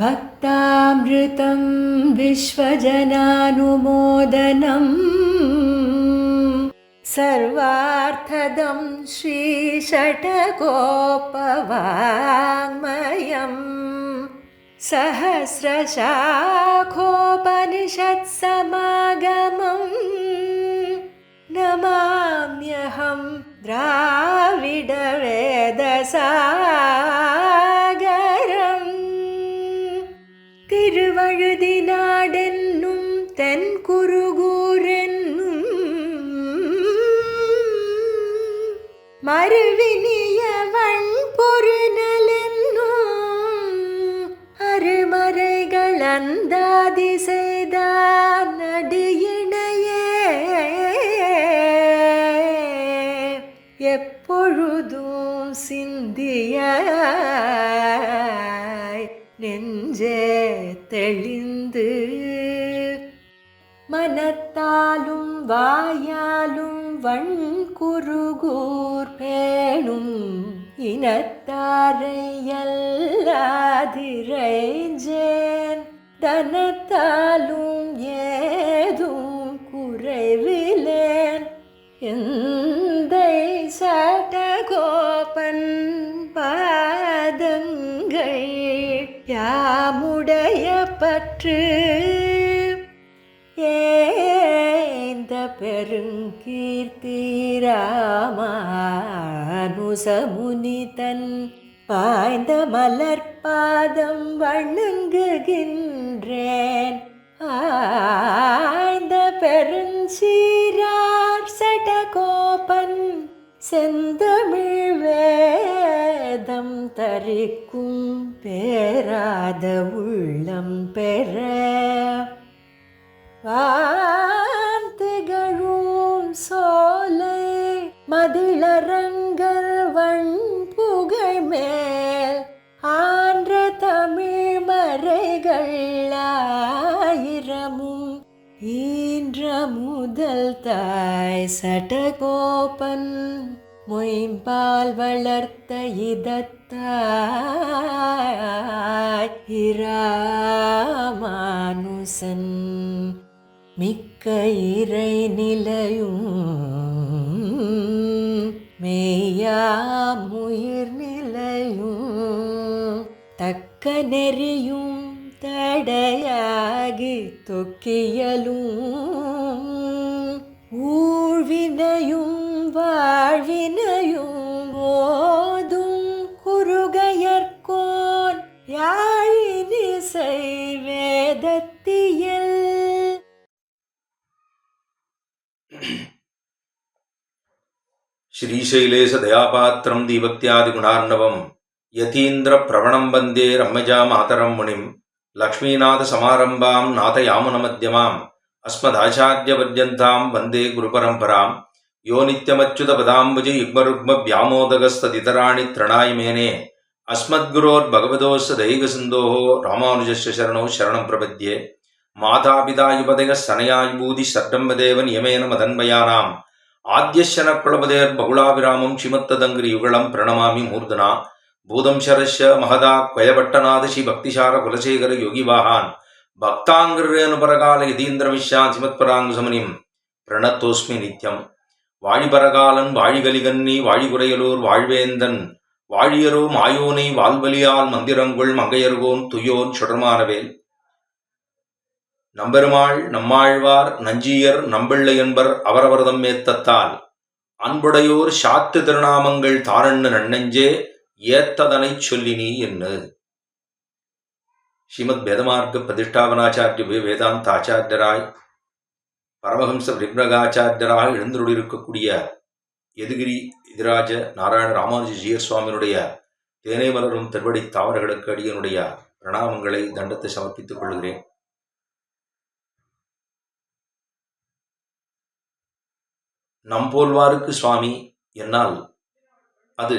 भक्तामृतं विश्वजनानुमोदनम् सर्वार्थदं श्रीषट्कोपवाङ्मयम् सहस्रशाखोपनिषत्समागमम् नमाम्यहं द्राविडवेदसागरम् திருவழுதினாடென்னும் தென்குருகூரென்னும் மறுவினியவன் பொருநலென்னும் அருமறைகள் அந்தாதி செய்தான் நடியினையே எப்பொழுதும் சிந்திய நெஞ்சே தெளிந்து மனத்தாலும் வாயாலும் வண்குருகூர் பேணும் இனத்தாரை எல்லாதிரைஞ்சேன் தனத்தாலும் ஏதும் குறைவிலேன் எந்தை சடகோபன் பாதங்கள் யாமுடைய பற்று ஏந்த பெருங்கீர்த்தி ராமானுசமுனிதன் பாய்ந்த மலர்பாதம் வணங்குகின்றேன் ஆய்ந்த பெருஞ்சீரார் சடகோபன் செந்தமிழ் வேதம் தரிக்கும் பேராத உள்ளம் பெற வார்த்தைகளும் சோலை மதிளரங்கர் வண்புகழ் மேல் ஆன்ற தமிழ் மறைகள் ஆயிரமும் ஈன்ற முதல் தாய் சடகோபன் மொயம்பால் வளர்த்த இதத்தாய் இராமானுசன் மிக்க இறை நிலையும் மெய்யாமுயிர் நிலையும் தக்க நெறியும் தடையாகி தொக்கியலும் ஊழ்வினையும் வாழ்வினையும் ஓதும் குருகையர்கோன் யாழினிசை வேதத்தியல். श्रीशैलेश दयापात्रं दीभक्त्यादिगुणार्णवं यतीन्द्र प्रवणं वन्दे रम्यजा मातरं मुनिं लक्ष्मीनाथ समारम्भां नाथयामुनमध्यमाम् अस्मदाचार्यपर्यन्तां वन्दे गुरुपरम्परां यो नित्यमच्युतपदाम्बुज युग्मरुग्मव्यामोदगस्तदितराणि तृणाय मेने अस्मद्गुरोर्भगवतोस्य दैकसिन्धोः रामानुजस्य शरणौ शरणं प्रपद्ये मातापिता युपदयः सनयायुबूधि षड्डम्बदेव नियमेन मदन्वयानाम् आद्यश्यन कुलपदेर्बहुलाभिरामं श्रीमत्तदङ्घ्रि युगलं प्रणमामि मूर्धना भूतं शरस्य महदा क्वयपट्टनाथ श्री भक्तिसार कुलशेखर योगिवाहान् भक्ताङ्ग्रेणुपरकाल यतीन्द्रमिश्यान् श्रीमत्पराङ्गुसमुनिं प्रणतोस्मि नित्यं वाழிபரகாலன் வாழிகலிகன்னி வாழிகுறையலூர் வாழ்வேந்தன் வாழியரோ மாயோனை வால்வலியால் மந்திரங்குள் மங்கையர்கோன் துயோன் சுடர்மானவேல் நம்பெருமாள் நம்மாழ்வார் நஞ்சியர் நம்பிள்ளை என்பர் அவரவர்தம் மேத்தத்தால் அன்புடையோர் சாத்து திருநாமங்கள் தாரண்ணு நன்னெஞ்சே ஏத்ததனை சொல்லினி என்று ஸ்ரீமத் வேதமார்க்க பிரதிஷ்டாபனாச்சாரிய வேதாந்தாச்சாரியராய் பரமஹம்ச விப்ரகாச்சாரியராக எழுந்துள்ளிருக்கக்கூடிய யதுகிரி எதிராஜ நாராயண ராமானுஜ ஜீயர் சுவாமியினுடைய தேனை மலரும் திருவடி தாவர்களுக்கு அடியனுடைய பிரணாமங்களை தண்டத்தை சமர்ப்பித்துக் கொள்கிறேன். நம்போல்வாருக்கு சுவாமி என்னால் அது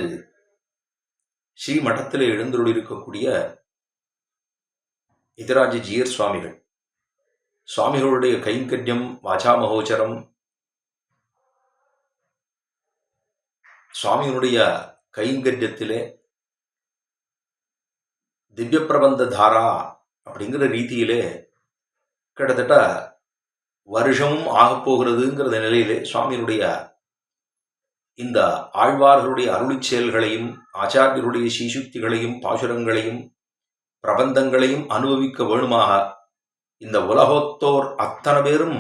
ஸ்ரீ மடத்தில் எழுந்துள்ளிருக்கக்கூடிய எதிராஜ ஜீயர் சுவாமிகள். சுவாமிகளுடைய கைங்கர்யம் வாசா மகோச்சரம், சுவாமியினுடைய கைங்கர்யத்திலே திவ்ய பிரபந்த தாரா அப்படிங்கிற ரீதியிலே கிட்டத்தட்ட வருஷமும் ஆகப்போகிறதுங்கிற நிலையிலே சுவாமியினுடைய இந்த ஆழ்வார்களுடைய அருளிச் செயல்களையும் ஆச்சாரியருடைய சீசுக்திகளையும் பாசுரங்களையும் பிரபந்தங்களையும் அனுபவிக்க வேணுமாக இந்த உலகத்தோர் அத்தனை பேரும்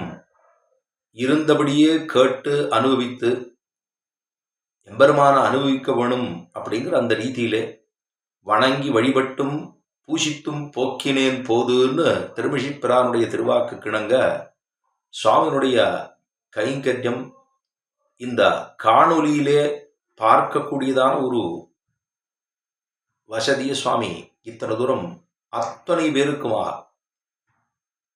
இருந்தபடியே கேட்டு அனுபவித்து எம்பெருமான அனுபவிக்க வேணும் அப்படிங்கிற அந்த ரீதியிலே வணங்கி வழிபட்டும் பூசித்தும் போக்கினேன் போதுன்னு திருமிழிப்பிரானுடைய திருவாக்கு கிணங்க சுவாமியினுடைய கைங்கரியம் இந்த காணொலியிலே பார்க்கக்கூடியதான ஒரு வசதிய சுவாமி இத்தனை தூரம் அத்தனை பேருக்குமா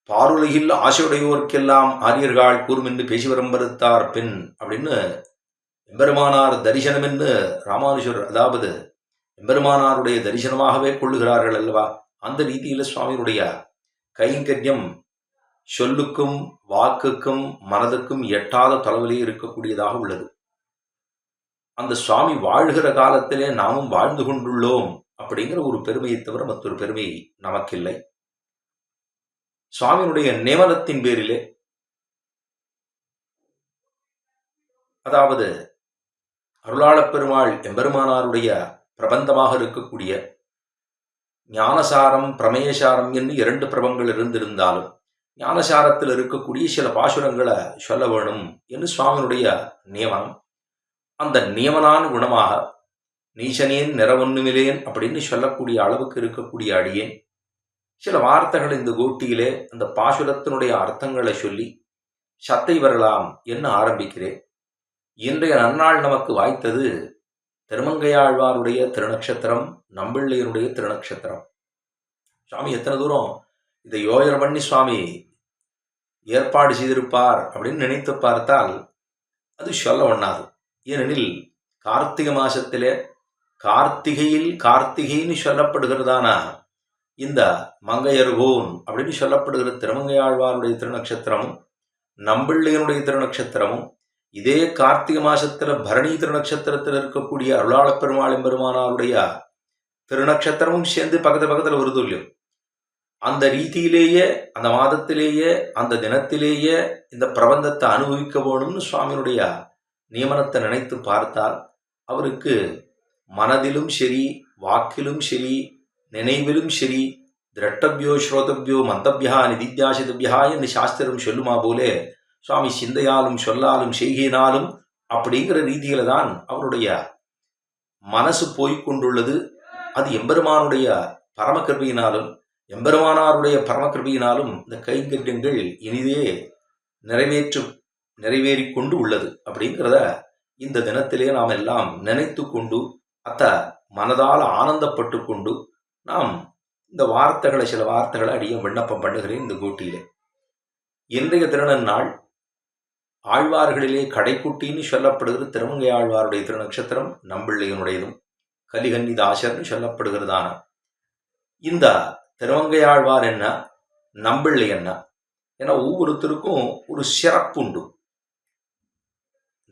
பாருலகில் ஆசையுடையோர்க்கெல்லாம் ஆரியர்கள் கூறும் என்று பேசி வரம்பருத்தார் பெண் அப்படின்னு எம்பெருமானார் தரிசனம் என்று ராமானுஜர், அதாவது எம்பெருமானாருடைய தரிசனமாகவே கொள்ளுகிறார்கள் அல்லவா. அந்த ரீதியில் சுவாமியினுடைய கைங்கரியம் சொல்லுக்கும் வாக்குக்கும் மனதுக்கும் எட்டாத தொலைவிலே இருக்கக்கூடியதாக உள்ளது. அந்த சுவாமி வாழ்கிற காலத்திலே நாமும் வாழ்ந்து கொண்டுள்ளோம் அப்படிங்கிற ஒரு பெருமையை தவிர மற்றொரு பெருமை நமக்கில்லை. சுவாமியினுடைய நியமனத்தின் பேரிலே, அதாவது அருளாளப் பெருமாள் எம்பெருமானாருடைய பிரபந்தமாக இருக்கக்கூடிய ஞானசாரம் பிரமேயசாரம் என்று 2 பிரபங்கள் இருந்திருந்தாலும் ஞானசாரத்தில் இருக்கக்கூடிய சில பாசுரங்களை சொல்ல வேணும் என்று சுவாமியினுடைய நியமனம். அந்த நியமனான குணமாக நீசனேன் நிறவொன்னுமிலேன் அப்படின்னு சொல்லக்கூடிய அளவுக்கு இருக்கக்கூடிய அடியேன் சில வார்த்தைகள் இந்த கோட்டியிலே அந்த பாசுரத்தினுடைய அர்த்தங்களை சொல்லி சத்தை வரலாம் என்று ஆரம்பிக்கிறேன். இன்றைய நன்னாள் நமக்கு வாய்த்தது திருமங்கையாழ்வாருடைய திருநக்ஷத்திரம், நம்பிள்ளையனுடைய திருநக்ஷத்திரம். சுவாமி எத்தனை தூரம் இதை யோஜனை பண்ணி சுவாமி ஏற்பாடு செய்திருப்பார் அப்படின்னு நினைத்து பார்த்தால் அது சொல்ல ஒண்ணாது. ஏனெனில் கார்த்திகை மாசத்திலே கார்த்திகையில் கார்த்திகைன்னு சொல்லப்படுகிறதான இந்த மங்கையர்கோன் அப்படின்னு சொல்லப்படுகிற திருமங்கையாழ்வாருடைய திருநக்ஷத்திரமும் நம்பிள்ளையனுடைய திருநக்ஷத்திரமும் இதே கார்த்திகை மாசத்துல பரணி திருநக்ஷத்திரத்தில் இருக்கக்கூடிய அருளாளப் பெருமாள் எம்பெருமானாருடைய திருநக்ஷத்திரமும் சேர்ந்து பக்கத்துல வருது இல்லையோ. அந்த ரீதியிலேயே அந்த மாதத்திலேயே அந்த தினத்திலேயே இந்த பிரபந்தத்தை அனுபவிக்க வேணும்னு சுவாமியினுடைய நியமனத்தை நினைத்து பார்த்தால் அவருக்கு மனதிலும் சரி, வாக்கிலும் சரி, நினைவிலும் சரி, திரட்டபியோ ஸ்ரோதபியோ மந்தபியா நிதித்தியாசிதபியா என்று சாஸ்திரம் சொல்லுமா போலே சுவாமி சிந்தையாலும் சொல்லாலும் செய்கையினாலும் அப்படிங்கிற ரீதியில தான் அவருடைய மனசு போய்கொண்டுள்ளது. அது எம்பெருமானுடைய பரமகிருபையினாலும் எம்பெருமானாருடைய பரமகிருபையினாலும் இந்த கைங்கரியங்கள் இனிதே நிறைவேறி கொண்டு உள்ளது அப்படிங்கிறத இந்த தினத்திலே நாம் எல்லாம் நினைத்து கொண்டு மனதால் ஆனந்தப்பட்டு கொண்டு நாம் இந்த வார்த்தைகளை சில வார்த்தைகளை அடிய விண்ணப்பம் பண்ணுகிறேன் இந்த கோட்டியிலே. இன்றைய திருநன்னாள் ஆழ்வார்களிலே கடைக்குட்டின்னு சொல்லப்படுகிற திருமங்கை ஆழ்வாருடைய திருநக்ஷத்திரம் நம்பிள்ளையனுடையதும் கலிகன்னி தாசர்னு சொல்லப்படுகிறதான இந்த திருமங்கை ஆழ்வார் என்ன, நம்பிள்ளை என்ன, ஏன்னா ஒவ்வொருத்தருக்கும் ஒரு சிறப்பு உண்டு.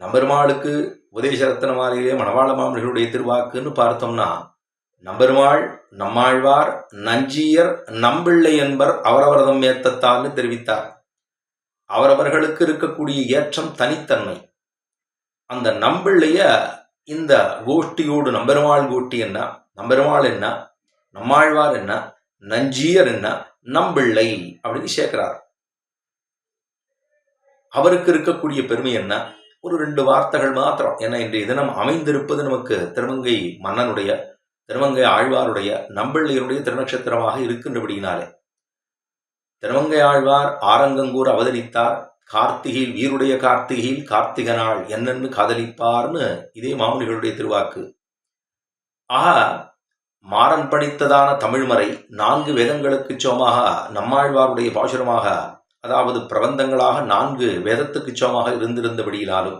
நம்பெருமாளுக்கு உபதேசரத்ன மாலையிலே மணவாள மாமனிகளுடைய திருவாக்குன்னு பார்த்தோம்னா நம்பெருமாள் நம்மாழ்வார் நஞ்சியர் நம்பிள்ளை என்பர் அவரவரதம் ஏத்தத்தான்னு தெரிவித்தார். அவரவர்களுக்கு இருக்கக்கூடிய ஏற்றம் தனித்தன்மை. அந்த நம்பிள்ளைய இந்த கோஷ்டியோடு நம்பெருமாள் கோஷ்டி என்ன, நம்பெருமாள் என்ன, நம்மாழ்வார் என்ன, நஞ்சியர் என்ன, நம்பிள்ளை அப்படின்னு சேர்க்கிறார். அவருக்கு இருக்கக்கூடிய பெருமை என்ன, ஒரு 2 வார்த்தைகள் மாத்திரம். ஏன்னா இன்றைய தினம் அமைந்திருப்பது நமக்கு திருமங்கை மன்னனுடைய திருமங்கை ஆழ்வாருடைய நம்பிள்ளையனுடைய திருநக்ஷத்திரமாக இருக்கின்றபடியினாலே திருமங்கை ஆழ்வார் ஆரங்கங்கூர் அவதரித்தார். கார்த்திகையில் வீருடைய கார்த்திகையில் கார்த்திகை நாள் என்னென்னு காதலிப்பார்னு இதே மாமுனிகளுடைய திருவாக்கு. ஆக மாறன் படித்ததான தமிழ்மறை 4 வேதங்களுக்கு சோமாக நம்மாழ்வாருடைய பாசுரமாக, அதாவது பிரபந்தங்களாக 4 வேதத்துக்கு சோமாக இருந்திருந்தபடியினாலும்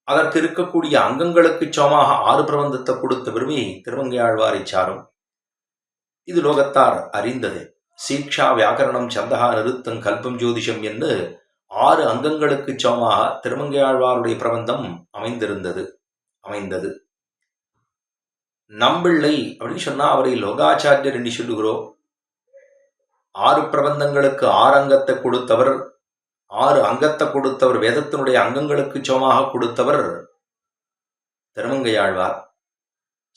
அதற்கு இருக்கக்கூடிய அங்கங்களுக்கு சோமாக 6 பிரபந்தத்தை கொடுத்த பெருமை திருமங்கை ஆழ்வாரை சாரும். இது லோகத்தார் அறிந்தது. சீக்ஷா வியாக்கரணம் சந்தகா நிறுத்தம் கல்பம் ஜோதிஷம் என்று 6 அங்கங்களுக்கு சமமாக திருமங்கை ஆழ்வாருடைய பிரபந்தம் அமைந்தது. நம்பிள்ளை அப்படின்னு சொன்னா அவரை லோகாச்சாரியர் என்று சொல்லுகிறோம். 6 பிரபந்தங்களுக்கு 6 அங்கத்தை கொடுத்தவர், 6 அங்கத்தை கொடுத்தவர், வேதத்தினுடைய அங்கங்களுக்கு சமமாக கொடுத்தவர் திருமங்கையாழ்வார்.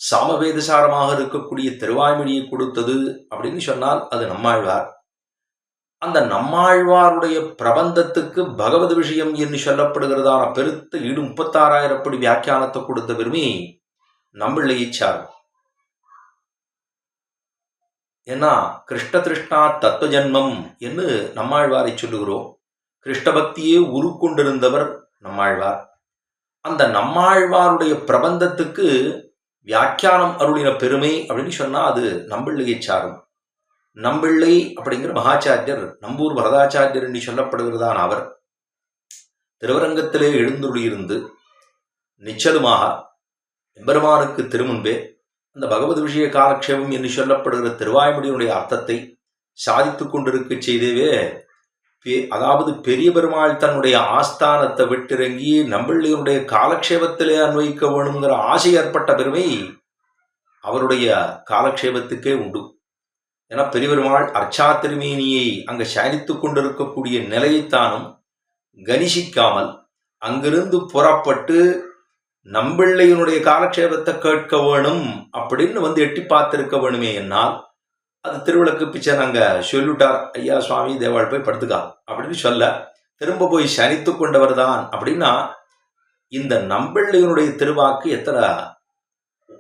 சாமவேதசாரமாக இருக்கக்கூடிய திருவாய்மொழியை கொடுத்தது அப்படின்னு சொன்னால் அது நம்மாழ்வார். அந்த நம்மாழ்வாருடைய பிரபந்தத்துக்கு பகவத் விஷயம் என்று சொல்லப்படுகிறதான பெருத்த 36,000 படி வியாக்கியானத்தை கொடுத்த பெருமை நம்பிள்ளையை சாரும். ஏன்னா கிருஷ்ண திருஷ்ணா தத்துவ ஜன்மம் என்று நம்மாழ்வாரை சொல்லுகிறோம். கிருஷ்ணபக்தியே உருக்கொண்டிருந்தவர் நம்மாழ்வார். அந்த நம்மாழ்வாருடைய பிரபந்தத்துக்கு வியாக்கியானம் அருளின பெருமை அப்படின்னு சொன்னா அது நம்பிள்ளையை சாரும். நம்பிள்ளை அப்படிங்கிற மகாச்சாரியர் நம்பூர் வரதாச்சாரியர் என்று சொல்லப்படுகிறதான் அவர் திருவரங்கத்திலே எழுந்துள்ளிருந்து நிச்சலுமாக எம்பெருமானுக்கு திருமுன்பே அந்த பகவத் விஷய காலக்ஷேபம் என்று சொல்லப்படுகிற திருவாய்மொழியினுடைய அர்த்தத்தை சாதித்து கொண்டிருக்க செய்தவே, அதாவது பெரிய பெருமாள் தன்னுடைய ஆஸ்தானத்தை விட்டிறங்கி நம்பிள்ளையினுடைய காலக்ஷேபத்திலே அன்வைக்க வேணுங்கிற ஆசை ஏற்பட்ட பெருமை அவருடைய காலக்ஷேபத்துக்கே உண்டு. ஏன்னா பெரிய பெருமாள் அர்ச்சா திருமேனியை அங்கு சாதித்து கொண்டிருக்கக்கூடிய நிலையைத்தானும் கணிசிக்காமல் அங்கிருந்து புறப்பட்டு நம்பிள்ளையினுடைய காலக்ஷேபத்தை கேட்க வேணும் அப்படின்னு வந்து எட்டி பார்த்திருக்க வேணுமே என்னால் அது திருவிளக்கு பிச்சை நாங்க சொல்லிவிட்டார், ஐயா சுவாமி தேவாள் போய் படுத்துக்கா அப்படின்னு சொல்ல திரும்ப போய் சனித்து கொண்டவர் தான். அப்படின்னா இந்த நம்பிள்ளையினுடைய திருவாக்கு எத்தனை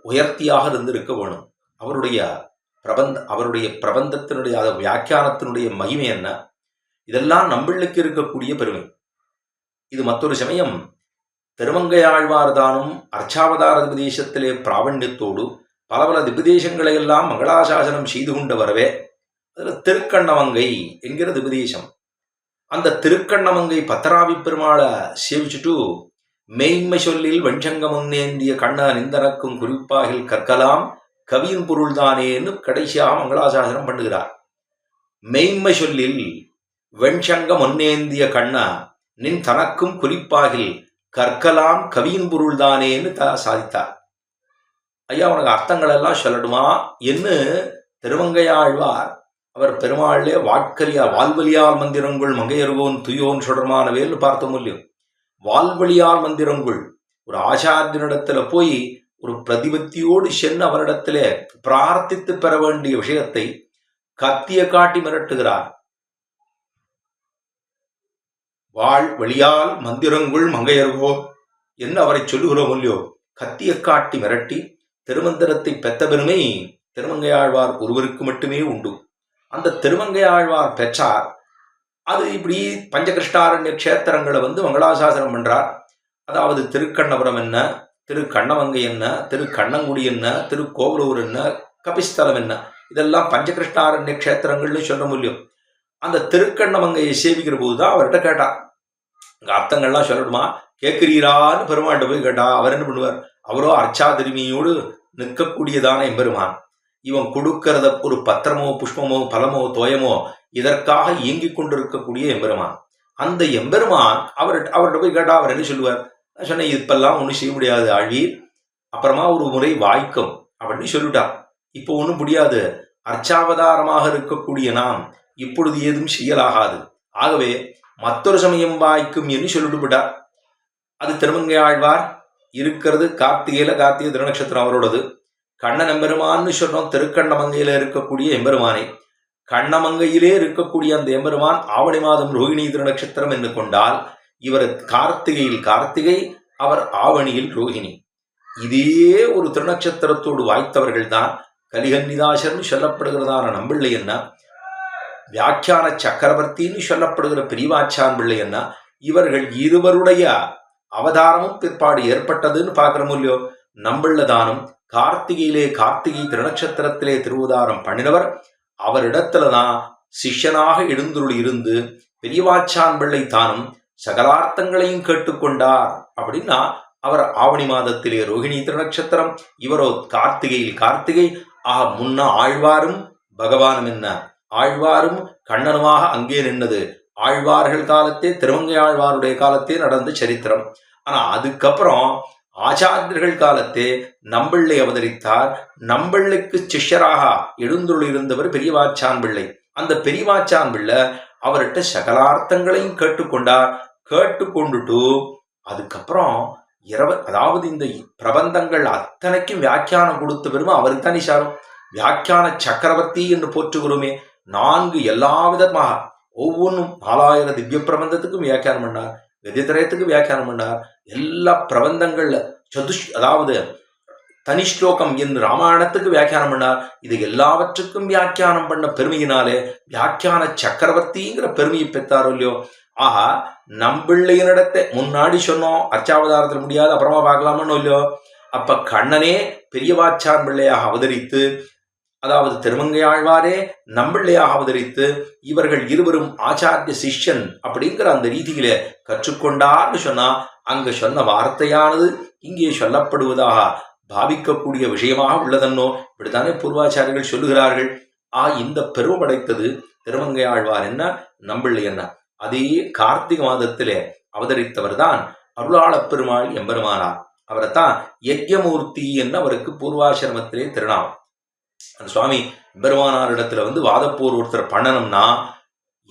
உயர்த்தியாக இருந்திருக்க வேணும். அவருடைய பிரபந்தத்தினுடைய வியாக்கியானத்தினுடைய மகிமை என்ன, இதெல்லாம் நம்பிள்ளைக்கு இருக்கக்கூடிய பெருமை. இது மற்றொரு சமயம் திருமங்கையாழ்வார் தானும் அர்ச்சாவதார திபதேசத்திலே பிராவண்யத்தோடு பல பல திபதேசங்களை எல்லாம் மங்களாசாசனம் செய்து கொண்டு வரவே அதில் திருக்கண்ணமங்கை என்கிற திபதேசம். அந்த திருக்கண்ணமங்கை பத்தராவி பெருமாளை சேவிச்சுட்டு மெய்மை சொல்லில் வெண்சங்க முன்னேந்திய கண்ண நிந்தனக்கும் குறிப்பாகில் கற்கலாம் கவியின் பொருள்தானேன்னு கடைசியாக மங்களாசாசனம் பண்ணுகிறார். மெய்மை சொல்லில் வெண்சங்க முன்னேந்திய கண்ண நின் தனக்கும் குறிப்பாகில் கற்கலாம் கவியின் பொருள்தானேன்னு சாதித்தார். ஐயா உனக்கு அர்த்தங்கள் எல்லாம் சொல்லணுமா என்று திருமங்கையாழ்வார் அவர் பெருமாளே வால்வழியால் மந்திரங்கள் மங்கையருவோன் துயோன் சுடர்மான வேல்னு பார்த்த முடியும். வால்வழியால் மந்திரங்கள் ஒரு ஆச்சாரியனிடத்துல போய் ஒரு பிரதிபத்தியோடு சென்று அவரிடத்துல பிரார்த்தித்து பெற வேண்டிய விஷயத்தை கத்திய காட்டி மிரட்டுகிறார். வாழ் வழியால் மந்திரங்குள் மங்கையர்வோ என்று அவரை சொல்லுகிறோம் இல்லையோ, கத்திய காட்டி மிரட்டி திருமந்திரத்தை பெற்ற பெருமை திருமங்கையாழ்வார் ஒருவருக்கு மட்டுமே உண்டு. அந்த திருமங்கையாழ்வார் பெற்றார். அது இப்படி பஞ்சகிருஷ்ணாரண்ய கஷேத்திரங்களை மங்களாசாசனம் பண்றார். அதாவது திருக்கண்ணபுரம் என்ன, திருக்கண்ணமங்கை என்ன, திருக்கண்ணங்குடி என்ன, திருக்கோவலூர் என்ன, கபிஸ்தலம் என்ன, இதெல்லாம் பஞ்சகிருஷ்ணாரண்ய கஷேத்திரங்கள்னு சொல்ல முடியும். அந்த திருக்கண்ணமங்கையை சேவிக்கிற போதுதான் அவர்கிட்ட கேட்டார், அங்க அர்த்தங்கள்லாம் சொல்லணுமா கேட்கிறீரான்னு பெருமாள்கிட்ட போய் கேட்டா அவர் என்ன பண்ணுவார், அவரோ அர்ச்சா திருமியோடு நிற்கக்கூடியதான எம்பெருமான். இவன் கொடுக்கறத ஒரு பத்திரமோ புஷ்பமோ பலமோ தோயமோ இதற்காக இயங்கிக் கொண்டிருக்கக்கூடிய எம்பெருமான். அந்த எம்பெருமான் அவர்கிட்ட போய் கேட்டா அவர் என்ன சொல்லுவார், சொன்னேன் இப்பெல்லாம் ஒன்றும் செய்ய முடியாது ஆழ்வீர், அப்புறமா ஒரு முறை வாய்க்கும் அப்படின்னு சொல்லிட்டார். இப்போ ஒன்றும் முடியாது, அர்ச்சாவதாரமாக இருக்கக்கூடிய நாம் இப்பொழுது ஏதும் செய்யலாகாது, ஆகவே மற்றொரு சமயம் வாய்க்கும் என்று சொல்லிட்டு விட்டார். அது திருமங்கையாழ்வார் இருக்கிறது கார்த்திகை திருநட்சத்திரம் அவரோடது. கண்ணன் எம்பெருமான்னு சொன்னோம். திருக்கண்ணமங்கையில இருக்கக்கூடிய எம்பெருமானை, கண்ணமங்கையிலே இருக்கக்கூடிய அந்த எம்பெருமான் ஆவணி மாதம் ரோகிணி திருநட்சத்திரம் என்று கொண்டால் இவர் கார்த்திகை, அவர் ஆவணியில் ரோகிணி. இதே ஒரு திருநட்சத்திரத்தோடு வாய்த்தவர்கள் தான் கலிகன்னிதாசர்னு சொல்லப்படுகிறதான நம்பிள்ளை என்ன, வியாக்கியான சக்கரவர்த்தின்னு சொல்லப்படுகிற பெரியவாச்சான் பிள்ளை என்ன. இவர்கள் இருவருடைய அவதாரமும் பிற்பாடு ஏற்பட்டதுன்னு பார்க்கிறோம் இல்லையோ. நம்பிள்ளதானும் கார்த்திகை திருநட்சத்திரத்திலே திருவுதாரம் பண்ணினவர். அவரிடத்துலதான் சிஷ்யனாக எழுந்துருள் இருந்து பெரியவாச்சான் பிள்ளை தானும் சகலார்த்தங்களையும் கேட்டுக்கொண்டார். அப்படின்னா அவர் ஆவணி மாதத்திலே ரோகிணி திருநட்சத்திரம், இவரோ கார்த்திகை. ஆக முன்ன ஆழ்வாரும் பகவானும் என்ன, ஆழ்வாரும் கண்ணனுமாக அங்கே நின்னது ஆழ்வார்கள் காலத்தே, திருமங்கை ஆழ்வாருடைய காலத்தே நடந்த சரித்திரம். ஆனா அதுக்கப்புறம் ஆச்சாரியர்கள் காலத்தே நம்பிள்ளை அவதரித்தார். நம்பிள்ளைக்கு சிஷ்யராக எழுந்துள்ளிருந்தவர் பெரியவாச்சான் பிள்ளை. அந்த பெரியவாச்சான் பிள்ளை அவர்கிட்ட சகலார்த்தங்களையும் கேட்டுக்கொண்டார். கேட்டுக்கொண்டுட்டு அதுக்கப்புறம் அதாவது இந்த பிரபந்தங்கள் அத்தனைக்கும் வியாக்கியானம் கொடுத்த பெருமை அவருக்கு தான் சாரும். வியாக்கியான சக்கரவர்த்தி என்று போற்றுகிறோமே. 4 எல்லா விதமாக ஒவ்வொன்றும் 4000 திவ்ய பிரபந்தத்துக்கும் வியாக்கியானம் பண்ணார். வெதித்திரயத்துக்கு வியாக்கியானம் பண்ணார். எல்லா பிரபந்தங்கள்ல அதாவது தனி ஸ்லோகம் என்று ராமாயணத்துக்கு வியாக்கியானம் பண்ணார். இது எல்லாவற்றுக்கும் வியாக்கியானம் பண்ண பெருமையினாலே வியாக்கியான சக்கரவர்த்திங்கிற பெருமையை பெற்றாரோ இல்லையோ. ஆஹா, நம்பிள்ளையினிடத்தை முன்னாடி சொன்னோம் அர்ச்சாவதாரத்தில் முடியாது, அப்புறமா பார்க்கலாமோ இல்லையோ. அப்ப கண்ணனே பெரியவாச்சான் பிள்ளையாக அவதரித்து, அதாவது திருமங்கையாழ்வாரே நம்பிள்ளையாக அவதரித்து, இவர்கள் இருவரும் ஆச்சாரிய சிஷ்யன் அப்படிங்கிற அந்த ரீதியில கற்றுக்கொண்டார்னு சொன்னா, அங்க சொன்ன வார்த்தையானது இங்கே சொல்லப்படுவதாக பாவிக்கக்கூடிய விஷயமாக உள்ளதன்னோ. இப்படித்தானே பூர்வாச்சாரியர்கள் சொல்லுகிறார்கள். இந்த பெருமை படைத்தது திருமங்கையாழ்வார் என்ன, நம்பிள்ளை என்ன. அதே கார்த்திகை மாதத்திலே அவதரித்தவர் தான் அருளாளப் பெருமாள் எம்பெருமானார். அவரைத்தான் யஜ்ஞமூர்த்தி என்ன அவருக்கு பூர்வாசிரமத்திலே திருநாமம். அந்த சுவாமி எம்பெருமானார் இடத்துல வாதப்போர் ஒருத்தர் பண்ணணும்னா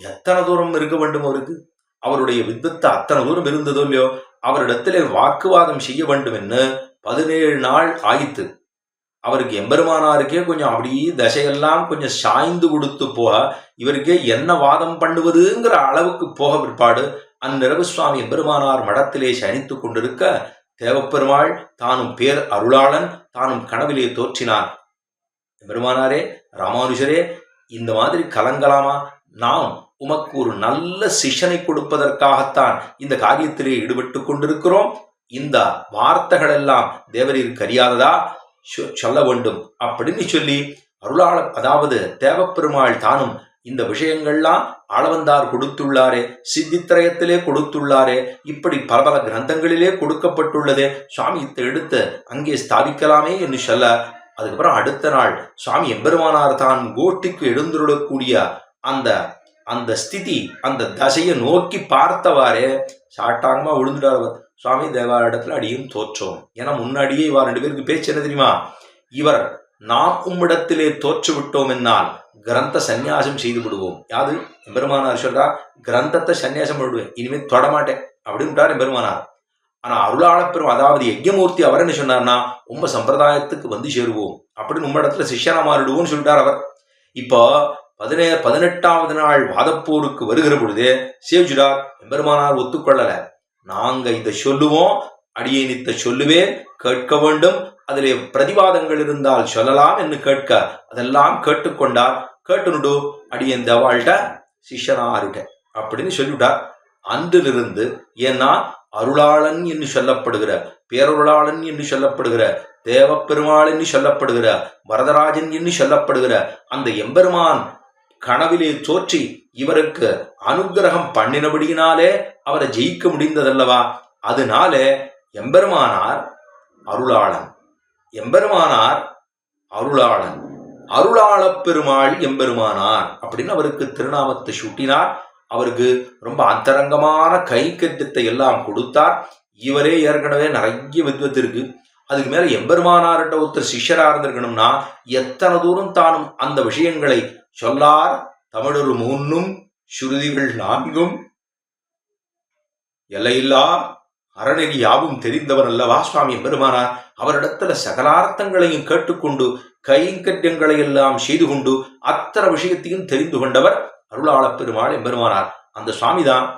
எத்தனை தூரம் இருக்க வேண்டும் அவருக்கு. அவருடைய வித்தத்தை அத்தனை தூரம் இருந்ததோ இல்லையோ. அவரிடத்திலே வாக்குவாதம் செய்ய வேண்டும் என்று 17 நாள் ஆயித்து. அவருக்கு எம்பெருமானாருக்கே கொஞ்சம் அப்படியே தசையெல்லாம் கொஞ்சம் சாய்ந்து கொடுத்து போக, இவருக்கே என்ன வாதம் பண்ணுவதுங்கிற அளவுக்கு போக பிற்பாடு அந்நிரவு சுவாமி எம்பெருமானார் மடத்திலே சயனித்துக் கொண்டிருக்க, தேவப்பெருமாள் தானும் பேர் அருளாளன் தானும் கனவிலே தோற்றினார். எம்பெருமானாரே, ராமானுஜரே, இந்த மாதிரி கலங்கலாமா? நாம் உமக்கு ஒரு நல்ல சிஷ்யனை கொடுப்பதற்காகத்தான் இந்த காரியத்திலே ஈடுபட்டு கொண்டிருக்கிறோம். இந்த வார்த்தைகள் எல்லாம் தேவரீருக்கு அறியாததா? சொல்ல வேண்டும் அப்படின்னு சொல்லி அதாவது தேவப்பெருமாள் தானும் இந்த விஷயங்கள்லாம் ஆளவந்தார் கொடுத்துள்ளாரே, சித்தித்திரயத்திலே கொடுத்துள்ளாரே, இப்படி பல பல கிரந்தங்களிலே கொடுக்கப்பட்டுள்ளதே, சுவாமி இதை எடுத்து அங்கே ஸ்தாபிக்கலாமே என்று சொல்ல, அதுக்கப்புறம் அடுத்த நாள் சுவாமி எம்பெருமானார் தான் கோட்டிக்கு எழுந்துள்ளக்கூடிய அந்த அந்த ஸ்திதி, அந்த தசையை நோக்கி பார்த்தவாறே சாட்டாங்கமா விழுந்துட்டார் அவர். சுவாமி தேவாரிடத்துல அடியும் தோற்றோம். ஏன்னா முன்னாடியே இவர் 2 பேருக்கு பேச்சு என்ன தெரியுமா? இவர் நாம் உம்மிடத்திலே தோற்று விட்டோம் என்னால் கிரந்த சந்நியாசம் செய்து விடுவோம். யாது எம்பெருமானார் சொல்றா, கிரந்தத்தை சந்நியாசம் பண்ணிடுவேன், இனிமேல் தொடமாட்டேன் அப்படின்ட்டார் எம்பெருமானார். ஆனா அருளாளப்பெரும் அதாவது யஜ்ஞமூர்த்தி அவர் என்ன சொன்னார்னா, உம்ம சம்பிரதாயத்துக்கு சேருவோம் அப்படின்னு உம்மிடத்துல சிஷ்யனா மாறிடுவோம்னு சொல்லிட்டார் அவர். இப்போ 18வது நாள் வாதப்போருக்கு வருகிற பொழுதே சேவிச்சுடார். எம்பெருமானார் ஒத்துக்கொள்ளல. நாங்க இதை சொல்லுவோம், அடியேன் இதை சொல்லுவேன், கேட்க வேண்டும், அதிலே பிரதிவாதங்கள் இருந்தால் சொல்லலாம் என்று கேட்க, அதெல்லாம் கேட்டுக்கொண்டார். கேட்டுனுட்டு அடியேன் தேவாள்கிட்ட சிஷ்யனாருட்ட அப்படின்னு சொல்லிவிட்டார். அன்றிலிருந்து, ஏன்னா அருளாளன் என்று சொல்லப்படுகிற, பேரருளாளன் என்று சொல்லப்படுகிற, தேவப்பெருமாள் என்று சொல்லப்படுகிற, வரதராஜன் என்று சொல்லப்படுகிற அந்த எம்பெருமான் கனவிலே தோற்றி இவருக்கு அனுகிரகம் பண்ணினபடியினாலே அவரை ஜெயிக்க முடிந்ததல்லவா. அதனாலே எம்பெருமானார் அருளாளன், எம்பெருமானார் அருளாளன், அருளாளப் பெருமாள் எம்பெருமானார் அப்படின்னு அவருக்கு திருநாமத்தை சூட்டினார். அவருக்கு ரொம்ப அந்தரங்கமான கைக்கட்டத்தை எல்லாம் கொடுத்தார். இவரே ஏற்கனவே நிறைய வித்வத்து இருக்கு. அதுக்கு மேல எம்பெருமானார்கிட்ட ஒருத்தர் சிஷ்யரா இருந்திருக்கணும்னா எத்தனை தூரம் தானும் அந்த விஷயங்களை சொல்லார். தமிழொரு 3 ஸ்ருதிகள் 4 எல்லையில்லா அறநெறி யாவும் தெரிந்தவர் அல்லவா சுவாமி எம்பெருமானார். அவரிடத்துல சகலார்த்தங்களையும் கேட்டுக்கொண்டு கைங்கரியங்களை எல்லாம் செய்து கொண்டு அத்தனை விஷயத்தையும் தெரிந்து கொண்டவர் அருளாளப் பெருமாள் எம்பெருமானார். அந்த சுவாமிதான்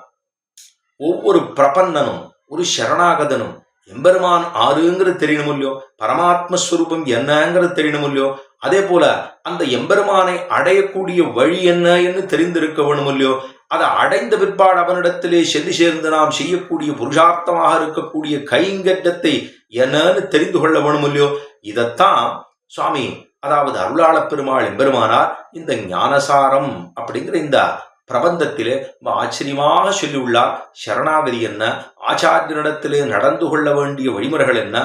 ஒவ்வொரு பிரபன்னனும் ஒரு சரணாகதனும் எம்பெருமான் ஆறுங்கிறது தெரியணும் இல்லையோ, பரமாத்மஸ்வரூபம் என்னங்கிறது தெரியணும் இல்லையோ, அதே போல அந்த எம்பெருமானை அடையக்கூடிய வழி என்ன என்று தெரிந்திருக்க வேணும் இல்லையோ, அதை அடைந்த பிற்பாடு அவனிடத்திலே சென்று சேர்ந்து நாம் செய்யக்கூடிய புருஷார்த்தமாக இருக்கக்கூடிய கைங்கட்டத்தை என்னன்னு தெரிந்து கொள்ள வேணும் இல்லையோ. இதைத்தான் சுவாமி அதாவது அருளாளப் பெருமாள் எம்பெருமானார் இந்த ஞானசாரம் அப்படிங்கிற இந்த பிரபந்தத்திலே ஆச்சரியமாக சொல்லியுள்ளார். சரணாகதி என்ன, ஆச்சாரியனிடத்திலே நடந்து கொள்ள வேண்டிய வழிமுறைகள் என்ன,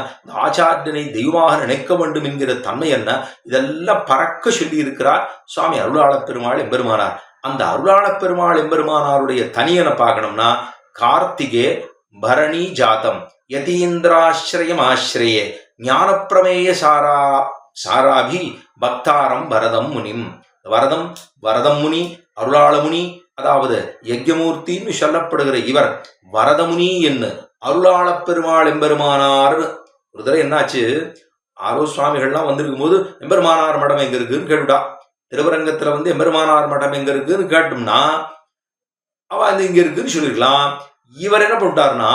ஆச்சாரியனை தெய்வமாக நினைக்க வேண்டும் என்கிற தன்மை என்ன, இதெல்லாம் பறக்க சொல்லி இருக்கிறார் சுவாமி அருளாளப் பெருமாள் எம்பெருமானார். அந்த அருளாளப் பெருமாள் எம்பெருமானாருடைய தனியனை பார்க்கணும்னா கார்த்திகே பரணி ஜாதம் யதீந்திராசிரயம் ஆசிரியே ஞானப்பிரமேய சாராபி பக்தாரம் வரதம் முனிம். வரதம் முனி, அருளாள முனி, அதாவது யஜ்ஞமூர்த்தின்னு சொல்லப்படுகிற இவர் வரதமுனி என்ன அருளாள பெருமாள் எம்பெருமானார். ஒரு தடவை என்னாச்சு, ஆரோ சுவாமிகள்லாம் வந்திருக்கும் போது எம்பெருமானார் மடம் எங்க இருக்குன்னு கேட்டுட்டா. திருவரங்கத்துல எம்பெருமானார் மடம் எங்க இருக்குன்னு கேட்டோம்னா அவ இங்க இருக்குன்னு சொல்லிருக்கலாம். இவர் என்ன பண்ணிட்டார்னா,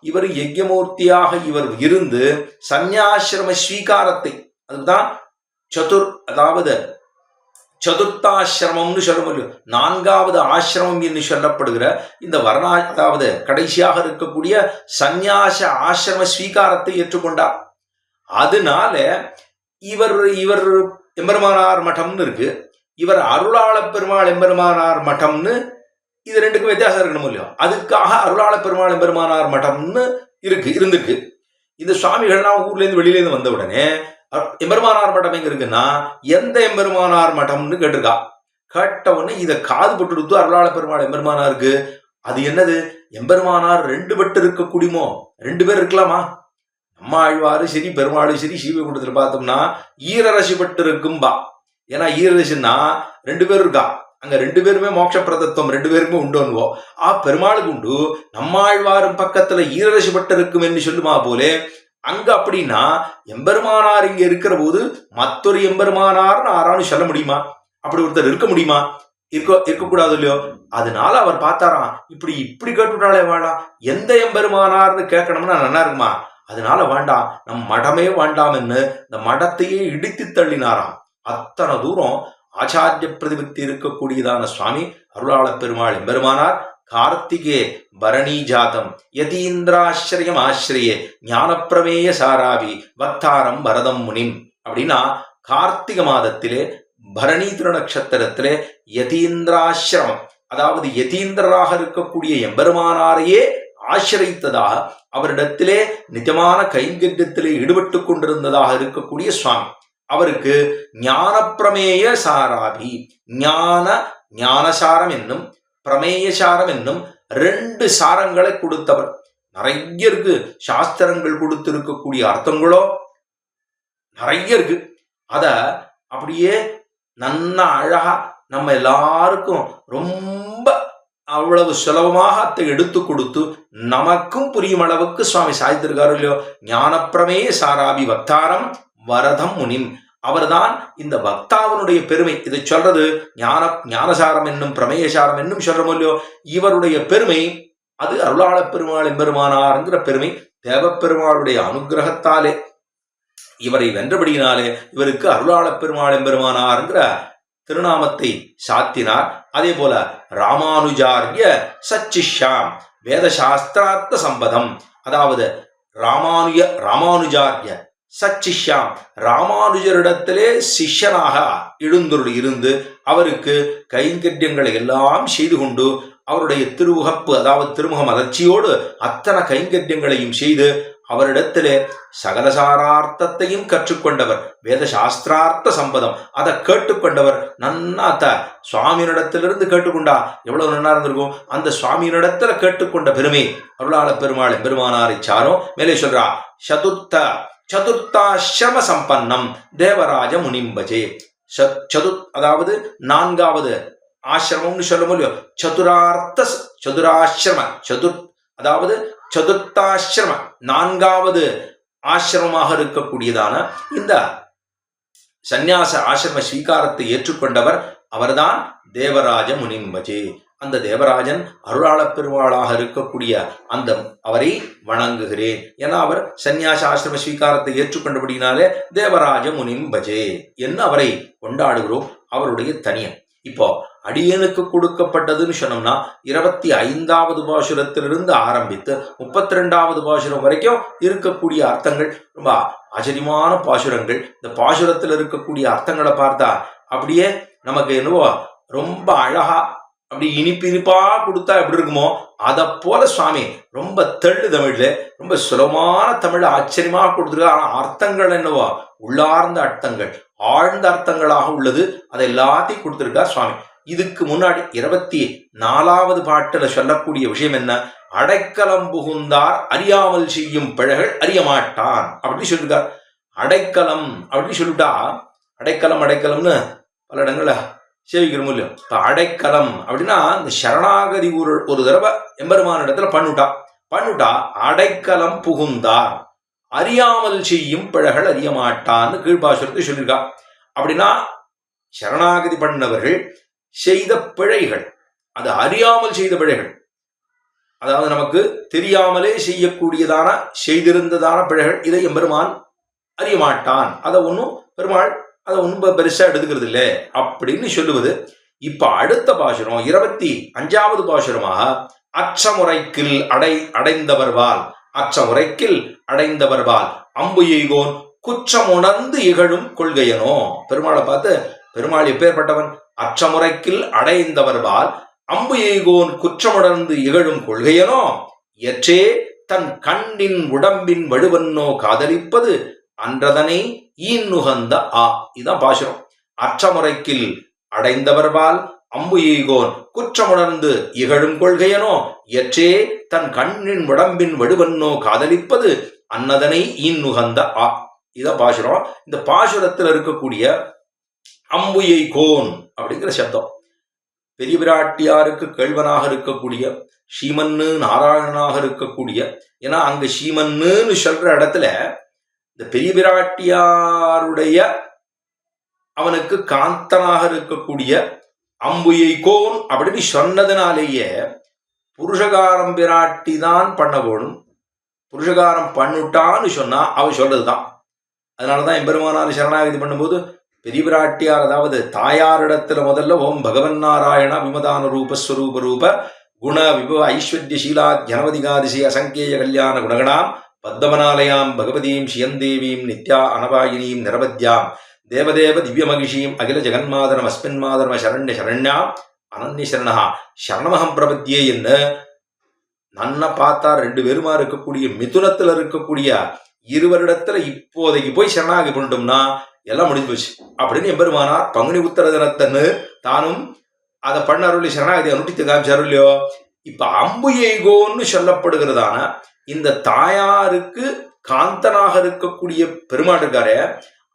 இவர் யஜ்ஞமூர்த்தியாக இவர் இருந்து சந்நியாசிரம ஸ்வீகாரத்தை, அதுதான் அதாவது சதுர்த்தாசிரமம்னு சொல்ல முடியும், 4வது ஆசிரமம் என்று சொல்லப்படுகிற இந்த அதாவது கடைசியாக இருக்கக்கூடிய சந்நியாச ஆசிரம ஸ்வீகாரத்தை ஏற்றுக்கொண்டார். அதனால இவர் எம்பெருமானார் மட்டம்னு இருக்கு, இவர் அருளாள பெருமாள் எம்பெருமானார் மட்டம்னு, இது ரெண்டுக்கும் வித்தியாசம் இருக்கணும் இல்லையோ, அதுக்காக அருளாள பெருமாள் எம்பெருமானார் மட்டம்னு இருந்திருக்கு. இந்த சுவாமிகள்லாம் ஊர்ல இருந்து வெளியில இருந்து வந்த உடனே எம்பெருமானார் மட்டம் எங்க இருக்குன்னா எந்த எம்பெருமானார் மட்டம்னு கேட்டிருக்கா. கேட்ட உடனே இதை காது பட்டு கொடுத்து அருளாள பெருமாள் எம்பெருமானாருக்கு அது என்னது, எம்பெருமானார் 2 பட்டு இருக்க கூடியுமோ, 2 பேர் இருக்கலாமா? நம்ம ஆழ்வாரு சரி பெருமாளும் சரி ஸ்ரீவைகுண்டத்துல பார்த்தோம்னா ஈரரசி பட்டு இருக்கும்பா. ஏன்னா ஈரரசின்னா 2 பேர் இருக்கா, அங்க 2 பேருமே மோட்ச பிரதத்துவம் 2 பேருமே உண்டுன்னுவோம். பெருமாளுக்கு உண்டு, நம்மாழ்வாரும் பக்கத்துல ஈரரசி பட்டு இருக்கும் என்று சொல்லுமா போலே அங்க அப்படின்னா எம்பெருமானார் இங்க இருக்கிற போது மற்றொரு எம்பெருமானார்னு ஆரான்னு சொல்ல முடியுமா? அப்படி ஒருத்தர் இருக்க முடியுமா? இருக்கக்கூடாது இல்லையோ. அதனால அவர் பார்த்தாராம், இப்படி கேட்டுட்டாலே வேண்டாம், எந்த எம்பெருமானார்னு கேட்கணும்னா நல்லா இருக்குமா, அதனால வேண்டாம், நம் மடமே வேண்டாம் என்று இந்த மடத்தையே இடித்து தள்ளினாராம். அத்தனை தூரம் ஆச்சாரிய பிரதிபத்தி இருக்கக்கூடியதான சுவாமி அருளாள பெருமாள் எம்பெருமானார் கார்த்திகே பரணி ஜாதம் யதீந்திராசிரியம் ஆசிரியே ஞானப்பிரமேய சாராவி வக்தாரம் வரதம் முனிம். அப்படின்னா கார்த்திக மாதத்திலே பரணி திருநக்ஷத்திரத்திலே யதீந்திராசிரமம், அதாவது யதீந்திரராக இருக்கக்கூடிய எம்பெருமானாரையே ஆசிரித்ததாக அவரிடத்திலே நிஜமான கைங்கரியத்திலே ஈடுபட்டு கொண்டிருந்ததாக இருக்கக்கூடிய சுவாமி. அவருக்கு ஞானப்பிரமேய சாராபி, ஞானசாரம் என்னும் பிரமேயசாரம் என்னும் 2 சாரங்களை கொடுத்தவர். நிறைய இருக்கு, சாஸ்திரங்கள் கொடுத்திருக்கக்கூடிய அர்த்தங்களோ நிறைய இருக்கு. அத அப்படியே நன்னா அழகா நம்ம எல்லாருக்கும் ரொம்ப அவ்வளவு சுலபமாக அதை எடுத்து கொடுத்து நமக்கும் புரியும் அளவுக்கு சுவாமி சாதித்திருக்காரு இல்லையோ. ஞானப்பிரமேய சாராபி வக்தாரம் வரதம் முனிம். அவர்தான் இந்த பக்தாவனுடைய பெருமை. இதை சொல்றது ஞானசாரம் என்னும் பிரமேயசாரம் என்னும் சொல்றோம் இல்லையோ, இவருடைய பெருமை அது அருளாள பெருமாள் எம்பெருமானார்ங்கிற பெருமை. தேவப்பெருமாளுடைய அனுகிரகத்தாலே இவரை வென்றபடியினாலே இவருக்கு அருளாள பெருமாள் எம்பெருமானார்ங்கிற திருநாமத்தை சாத்தினார். அதே போல ராமானுஜாரிய சச்சிஷ்யாம் வேதசாஸ்திரார்த்த சம்பதம், அதாவது ராமானுஜாரிய சச்சிஷ்யாம் ராமானுஜரிடத்திலே சிஷ்யனாக எழுந்தருள் இருந்து அவருக்கு கைங்கரியங்களை எல்லாம் செய்து கொண்டு அவருடைய திருமுகப்பு, அதாவது திருமுக மலர்ச்சியோடு அத்தனை கைங்கரியங்களையும் செய்து அவரிடத்திலே சகலசாரார்த்தத்தையும் கற்றுக்கொண்டவர். வேத சாஸ்திரார்த்த சம்பதம் அதை கேட்டுக்கொண்டவர். நன்னாத்த சுவாமியினிடத்திலிருந்து கேட்டுக்கொண்டா எவ்வளவு நன்னா இருந்திருக்கும். அந்த சுவாமியினிடத்துல கேட்டுக்கொண்ட பெருமை அருளாள பெருமாள் பெருமானாரை சாரும். மேலே சொல்றா, சதுர்த்தாசிரம சம்பன்னம் தேவராஜ முனிம்பஜே. அதாவது 4வது ஆசிரமம்னு சொல்ல முடியும். சதுராசிரம அதாவது சதுர்த்தாசிரம 4வது ஆசிரமமாக இருக்கக்கூடியதான இந்த சந்நியாச ஆசிரம ஸ்வீகாரத்தை ஏற்றுக்கொண்டவர் அவர்தான் தேவராஜ முனிம்பஜே. அந்த தேவராஜன் அருளாள பெருமாளாக இருக்கக்கூடிய அந்த அவரை வணங்குகிறேன். ஏன்னா அவர் சந்நியாச ஆசிரம ஸ்வீகாரத்தை ஏற்றுக்கொண்டபடினாலே தேவராஜ முனிம்பஜே என்று அவரை கொண்டாடுகிறோம். அவருடைய தனியன் இப்போ அடியனுக்கு கொடுக்கப்பட்டதுன்னு சொன்னோம்னா 25வது பாசுரத்திலிருந்து ஆரம்பித்து 32வது பாசுரம் வரைக்கும் இருக்கக்கூடிய அர்த்தங்கள் ரொம்ப ஆச்சரியமான பாசுரங்கள். இந்த பாசுரத்தில் இருக்கக்கூடிய அர்த்தங்களை பார்த்தா அப்படியே நமக்கு என்னவோ ரொம்ப அழகா அப்படி இனிப்பா கொடுத்தா எப்படி இருக்குமோ அதை போல சுவாமி ரொம்ப தெள்ளு தமிழ்ல ரொம்ப சுலபமான தமிழ் ஆச்சரியமாக கொடுத்துருக்காரு. ஆனா அர்த்தங்கள் என்னவோ உள்ளார்ந்த அர்த்தங்கள், ஆழ்ந்த அர்த்தங்களாக உள்ளது. அதை எல்லாத்தையும் கொடுத்திருக்கார் சுவாமி. இதுக்கு முன்னாடி 24வது பாட்டுல சொல்லக்கூடிய விஷயம் என்ன? அடைக்கலம் புகுந்தார் அறியாமல் செய்யும் பிழைகள் அறியமாட்டான் அப்படின்னு சொல்லிருக்கார். அடைக்கலம் அப்படின்னு சொல்லிட்டா, அடைக்கலம்னு பல இடங்கள்ல சேவிக்கிறோம் இல்லையோ. இப்ப அடைக்கலம் அப்படின்னா இந்த சரணாகதி ஒரு தடவை எம்பெருமான இடத்துல பண்ணுட்டா அடைக்கலம் புகுந்தார் அறியாமல் செய்யும் பிழைகள் அறியமாட்டான்னு கீழ்பாசுரத்தை சொல்லியிருக்கா. அப்படின்னா சரணாகதி பண்ணவர்கள் செய்த பிழைகள், அது அறியாமல் செய்த பிழைகள், அதாவது நமக்கு தெரியாமலே செய்திருந்ததான பிழைகள், இதை எம்பெருமான் அறியமாட்டான். அதை ஒன்றும் பெருமாள் அதை ஒன்றும் பெருசா எடுத்துக்கிறது இல்லை அப்படின்னு சொல்லுவது. இப்ப அடுத்த பாசுரம் 25வது பாசுரமாக அச்சமுறைக்கில் அடைந்தவர்வால் அம்பு எய்கோன் குற்றம் உணர்ந்து இகழும் கொள்கையனோ. பெருமாளை பார்த்து, பெருமாள் எப்பேற்பட்டவன்? அச்சமுறைக்கில் அடைந்தவர்வால் அம்பு எய்கோன் குற்றமுணர்ந்து இகழும் கொள்கையனோ எற்றே தன் கண்ணின் உடம்பின் வடுவன்னோ காதலிப்பது அன்றதனை ஈன்னுகந்த இதான் பாசுரம். அச்சமுறைக்கில் அடைந்தவர்வால் அம்பு எய்கோன் குற்றமுணர்ந்து இகழும் கொள்கையனோ எற்றே தன் கண்ணின் உடம்பின் வடுவன்னோ காதலிப்பது அன்னதனை ஈன்னுகந்த இதான் பாசுரம். இந்த பாசுரத்தில் இருக்கக்கூடிய அம்பு எய்கோன் அப்படிங்கிற சப்தம் பெரிய பிராட்டியாருக்கு கேள்வனாக இருக்கக்கூடிய, ஸ்ரீமன்னு நாராயணனாக இருக்கக்கூடிய, ஏன்னா அங்க ஸ்ரீமன்னு சொல்ற இடத்துல இந்த பெரிய பிராட்டியாருடைய அவனுக்கு காந்தனாக இருக்கக்கூடிய அம்பு எய்கோன் அப்படின்னு சொன்னதுனாலேயே புருஷகாரம் பிராட்டி தான் பண்ண போடும். புருஷகாரம் பண்ணுட்டான்னு சொன்னா அவ சொல்றதுதான். அதனாலதான் எம்பெருமானார் சரணாகதி பண்ணும்போது பெரிய பிராட்டியார், அதாவது தாயாரிடத்துல முதல்ல ஓம் பகவன் நாராயண விமதான ரூபஸ்வரூப ரூப குண விபவ ஐஸ்வர்ய சீலா ஜனவதிகாதிசி அசங்கேய கல்யாண குணகணாம் பத்மநாலயாம் பகவதீம் ஸ்ரீயந்தேவீம் நித்யா அனபாயினீம் நிரவத்யாம் தேவதேவ திவ்யமகிஷீம் அகில ஜெகன்மாதரம் அஸ்மின் மாதரம சரண்ய சரண்யா அனன்ய சரணா சரணமகம் பிரபத்தியே என்று நன்ன பார்த்தா 2 பேருமா இருக்கக்கூடிய மிதுனத்துல இருக்கக்கூடிய இருவரிடத்துல இப்போதைக்கு போய் சரணாகி பண்ணிட்டோம்னா எல்லாம் முடிஞ்சு போச்சு அப்படின்னு எம்பெருமானார் பங்குனி உத்தர தினத்தன்னு தானும் அதை பண்ண அருளி சரணாகதி அனுட்டித்து காமிச்சாரு இல்லையோ. இப்ப அம்பு எய்கோன்னு சொல்லப்படுகிறதான இந்த தாயாருக்கு காந்தனாக இருக்கக்கூடிய பெருமாள் இருக்காரே,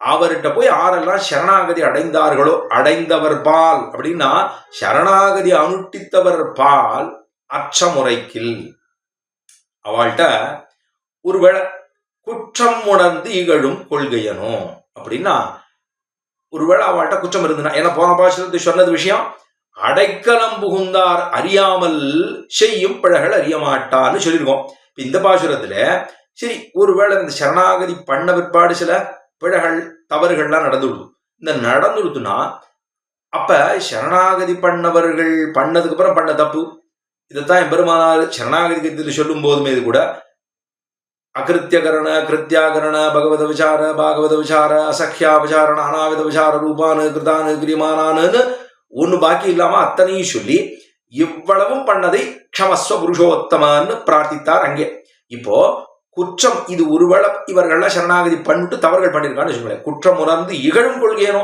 அவர்கிட்ட போய் ஆரெல்லாம் சரணாகதி அடைந்தார்களோ, அடைந்தவர் பால் அப்படின்னா சரணாகதி அனுட்டித்தவர் பால் அச்சமுறைக்கில் அவள்கிட்ட ஒருவேளை குற்றம் உணர்ந்து இகழும் கொள்கையனோ அப்படின்னா, ஒருவேளை அவள்கிட்ட குற்றம் இருந்ததுன்னா, ஏன்னா போன பாசுரத்தை சொன்னது விஷயம் அடைக்கலம் புகுந்தார் அறியாமல் செய்யும் பிழைகள் அறியமாட்டான்னு சொல்லியிருக்கோம். இந்த பாசுரத்துல சரி ஒருவேளை இந்த சரணாகதி பண்ண பிற்பாடு சில பிழைகள் தவறுகள்லாம் நடந்துடுது. இந்த நடந்துடுதுன்னா அப்ப சரணாகதி பண்ணவர்கள் பண்ணதுக்கு அப்புறம் பண்ண தப்பு, இதைத்தான் எம்பெருமானார் சரணாகதி சொல்லும் போதுமே இது கூட அகிருத்தியகரண கிருத்தியாகரண பகவத விசார பாகவத விசார அசக்கியா விசாரண அனாவித விசார ரூபானு கிருதானு கிரியமானான்னு ஒண்ணு பாக்கி இல்லாம அத்தனையும் சொல்லி இவ்வளவும் பண்ணதை க்ஷமஸ்வ புருஷோத்தமான்னு பிரார்த்தித்தார் அங்கே. இப்போ குற்றம் இது ஒருவேளை இவர்கள்லாம் சரணாகதி பண்ணிட்டு தவறுகள் பண்ணியிருக்கான்னு வச்சுக்கோங்களேன், குற்றம் உணர்ந்து இகழும் கொள்கையனோ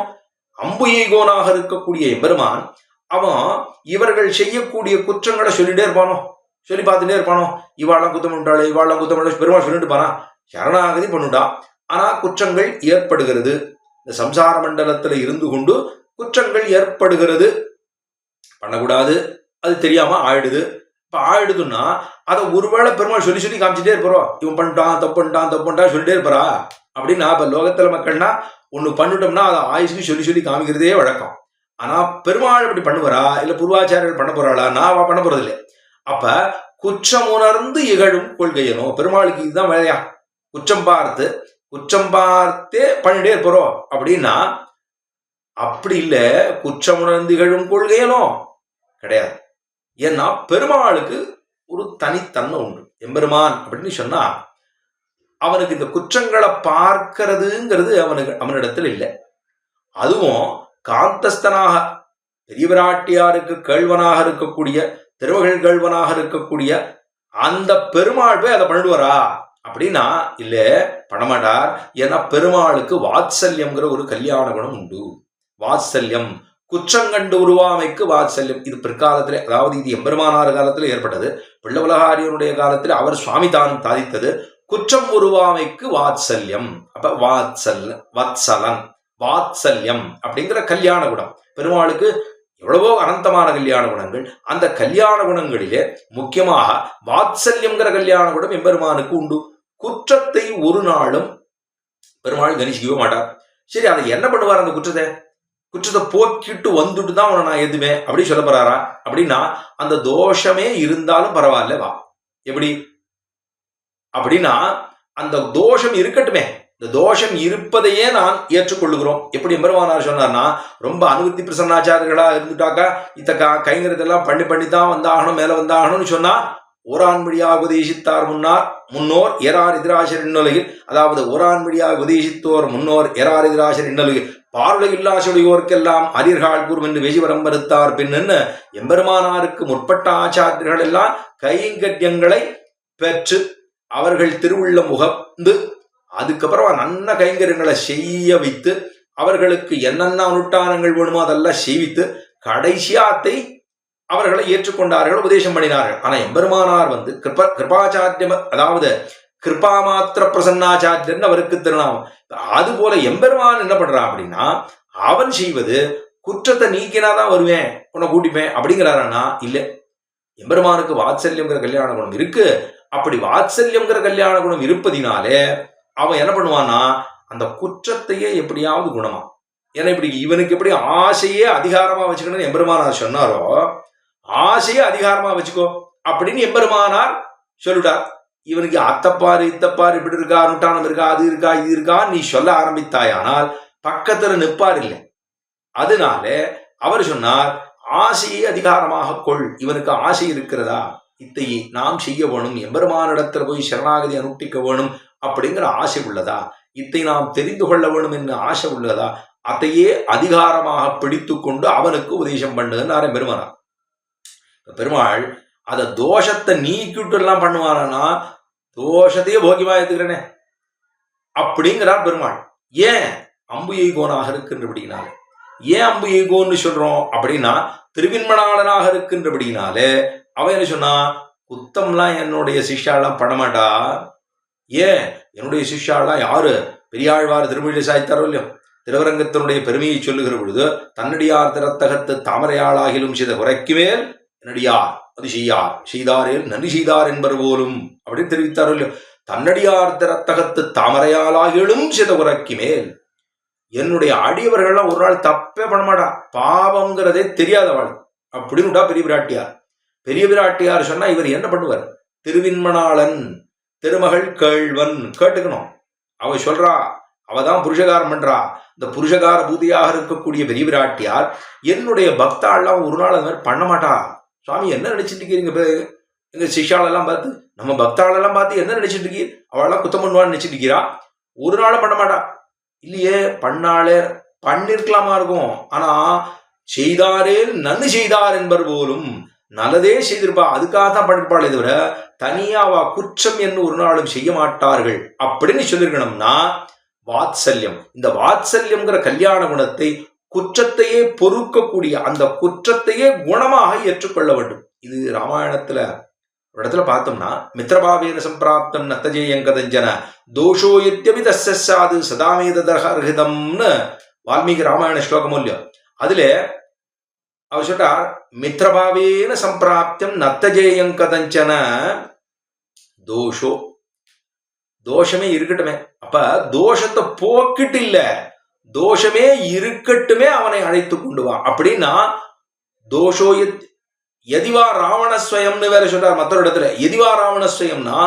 அம்பு எய்கோனாக இருக்கக்கூடிய எம்பெருமான் அவன் இவர்கள் செய்யக்கூடிய குற்றங்களை சொல்லிட்டே இருப்பானோ, சொல்லி பார்த்துட்டே இருப்பானோ, இவாளெல்லாம் குத்தம் பண்ணிட்டாளே இவாளெல்லாம் குத்தம் பண்ண பெருமாள் சொல்லிட்டு பானா சரணாகதி பண்ணுட்டான். ஆனா குற்றங்கள் ஏற்படுகிறது, இந்த சம்சார மண்டலத்துல இருந்து கொண்டு குற்றங்கள் ஏற்படுகிறது, பண்ணக்கூடாது, அது தெரியாம ஆயிடுது. இப்ப ஆயிடுதுன்னா அதை ஒருவேளை பெருமாள் சொல்லி சொல்லி காமிச்சுட்டே இருப்போம், இவன் பண்ணிட்டான் தப்பு பண்ணிட்டான் சொல்லிட்டே இருப்பாரா அப்படின்னா. இப்ப லோகத்துல மக்கள்னா ஒண்ணு பண்ணிட்டோம்னா அதை ஆயுசுக்கு சொல்லி சொல்லி காமிக்கிறதே வழக்கம். ஆனா பெருமாள் இப்படி பண்ணுவாரா இல்ல பூர்வாச்சாரியர்கள் பண்ண போறாளா? நான் பண்ண போறது இல்லை. அப்ப குற்றம் உணர்ந்து இகழும் கொள்கையனோ, பெருமாளுக்கு இதுதான் வேலையா, குற்றம் பார்த்தே பண்ணிட்டே இருப்போம் அப்படின்னா அப்படி இல்ல. குற்றம் உணர்ந்து இகழும் கொள்கையனோ கிடையாது. ஏன்னா பெருமாளுக்கு ஒரு தனித்தன்மை உண்டு. எம்பெருமான் அப்படின்னு சொன்னா அவனுக்கு இந்த குற்றங்களை பார்க்கிறதுங்கிறது அவனிடத்தில் இல்லை. அதுவும் காந்தஸ்தனாக பெரிய பிராட்டியாருக்கு கேள்வனாக இருக்கக்கூடிய, திருமகள் கேள்வனாக இருக்கக்கூடிய அந்த பெருமாள் போய் அதை பண்ணிடுவாரா அப்படின்னா இல்ல, பண்ணமாட்டார். ஏன்னா பெருமாளுக்கு வாத்சல்யம்ங்கிற ஒரு கல்யாண குணம் உண்டு. வாத்சல்யம் குற்றங்கண்டு உருவாமைக்கு வாத்சல்யம். இது பிற்காலத்திலே, அதாவது இது எம்பெருமானார் காலத்தில் ஏற்பட்டது. பிள்ளவலகாரியனுடைய காலத்தில் அவர் சுவாமி தான் சாதித்தது. குற்றம் உருவாமைக்கு வாத்சல்யம். அப்ப வத்சலன் வாத்சல்யம் அப்படிங்கிற கல்யாண குணம். பெருமாளுக்கு எவ்வளவோ அனந்தமான கல்யாண குணங்கள். அந்த கல்யாண குணங்களிலே முக்கியமாக வாத்சல்யம்ங்கிற கல்யாண குணம் எம்பெருமானுக்கு உண்டு. குற்றத்தை ஒரு நாளும் பெருமாள் கணிச்சிக்கவே மாட்டார். சரி, அதை என்ன பண்ணுவார்? அந்த குற்றத்தை போக்கிட்டு வந்துட்டு தான் அவனை நான் எதுவுமே அப்படி சொல்ல போறாரா அப்படின்னா, அந்த தோஷமே இருந்தாலும் பரவாயில்ல வா. எப்படி அப்படின்னா, அந்த தோஷம் இருக்கட்டுமே, இந்த தோஷம் இருப்பதையே நான் ஏற்றுக்கொள்ளுகிறோம். எப்படி எம்பெருமானார் சொன்னார்னா, ரொம்ப அனுபத்தி பிரசன்னாச்சாரியர்களா இருந்துட்டாக்கா இத்த கைங்கிறதெல்லாம் பண்ணித்தான் வந்தாகணும், மேல வந்தாகணும்னு சொன்னா, ஓரான்மொழியாக உபதேசித்தார் முன்னோர் எரார் எதிராசர் இன்னொலையில், அதாவது ஓரான்மொழியாக உபதேசித்தோர் முன்னோர் எரார் எதிராசர் இன்னொலையில் பார்வை இல்லாசொலியோர்க்கெல்லாம் அரியர்கள் கூறும் என்று வெசிவரம் மறுத்தார் பின்னு எம்பெருமானாருக்கு முற்பட்ட ஆச்சாரியர்கள் எல்லாம் கைங்கரியங்களை பெற்று அவர்கள் திருவுள்ளம் முகந்து அதுக்கப்புறம் நல்ல கைங்கரியங்களை செய்ய வைத்து அவர்களுக்கு என்னென்ன அனுஷ்டானங்கள் வேணுமோ அதெல்லாம் செய்வித்து கடைசியாத்தை அவர்களை ஏற்றுக்கொண்டார்கள், உபதேசம் பண்ணினார்கள். ஆனா எம்பெருமானார் கிருபாச்சாரியம், அதாவது கிருபா மாத்திர பிரசன்னாச்சாரியன் அவருக்கு திருநாமம். அது போல எம்பெருமான் என்ன பண்றான் அப்படின்னா, அவன் செய்வது குற்றத்தை நீக்கினாதான் வருவேன், உன்னை கூட்டிப்பேன் அப்படிங்கிறாரா? இல்ல, எம்பெருமானுக்கு வாத்சல்யம்ங்கிற கல்யாண குணம் இருக்கு. அப்படி வாத்சல்யம்ங்கிற கல்யாண குணம் இருப்பதினாலே அவன் என்ன பண்ணுவான்னா, அந்த குற்றத்தையே எப்படியாவது குணமா, ஏன்னா இப்படி இவனுக்கு எப்படி ஆசையே அதிகாரமா வச்சுக்கணும்னு எம்பெருமானார் சொன்னாரோ, ஆசையே அதிகாரமா வச்சுக்கோ அப்படின்னு எம்பெருமானார் சொல்லிட்டார். இவனுக்கு அத்தப்பாரு இத்தப்பாரு இப்படி இருக்கா, அனுட்டானம் இருக்கா, அது இருக்கா, இது இருக்கா நீ சொல்ல ஆரம்பித்தாயானால் பக்கத்துல நிற்பார் இல்லை. அதனால அவர் சொன்னார், ஆசையை அதிகாரமாக கொள். இவனுக்கு ஆசை இருக்கிறதா, இத்தை நாம் செய்ய வேணும், எம்பெருமானிடத்துல போய் சரணாகதி அனுஷ்டிக்க வேணும் அப்படிங்கிற ஆசை உள்ளதா, இத்தை நாம் தெரிந்து கொள்ள வேணும் என்று ஆசை உள்ளதா, அதையே அதிகாரமாக பிடித்து கொண்டு அவனுக்கு உபதேசம் பண்ணுன்னார பெருமானார். பெருமாள் அத தோஷத்தை நீக்கிட்டு எல்லாம் பண்ணுவானா, தோஷத்தையே போக்கியமா எடுத்துக்கிறேனே அப்படிங்கிறார் பெருமாள். ஏன் அம்பு எய்கோனாக இருக்கின்றபடினால. ஏன் அம்பு எய்கோன்னு சொல்றோம் அப்படின்னா, திருவின்மணாளனாக இருக்கின்றபடினாலே அவன் என்ன சொன்னா, குத்தம்லாம் என்னுடைய சிஷ்யாலாம் பண்ணமாட்டா. ஏன் என்னுடைய சிஷ்யாலாம் யாரு? பெரியாழ்வார் திருமொழி சாய்த்தாரோ இல்லையோ, திருவரங்கத்தினுடைய பெருமையை சொல்லுகிற பொழுது, தன்னடியார் திறத்தகத்து தாமரையாளாகிலும் செய்த குறைக்கு மேல் என்னடியார் அது செய்தாரேல் நன்றி செய்தார் என்பர் போலும் அப்படின்னு தெரிவித்தாரோ இல்லையோ. தன்னடியார் திறத்தகத்து தாமரையாளாகிலும் செய்த குறைக்கு மேல். என்னுடைய அடியவர்கள்லாம் ஒரு நாள் தப்பே பண்ணமாட்டா, பாவங்கிறதே தெரியாதவாள் அப்படின்னு பெரிய பிராட்டியார். பெரிய பிராட்டியார் சொன்னா இவர் என்ன பண்ணுவார்? திருவின்மணாளன் திருமகள் கேள்வன் கேட்டுக்கணும். அவ சொல்றா, அவதான் புருஷகாரம் பண்றா. இந்த புருஷகார பூதியாக இருக்கக்கூடிய பெரிய பிராட்டியார் என்னுடைய பக்தாள்லாம் ஒரு நாள் அந்த மாதிரி பண்ண மாட்டா. சுவாமி என்ன நினைச்சிட்டு இருக்கீங்க? எங்க சிஷ்யாலெல்லாம் பார்த்து, நம்ம பக்தாளெல்லாம் பார்த்து என்ன நினைச்சிட்டு இருக்கீர்? அவளெல்லாம் குத்தம் பண்ணுவான்னு நினைச்சிட்டு இருக்கிறா. ஒரு நாளும் பண்ண மாட்டா. இல்லையே, பண்ணாலே பண்ணிருக்கலாமா இருக்கும். ஆனா செய்தாரே நன்கு செய்தார் என்பர் போலும், நல்லதே செய்திருப்பா, அதுக்காக தான் பண்ணிருப்பாளே தவிர தனியா அவ குற்றம் என்று ஒரு நாளும் செய்ய மாட்டார்கள் அப்படின்னு சொல்லிருக்கணும்னா வாத்சல்யம். இந்த வாத்சல்யம்ங்கிற கல்யாண குணத்தை, குற்றத்தையே பொறுக்கக்கூடிய அந்த குற்றத்தையே குணமாக ஏற்றுக்கொள்ள வேண்டும். இது ராமாயணத்துல ஒரு இடத்துல பார்த்தோம்னா, மித்ரபாவேன சம்பிராப்தம் நத்தஜேயங்கதஞ்சன தோஷோயத்யபி தஸ்ஸாது சதாமேதர்ஹிதம்னு வால்மீகி ராமாயண ஸ்லோகம் இல்லையோ, அதுல அவர் சொல்றார், மித்ரபாவேன சம்பிராப்தம் நத்தஜேயங்கதஞ்சன தோஷோ, தோஷமே இருக்கட்டுமே. அப்ப தோஷத்தை போக்கிட்டு இல்ல, தோஷமே இருக்கட்டுமே அவனை அழைத்து கொண்டு வா அப்படின்னா, தோஷோ எதிவா ராவணஸ்வயம்னு வேற சொல்றார் மற்றொரு இடத்துல. எதிவா ராவணஸ்வயம்னா,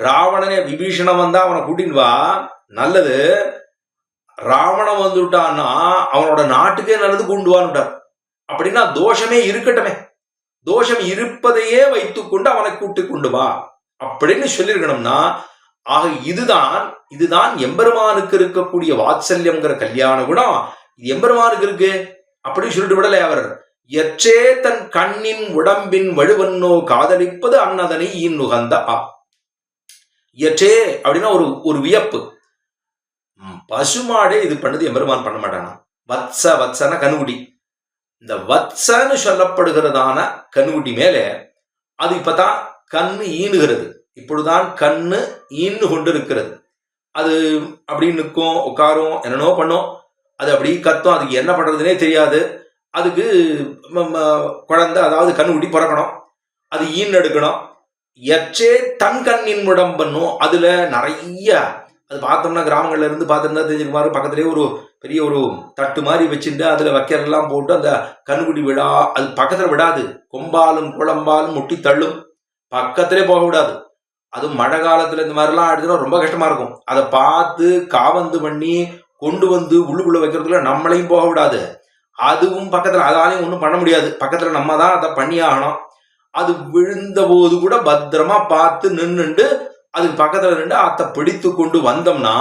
ராவணனே விபீஷணம் வந்தா அவனை கூட்டின்னு வா, நல்லது. ராவணன் வந்துட்டான்னா அவனோட நாட்டுக்கே நல்லது கொண்டு வான்ட்டார். அப்படின்னா தோஷமே இருக்கட்டுமே, தோஷம் இருப்பதையே வைத்துக்கொண்டு அவனை கூட்டி கொண்டு வா அப்படின்னு சொல்லியிருக்கணும்னா, ஆக இதுதான் எம்பெருமானுக்கு இருக்கக்கூடிய வாத்சல்யம்ங்கிற கல்யாண குணம். இது எம்பெருமானுக்கு இருக்கு அப்படின்னு சொல்லிட்டு விடலை அவர். எற்றே தன் கண்ணின் உடம்பின் வழுவன்னோ காதலிப்பது அன்னதனை இன்னுகந்த எற்றே அப்படின்னா ஒரு வியப்பு. பசுமாடே இது பண்ணது எம்பெருமான் பண்ண மாட்டானா? வத்சன கண்குடி, இந்த வத்சன்னு சொல்லப்படுகிறதான கண்ணுக்குட்டி மேலே அது இப்பதான் கண்ணு ஈனுகிறது. இப்பொழுதுதான் கண்ணு ஈன்னு கொண்டு இருக்கிறது. அது அப்படி நிற்கும், உட்காரும், என்னென்னோ பண்ணும். அது அப்படி கத்தும். அதுக்கு என்ன பண்றதுனே தெரியாது. அதுக்கு குழந்தை, அதாவது கண்ணுக்குட்டி பிறக்கணும். அது ஈன்னு எடுக்கணும். எச்சே தன் கண்ணின் உடம்பன்னும். அதுல நிறைய, அது பார்த்தோம்னா கிராமங்கள்ல இருந்து பார்த்துருந்தா தெரிஞ்சுக்க மாதிரி பக்கத்துலேயே ஒரு பெரிய ஒரு தட்டு மாதிரி வச்சுட்டு அதுல வைக்கிறதெல்லாம் போட்டு அந்த கண்ணுக்குட்டி விடா, அது பக்கத்துல விடாது. கொம்பாலும் குழம்பாலும் முட்டி தள்ளும், பக்கத்திலே போக விடாது. அதுவும் மழை காலத்துல இந்த மாதிரிலாம் ஆயிடுச்சுன்னா ரொம்ப கஷ்டமா இருக்கும். அதை பார்த்து காவந்து பண்ணி கொண்டு வந்து உள்ளுக்குள்ள வைக்கிறதுல நம்மளையும் போக விடாது. அதுவும் பக்கத்துல, அதாலையும் ஒன்றும் பண்ண முடியாது. பக்கத்துல நம்ம தான் அதை பண்ணி ஆகணும். அது விழுந்த போது கூட பத்திரமா பார்த்து நின்றுண்டு அதுக்கு பக்கத்துல நின்று அத்தை பிடித்து கொண்டு வந்தோம்னா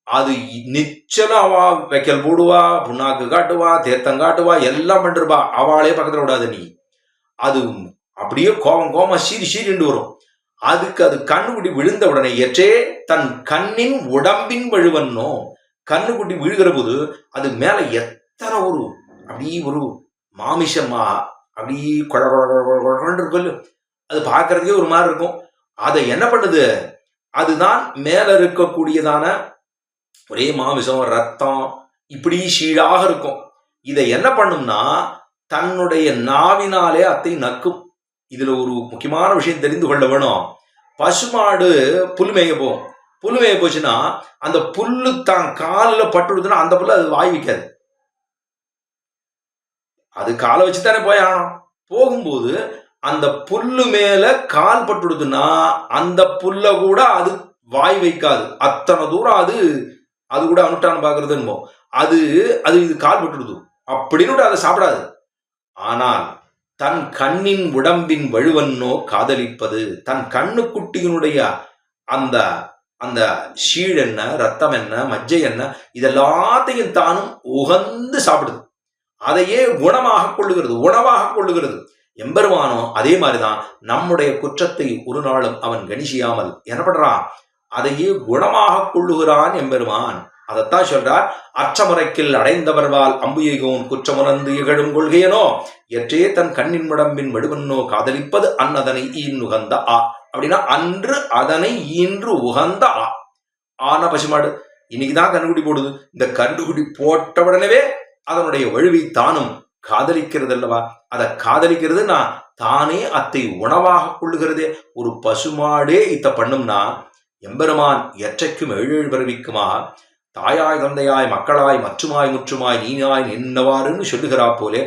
அது நிச்சயம் அவா வைக்கல் போடுவா, புண்ணாக்கு காட்டுவா, தேத்தம் காட்டுவா, எல்லாம் பண்ணிருப்பா. அவளே பக்கத்துல விடாது. நீ அது அப்படியே கோபமா சீரிண்டு வரும். அதுக்கு அது கண்ணுக்குட்டி விழுந்த உடனே ஏற்றே தன் கண்ணின் உடம்பின் வழுவன்னோ. கண்ணுக்குட்டி விழுகிற போது அது மேல எத்தனை ஒரு அப்படி ஒரு மாமிசமா அப்படி கொண்டு அது பார்க்கறதுக்கே ஒரு மாதிரி இருக்கும். அதை என்ன பண்ணுது, அதுதான் மேல இருக்கக்கூடியதான ஒரே மாமிசம், ரத்தம், இப்படி சீழாக இருக்கும். இதை என்ன பண்ணும்னா தன்னுடைய நாவினாலே அத்தை நக்கும். இதுல ஒரு முக்கியமான விஷயம் தெரிந்து கொள்ள வேணும். பசுமாடு புல் மேய போகும். புல் மேய போச்சுன்னா அந்த புல்லு தான் காலில் பட்டுடுதுன்னா அந்த புல்ல அது வாய் வைக்காது. அது காலை வச்சுதானே போய் ஆகணும். போகும்போது அந்த புல்லு மேல கால் பட்டுடுதுன்னா அந்த புல்ல கூட அது வாய் வைக்காது. அத்தனை தூரம் அது கூட அனுட்டான்னு பாக்குறது என்னமோ அது இது கால் பட்டுடுது அப்படின்னு அதை சாப்பிடாது. ஆனால் தன் கண்ணின் உடம்பின் வழுவன்னோ காதலிப்பது, தன் கண்ணுக்குட்டியினுடைய அந்த அந்த ஷீழ் என்ன, ரத்தம் என்ன, மஜ்ஜை என்ன, இதெல்லாத்தையும் தானும் உகந்து சாப்பிடுது. அதையே குணமாக கொள்ளுகிறது, உணவாக கொள்ளுகிறது. எம்பெருமானோ அதே மாதிரிதான் நம்முடைய குற்றத்தை ஒரு நாளும் அவன் கணிசியாமல் என்ன பண்றான், அதையே குணமாக கொள்ளுகிறான் எம்பெருமான். அதைத்தான் சொல்றார், அற்றமுறைக்கில் அடைந்தவர்வால் அம்புயைகோன் குற்றமுணர்ந்து இகழும் கொள்கையனோ எற்றே தன் கண்ணின் முடம்பின் வடுவன்னோ காதலிப்பது அன்னதனை ஈன்னுகந்த ஆ. அப்படின்னா அன்று அதனை ஈன்று உகந்த ஆ. ஆன பசுமாடு இன்னைக்குதான் கண்ணுக்குட்டி போடுது. இந்த கண்ணுக்குட்டி போட்ட உடனே அதனுடைய வழுவை தானும் காதலிக்கிறது அல்லவா. அதை காதலிக்கிறது நான் தானே அத்தை உணவாக கொள்ளுகிறதே. ஒரு பசுமாடே இத்த பண்ணும்னா எம்பெருமான் எற்றைக்கும் ஏழு பிறவிக்குமா தாயாய் தந்தையாய் மக்களாய் மற்றுமாய் முற்றுமாய் நீனாய் நின்னவாறுன்னு சொல்லுகிறா போலே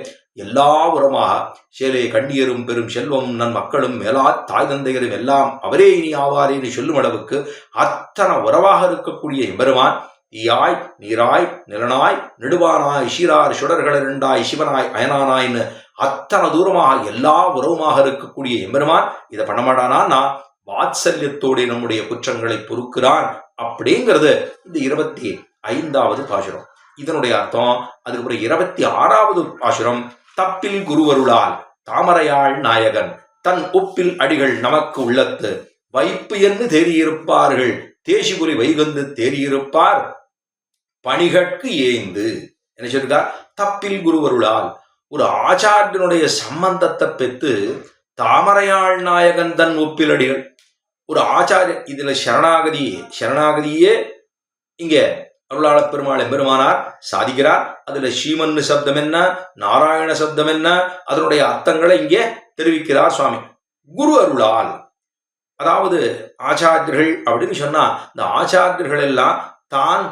எல்லா உரமாக சேலே கண்ணியரும் பெரும் செல்வம் நன் மக்களும் மேலா தாய் தந்தையரும் எல்லாம் அவரே இனி ஆவாரேன்னு சொல்லும் அளவுக்கு அத்தனை உறவாக இருக்கக்கூடிய எம்பெருமான் ஈயாய் நீராய் நிலனாய் நெடுவானாய் ஷீரார் சுடர்கள் இரண்டாய் சிவனாய் அயனானாய்ன்னு அத்தனை தூரமாக எல்லா உறவுமாக இருக்கக்கூடிய எம்பெருமான் இதை பண்ண மாட்டானா, நான் வாத்சல்யத்தோடு நம்முடைய குற்றங்களை பொறுக்கிறான் அப்படிங்கிறது இந்த 25வது பாசுரம். இதனுடைய அர்த்தம். அதுக்கப்புறம் 26வது பாசுரம், தப்பில் குருவருளால் தாமரையாள் நாயகன் தன் ஒப்பில் அடிகள் நமக்கு உள்ளத்து வைப்பு என்று தேறியிருப்பார்கள் தேசிபுரி வைகந்து தேறியிருப்பார் பணிகட்கு ஏந்து. என்ன சொல்லிருக்கா, தப்பில் குருவருளால் ஒரு ஆச்சாரியனுடைய சம்பந்தத்தை பெற்று தாமரையாள் நாயகன் தன் ஒப்பில் அடிகள். ஒரு ஆச்சாரியன், இதுல சரணாகதியே இங்க அருளாள பெருமாள் எம்பெருமானார் சாதிக்கிறார். அதுல ஸ்ரீமன்னு சப்தம் என்ன, நாராயண சப்தம் என்ன, அதனுடைய அர்த்தங்களை இங்கே தெரிவிக்கிறார் சுவாமி. குரு அருளால், அதாவது ஆச்சாரியர்கள் அப்படின்னு சொன்னா இந்த ஆச்சாரியர்கள் எல்லாம் தான்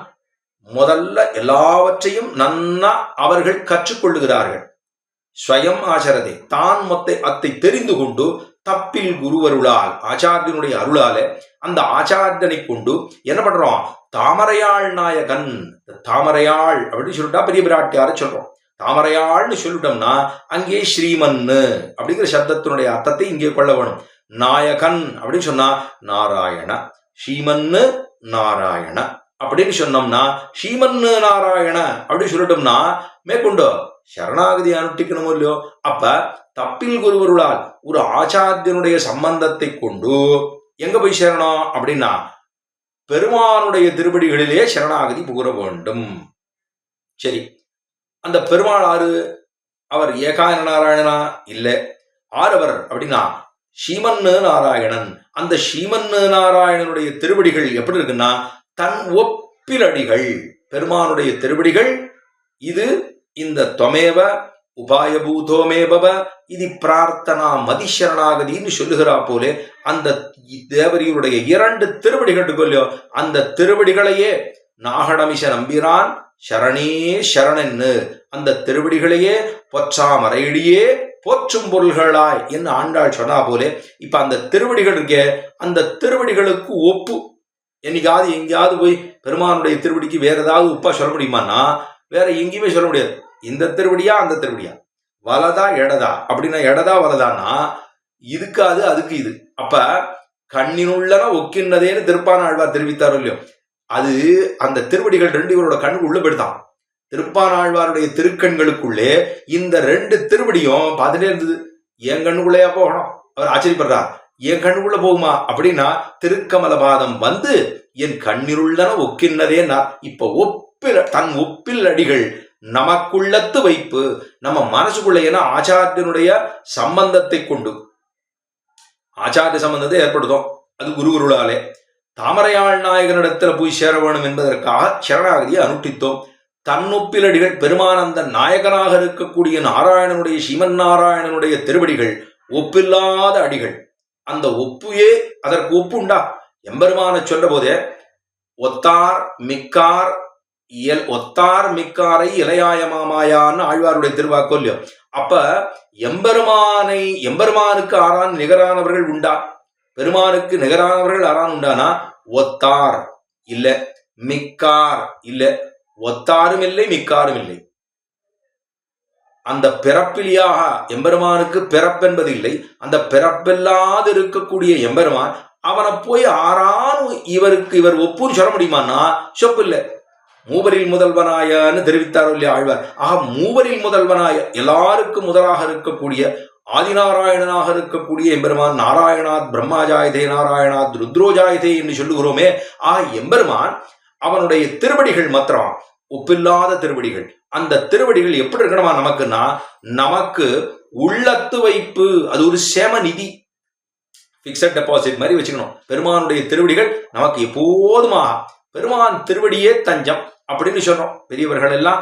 முதல்ல எல்லாவற்றையும் நன்னா அவர்கள் கற்றுக்கொள்ளுகிறார்கள். ஸ்வயம் ஆச்சரதை, தான் அத்தை தெரிந்து கொண்டு தப்பில் குருவருளால் ஆச்சாரியனுடைய அருளால அந்த ஆச்சாரியனை கொண்டு என்ன பண்றோம், தாமரையாள் நாயகன். தாமரையாள் அப்படின்னு சொல்லிட்டா பெரிய பிராட்டியார சொல்றோம். தாமரையாள்னு சொல்லிட்டோம்னா அங்கே ஸ்ரீமன்னு அப்படிங்கிற சப்தத்தினுடைய அர்த்தத்தை இங்கே கொள்ள வேணும். நாயகன் அப்படின்னு சொன்னா நாராயண, ஸ்ரீமன்னு நாராயண அப்படின்னு சொன்னோம்னா ஸ்ரீமன்னு நாராயண அப்படின்னு சொல்லிட்டோம்னா மேற்கொண்டு சரணாகதி அனுஷ்டிக்கணும் இல்லையோ. அப்ப தப்பில் குருவருளால் ஒரு ஆச்சாரியனுடைய சம்பந்தத்தை கொண்டு எங்க போய் சேரணும் அப்படின்னா பெருமானுடைய திருப்படிகளிலே சரணாகதி புகுற வேண்டும். சரி, அந்த பெருமாள் ஆறு அவர் ஏகாயன நாராயணனா இல்ல. ஆரவர் அப்படின்னா ஸ்ரீமன்னு நாராயணன். அந்த ஸ்ரீமன்னு நாராயணனுடைய திருவடிகள் எப்படி இருக்குன்னா தன் ஒப்பிலடிகள், பெருமானுடைய திருவடிகள். இது இந்த தொமேவ உபாயபூதோமே பவ இது பிரார்த்தனா மதிசரணாகதின்னு சொல்லுகிறா போலே அந்த தேவரியுடைய 2 திருவடிகள் இல்லையோ, அந்த திருவடிகளையே நாகடமிஷ நம்பிரான் சரணே சரணன்னு, அந்த திருவடிகளையே பொற்றாமரையிடியே போற்றும் பொருள்களாய் என்று ஆண்டாள் சொன்னா போலே இப்ப அந்த திருவடிகள் இருக்கே, அந்த திருவடிகளுக்கு ஒப்பு என்னைக்காவது எங்கேயாவது போய் பெருமானுடைய திருவடிக்கு வேற ஏதாவது உப்பா சொல்ல முடியுமான்னா வேற எங்கேயுமே சொல்ல முடியாது. இந்த திருவடியா அந்த திருவடியா, வலதா இடதா அப்படின்னா இடதா வலதான்னா இதுக்காது அதுக்கு இது. அப்ப கண்ணினுள்ளன ஒக்கின்னதேன்னு திருப்பான ஆழ்வார் தெரிவித்தாரோ இல்லையோ, அது அந்த திருவடிகள் 2 இவரோட கண்ணுக்கு உள்ள போயிடுதான். திருப்பானாழ்வாருடைய திருக்கண்களுக்குள்ளே இந்த 2 திருவடியும் பார்த்துட்டே இருந்தது. என் கண்ணுக்குள்ளேயா போகணும்? அவர் ஆச்சரியப்படுறார். என் கண்ணுக்குள்ள போகுமா அப்படின்னா திருக்கமலபாதம் வந்து என் கண்ணிலுள்ளன ஒக்கின்னதே. இப்ப தன் ஒப்பில் அடிகள் நமக்குள்ளத்து வைப்பு, நம்ம மனசுக்குள்ள. ஏன்னா ஆச்சாரியனுடைய சம்பந்தத்தை கொண்டு ஆச்சாரிய சம்பந்தத்தை ஏற்படுத்தும், அது குருகுருளாலே. தாமரையாள் நாயகனிடத்துல போய் சேர வேணும் என்பதற்காக சரணாகதியை அனுஷ்டித்தோம். தன்னொப்பிலடிகள் பெருமானந்த நாயகனாக இருக்கக்கூடிய நாராயணனுடைய ஸ்ரீமன் நாராயணனுடைய திருவடிகள் ஒப்பில்லாத அடிகள். அந்த ஒப்புயே அதற்கு ஒப்பு உண்டா? எம்பெருமான சொல்ற போதே ஒத்தார் மிக்கார் ஒத்தார் மிக்காரை இளையாய மாமாயான்னு ஆழ்வாருடைய திருவாக்கொல்லியோ. அப்ப எம்பெருமானுக்கு ஆறான் நிகரானவர்கள் உண்டா? பெருமானுக்கு நிகரானவர்கள் ஆறான் உண்டானா ஒத்தார் இல்ல, மிக்கார் இல்ல. ஒத்தாரும் இல்லை மிக்காரும் இல்லை. அந்த பிறப்பிலியாக எம்பெருமானுக்கு பிறப்பென்பது இல்லை. அந்த பிறப்பில்லாது இருக்கக்கூடிய எம்பெருமான் அவனை போய் ஆறான் இவர் ஒப்புன்னு சொல்ல முடியுமான்னா சொப்பு இல்லை. மூவரில் முதல்வனாயன்னு தெரிவித்தாரோ இல்லையா ஆழ்வார். ஆக மூவரில் முதல்வனாய, எல்லாருக்கும் முதலாக இருக்கக்கூடிய ஆதிநாராயணனாக இருக்கக்கூடிய எம்பெருமான் நாராயணாத் பிரம்மாஜாயதே நாராயணாத் ருத்ரோஜாயதே என்று சொல்லுகிறோமே. ஆக எம்பெருமான் அவனுடைய திருவடிகள் மாத்திரம் ஒப்பில்லாத திருவடிகள். அந்த திருவடிகள் எப்படி இருக்கணுமா நமக்குன்னா நமக்கு உள்ளத்து வைப்பு, அது ஒரு சேம நிதி, பிக்சட் டெபாசிட் மாதிரி வச்சுக்கணும். பெருமானுடைய திருவடிகள் நமக்கு எப்போதுமா பெருமான் திருவடியே தஞ்சம் அப்படின்னு சொல்றோம். பெரியவர்கள் எல்லாம்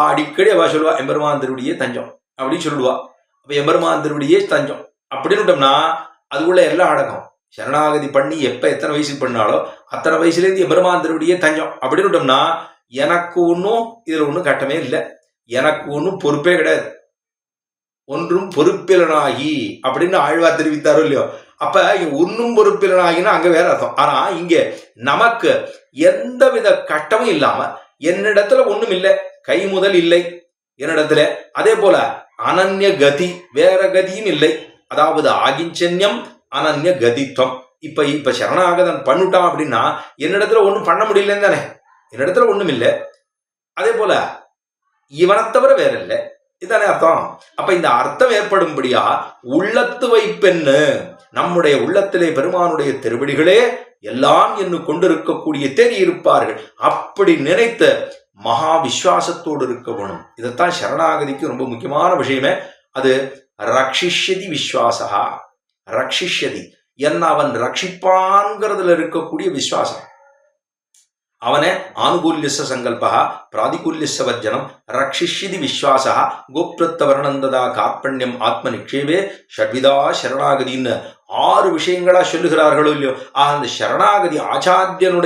அடிக்கடி அவ சொல்லுவா எம்பெருமான் திருவடியே தஞ்சம் அப்படின்னு சொல்லுவா. அப்ப எம்பெருமான் திருவடியே தஞ்சம் அப்படின்னுட்டோம்னா அதுக்குள்ள எல்லாம் அடக்கம். சரணாகதி பண்ணி எப்ப எத்தனை வயசு பண்ணாலோ அத்தனை வயசுலேருந்து எம்பெருமான் திருவடியே தஞ்சம் அப்படின்னுட்டோம்னா எனக்கு ஒன்றும் இதுல ஒன்றும் கட்டமே இல்லை, எனக்கு ஒன்றும் பொறுப்பே கிடையாது, ஒன்றும் பொறுப்பிலனாகி அப்படின்னு ஆழ்வார் தெரிவித்தாரோ இல்லையோ. அப்ப ஒன்றும் பொறுப்பிலனாகினா அங்க வேற அர்த்தம். ஆனா இங்க நமக்கு எந்தவித கட்டமும் இல்லாம என்னிடத்துல ஒண்ணும் இல்லை, கை முதல் இல்லை என்னிடத்துல. அதே போல அனன்ய கதி, வேற கதியும் இல்லை. அதாவது ஆகிஞ்சன்யம் அனன்ய கதித்வம். இப்ப சரணாகதன் பண்ணுட்டான் அப்படின்னா என்னிடத்துல ஒன்றும் பண்ண முடியலன்னு தானே, என்னிடத்துல ஒண்ணும் இல்லை. அதே போல இவனை தவிர வேற இல்லை, இதுதானே அர்த்தம். அப்ப இந்த அர்த்தம் ஏற்படும்படியா உள்ளத்து வைப்பென்னு நம்முடைய உள்ளத்திலே பெருமானுடைய திருவடிகளே எல்லாம் என்று கொண்டிருக்கக்கூடிய தெரியிருப்பார்கள். அப்படி நினைத்த மகா விஸ்வாசத்தோடு இருக்க வேணும். இதைத்தான் சரணாகதிக்கு ரொம்ப முக்கியமான விஷயமே. அது ரக்ஷிஷ்யதி விஸ்வாசா. ரக்ஷிஷ்யதி என்ன, அவன் ரட்சிப்பான்கிறதுல இருக்கக்கூடிய விஸ்வாசம். அவனே ஆனுகூல்யஸ்ய சங்கல்பா பிராதிகூல்யஸ்ய வர்ஜனம் ரக்ஷிஷ்யதி விஸ்வாசா கோப்ரத்த வர்ணந்ததா கார்பண்யம் ஆத்ம நிக்ஷேபே ஷட்விதா சரணாகதின்னு 6 விஷயங்களா சொல்லுகிறார்களோ இல்லையோ. அந்த சரணாகதி ஆச்சாரியன்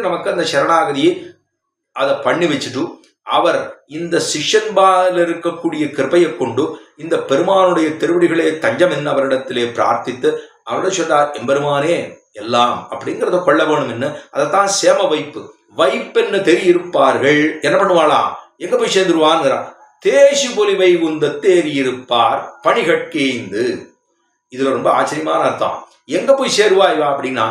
நமக்கு அந்த சரணாகதியை அதை பண்ணி வச்சுட்டு அவர் இந்த சிஷ்யன்பால் இருக்கக்கூடிய கிருபையை கொண்டு இந்த பெருமானுடைய திருவடிகளே தஞ்சம் என்ன அவரிடத்திலே பிரார்த்தித்து அவரோட சொன்னார், எம்பெருமானே எல்லாம் அப்படிங்கிறத கொள்ள வேணும் என்ன. அதைத்தான் சேம வைப்புன்னு தெரியிருப்பார்கள். என்ன பண்ணுவாளாம், எங்க போய் சேர்ந்துருவான்ங்கிறான். தேசு பொலி வைகுந்த தேறியிருப்பார் பணிகட்கேந்து. இதுல ரொம்ப ஆச்சரியமான அர்த்தம். எங்க போய் சேருவா இவா அப்படின்னா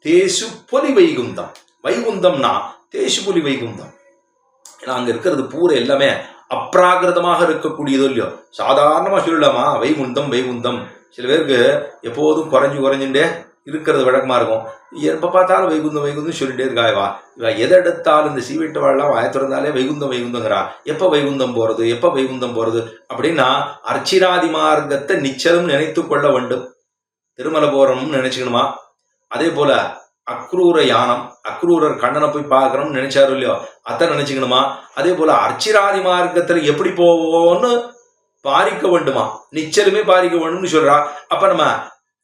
தேசு பொலி வைகுந்தம். வைகுந்தம்னா தேசு பொலி வைகுந்தம். ஏன்னா அங்க இருக்கிறது பூரா எல்லாமே அப்ராகிருதமாக இருக்கக்கூடியதோ இல்லையோ. சாதாரணமா சொல்லலாமா வைகுந்தம். சில பேருக்கு எப்போதும் குறைஞ்சுட்டே இருக்கிறது வழக்கமாக இருக்கும். எப்போ பார்த்தாலும் வைகுந்தம் வைகுந்தம் சொல்லிட்டே இருக்கா இவா எதை எடுத்தாலும் இந்த சீவீட்டு வாழலாம் வாய திறந்தாலே வைகுந்தம் வைகுந்தங்கிறா. எப்போ வைகுந்தம் போகிறது எப்போ வைகுந்தம் போகிறது அப்படின்னா அர்ச்சிராதி மார்க்கத்தை நிச்சயம் நினைத்து கொள்ள வேண்டும். திருமலை போகிறோம்னு நினைச்சுக்கணுமா? அதே போல அக்ரூர யானம், அக்ரூரர் கண்ணனை போய் பார்க்கணும்னு நினைச்சாரு இல்லையோ, அத்தை நினைச்சுக்கணுமா? அதே போல அர்ச்சிராதி மார்க்கத்தில் எப்படி போவோம்னு பாரிக்க வேண்டுமா? நிச்சயமே பாரிக்க வேண்டும்னு சொல்றா. அப்ப நம்ம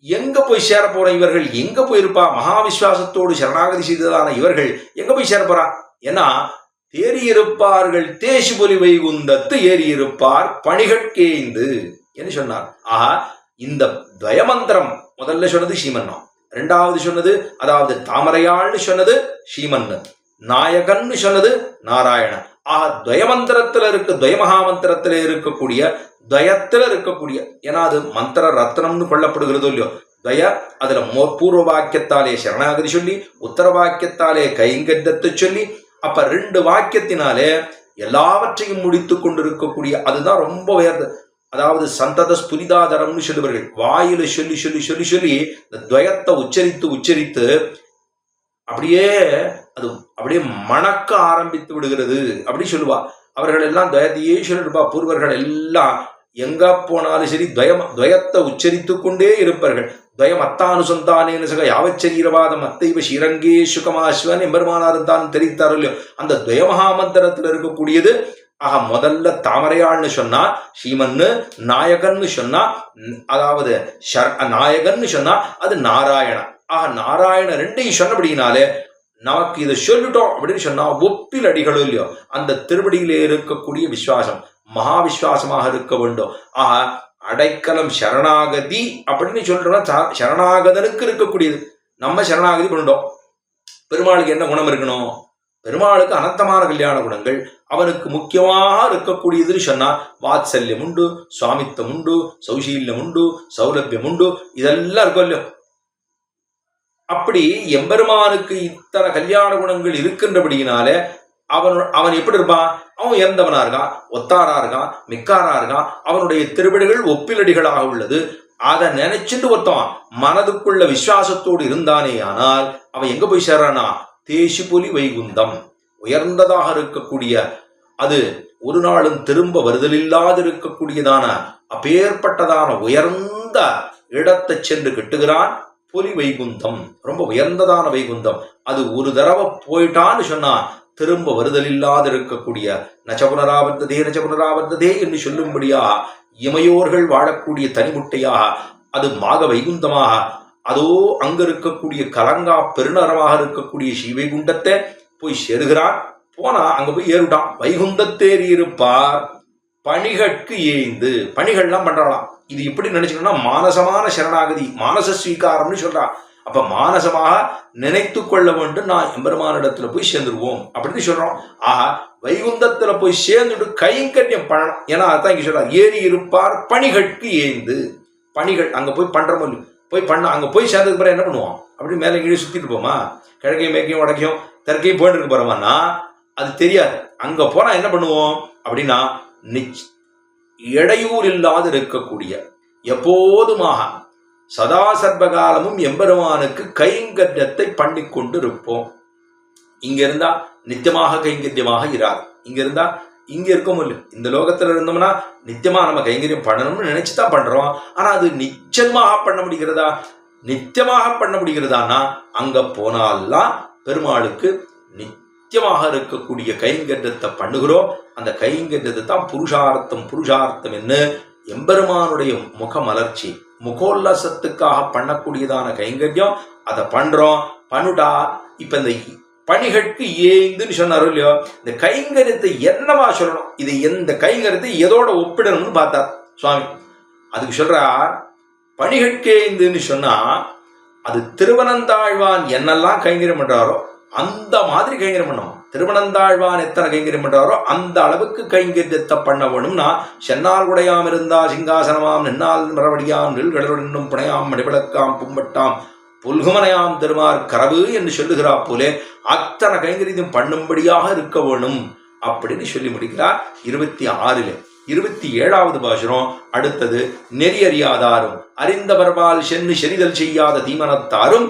எங்க போய் சேர போற? இவர்கள் எங்க போயிருப்பா? மகா விசுவாசத்தோடு சரணாகதி செய்ததான இவர்கள் எங்க போய் சேர போறா? ஏன்னா தேறியிருப்பார்கள் தேசுபொலி வைகுந்தத்து ஏறியிருப்பார் பணிகட்கேந்து என்று சொன்னார். ஆஹா, இந்த துவயமந்திரம் முதல்ல சொன்னது ஸ்ரீமன்னம், இரண்டாவது சொன்னது அதாவது தாமரையாள்னு சொன்னது ஸ்ரீமன்னு, நாயகன்னு சொன்னது நாராயணன். ஆக துவயமந்திரத்துல இருக்கு, துவயமகாமந்திரத்துல இருக்கக்கூடிய துவயத்துல இருக்கக்கூடிய, ஏன்னா அது மந்திர ரத்னம்னு கொள்ளப்படுகிறதோ இல்லையோ துவய, அதுல பூர்வ வாக்கியத்தாலே சரணாகதி சொல்லி உத்தர வாக்கியத்தாலே கைங்கரியத்தை சொல்லி, அப்ப 2 வாக்கியத்தினாலே எல்லாவற்றையும் முடித்து கொண்டிருக்கக்கூடிய, அதுதான் ரொம்ப உயர்ந்தது. அதாவது சந்தத ஸ்புரிதாதரம்னு சொல்லுவார்கள். வாயில சொல்லி சொல்லி சொல்லி சொல்லி இந்த துவயத்தை உச்சரித்து உச்சரித்து அப்படியே அது அப்படியே மணக்க ஆரம்பித்து விடுகிறது அப்படி சொல்லுவா. அவர்கள் எல்லாம் துவயத்தையே சொல்லிருப்பா. பூர்வர்கள் எல்லாம் எங்க போனாலும் சரி துவயத்தை உச்சரித்து கொண்டே இருப்பார்கள். துவயம் அத்தானுசந்தானேன சக யாவச்சரீரவாதம் அத்தைவ ஸ்ரீரங்கே சுகமாஸ்வன் எம்பெருமானாரும் தான் தெரிவித்தாரோ இல்லையோ, அந்த துவயமகாமந்திரத்தில் இருக்கக்கூடியது. ஆக முதல்ல தாமரையாள்னு சொன்னா ஸ்ரீமன்னு, நாயகன்னு சொன்னா அதாவது நாயகன்னு சொன்னா அது நாராயணன். ஆக நாராயண 2ஐயும் சொன்னபடினாலே நமக்கு இதை சொல்லிட்டோம் அப்படின்னு சொன்னா ஒப்பில் அடிகளோ இல்லையோ அந்த திருவடியிலே இருக்கக்கூடிய விசுவாசம் மகா விசுவாசமாக இருக்க வேண்டும். ஆக அடைக்கலம் சரணாகதி அப்படின்னு சொல்றோம்னா சரணாகதனுக்கு இருக்கக்கூடியது. நம்ம சரணாகதி பண்ணிட்டோம். பெருமாளுக்கு என்ன குணம் இருக்கணும்? பெருமாளுக்கு அனந்தமான கல்யாண குணங்கள். அவனுக்கு முக்கியமாக இருக்கக்கூடியதுன்னு சொன்னா வாத்சல்யம் உண்டு, சுவாமித்தம் உண்டு, சௌசீல்யம் உண்டு, சௌலபியம் உண்டு, இதெல்லாம் இருக்கும் இல்லையோ. அப்படி எம்பெருமானுக்கு இத்தனை கல்யாண குணங்கள் இருக்கின்றபடியினாலே அவன் எப்படி இருப்பான்? அவன் உயர்ந்தவனா இருக்கான், ஒத்தாரா இருக்கான், மிக்காரா இருக்கான். அவனுடைய திருவடிகள் ஒப்பிலடிகளாக உள்ளது. அதை நினைச்சுட்டு ஒருத்தன் மனதுக்குள்ள விசுவாசத்தோடு இருந்தானே ஆனால் அவன் எங்க போய் சேர்றானா? தேசுபொலி வைகுந்தம், உயர்ந்ததாக இருக்கக்கூடிய, அது ஒரு நாளும் திரும்ப வருதலில்லாது இருக்கக்கூடியதான அப்பேற்பட்டதான உயர்ந்த இடத்தை சென்று கட்டுகிறான். பொலி வைகுந்தம், ரொம்ப உயர்ந்ததான வைகுந்தம். அது ஒரு தடவை போயிட்டான்னு சொன்னா திரும்ப வருதல் இல்லாது இருக்கக்கூடிய நச்சபுனராவர்த்ததே நச்சபுனராவர்த்ததே என்று சொல்லும்படியா இமையோர்கள் வாழக்கூடிய தனிமுட்டையாக அது மாக வைகுந்தமாக, அதோ அங்க இருக்கக்கூடிய கலங்கா பெருநரமாக இருக்கக்கூடிய ஸ்ரீவைகுண்டத்தை போய் சேருகிறான். போனா அங்க போய் ஏறிட்டான். வைகுந்தத்தேறி இருப்பார் பணிகட்கு ஏய்ந்து, பணிகள்லாம் பண்றாளாம். இது எப்படி நினைச்சுக்கணும்னா மானசமான சரணாகதி, மானச ஸ்வீகாரம்னு சொல்றான். அப்ப மானசமாக நினைத்து கொள்ள வேண்டும், நான் எம்பெருமானிடத்துல போய் சேர்ந்துருவோம் அப்படின்னு சொல்றோம். ஆஹா, வைகுந்தத்துல போய் சேர்ந்துட்டு கைங்கரியம் பண்ணணும். ஏன்னா அதான் இங்க சொல்றார், ஏறி இருப்பார் பணிகட்கு ஏய்ந்து. பணிகள் அங்க போய் பண்றோம், போய் பண்ண அங்க போய் சேர்ந்ததுக்கு பிறகு என்ன பண்ணுவோம்? அப்படி மேலே கீழே சுத்திட்டு போமா? கிழக்கையும் மேற்கையும் வடக்கையும் தெற்கையும் போயிட்டு இருக்க போறோமான்னா அது தெரியாது. அங்க போனா என்ன பண்ணுவோம் அப்படின்னா இடையூறு இல்லாது இருக்கக்கூடிய, எப்போதுமாக சதா சர்வகாலமும் எம்பெருமானுக்கு கைங்கரியத்தை பண்ணி கொண்டு இருப்போம். இங்க இருந்தா நித்தியமாக கைங்கரியமாக இராது. இங்க இருந்தா இங்க இருக்க முடியும். இந்த லோகத்துல இருந்தோம்னா நித்தியமா நம்ம கைங்கரியம் பண்ணணும்னு நினைச்சுதான் பண்றோம். ஆனா அது நிச்சயமாக பண்ண முடிகிறதா? நித்தியமாக பண்ண முடிகிறதானா அங்க போனாலாம் பெருமாளுக்கு நித்தியமாக இருக்கக்கூடிய கைங்கரியத்தை பண்ணுகிறோம். அந்த கைங்கரியத்தை தான் புருஷார்த்தம். புருஷார்த்தம் என்ன? எம்பெருமானுடைய முகமலர்ச்சி, முகோல்லாசத்துக்காக பண்ணக்கூடியதான கைங்கரியம். அதை பண்றோம். பண்ணுடா இப்ப இந்த பணிகட்கு ஏய்ந்துன்னு சொன்னாரோ இல்லையோ, இந்த கைங்கரியத்தை என்னவா சொல்லணும்? இது எந்த கைங்கரியத்தை எதோட ஒப்பிடணும்னு பார்த்தார் சுவாமி. அதுக்கு சொல்றார், பணிகட்கேய்ந்துன்னு சொன்னா அது திருவனந்தாழ்வான் என்னெல்லாம் கைங்கரியம் பண்றாரோ அந்த மாதிரி கைங்கரியம் பண்ணணும். திருவனந்தாழ்வான் எத்தனை கைங்கரியம் பண்றாரோ அந்த அளவுக்கு கைங்கரியத்தை பண்ண வேணும்னா, சென்னால் உடையாம் இருந்தா சிங்காசனமாம், நின்னால் மரவடியாம், நெல்கடலுடன் புனையாம், மடிவிளக்காம், பும்பட்டாம், புல்குமனையாம் திருமார் கரவு என்று சொல்லுகிறா போலே அத்தனை கைங்கரியம் பண்ணும்படியாக இருக்க வேணும் அப்படின்னு சொல்லி முடிக்கிறார் 26. 27வது பாசுரம் அடுத்தது. நெறி அறியாதாரும் அறிந்தவர்பால் சென்னு செறிதல் செய்யாத தீமனத்தாரும்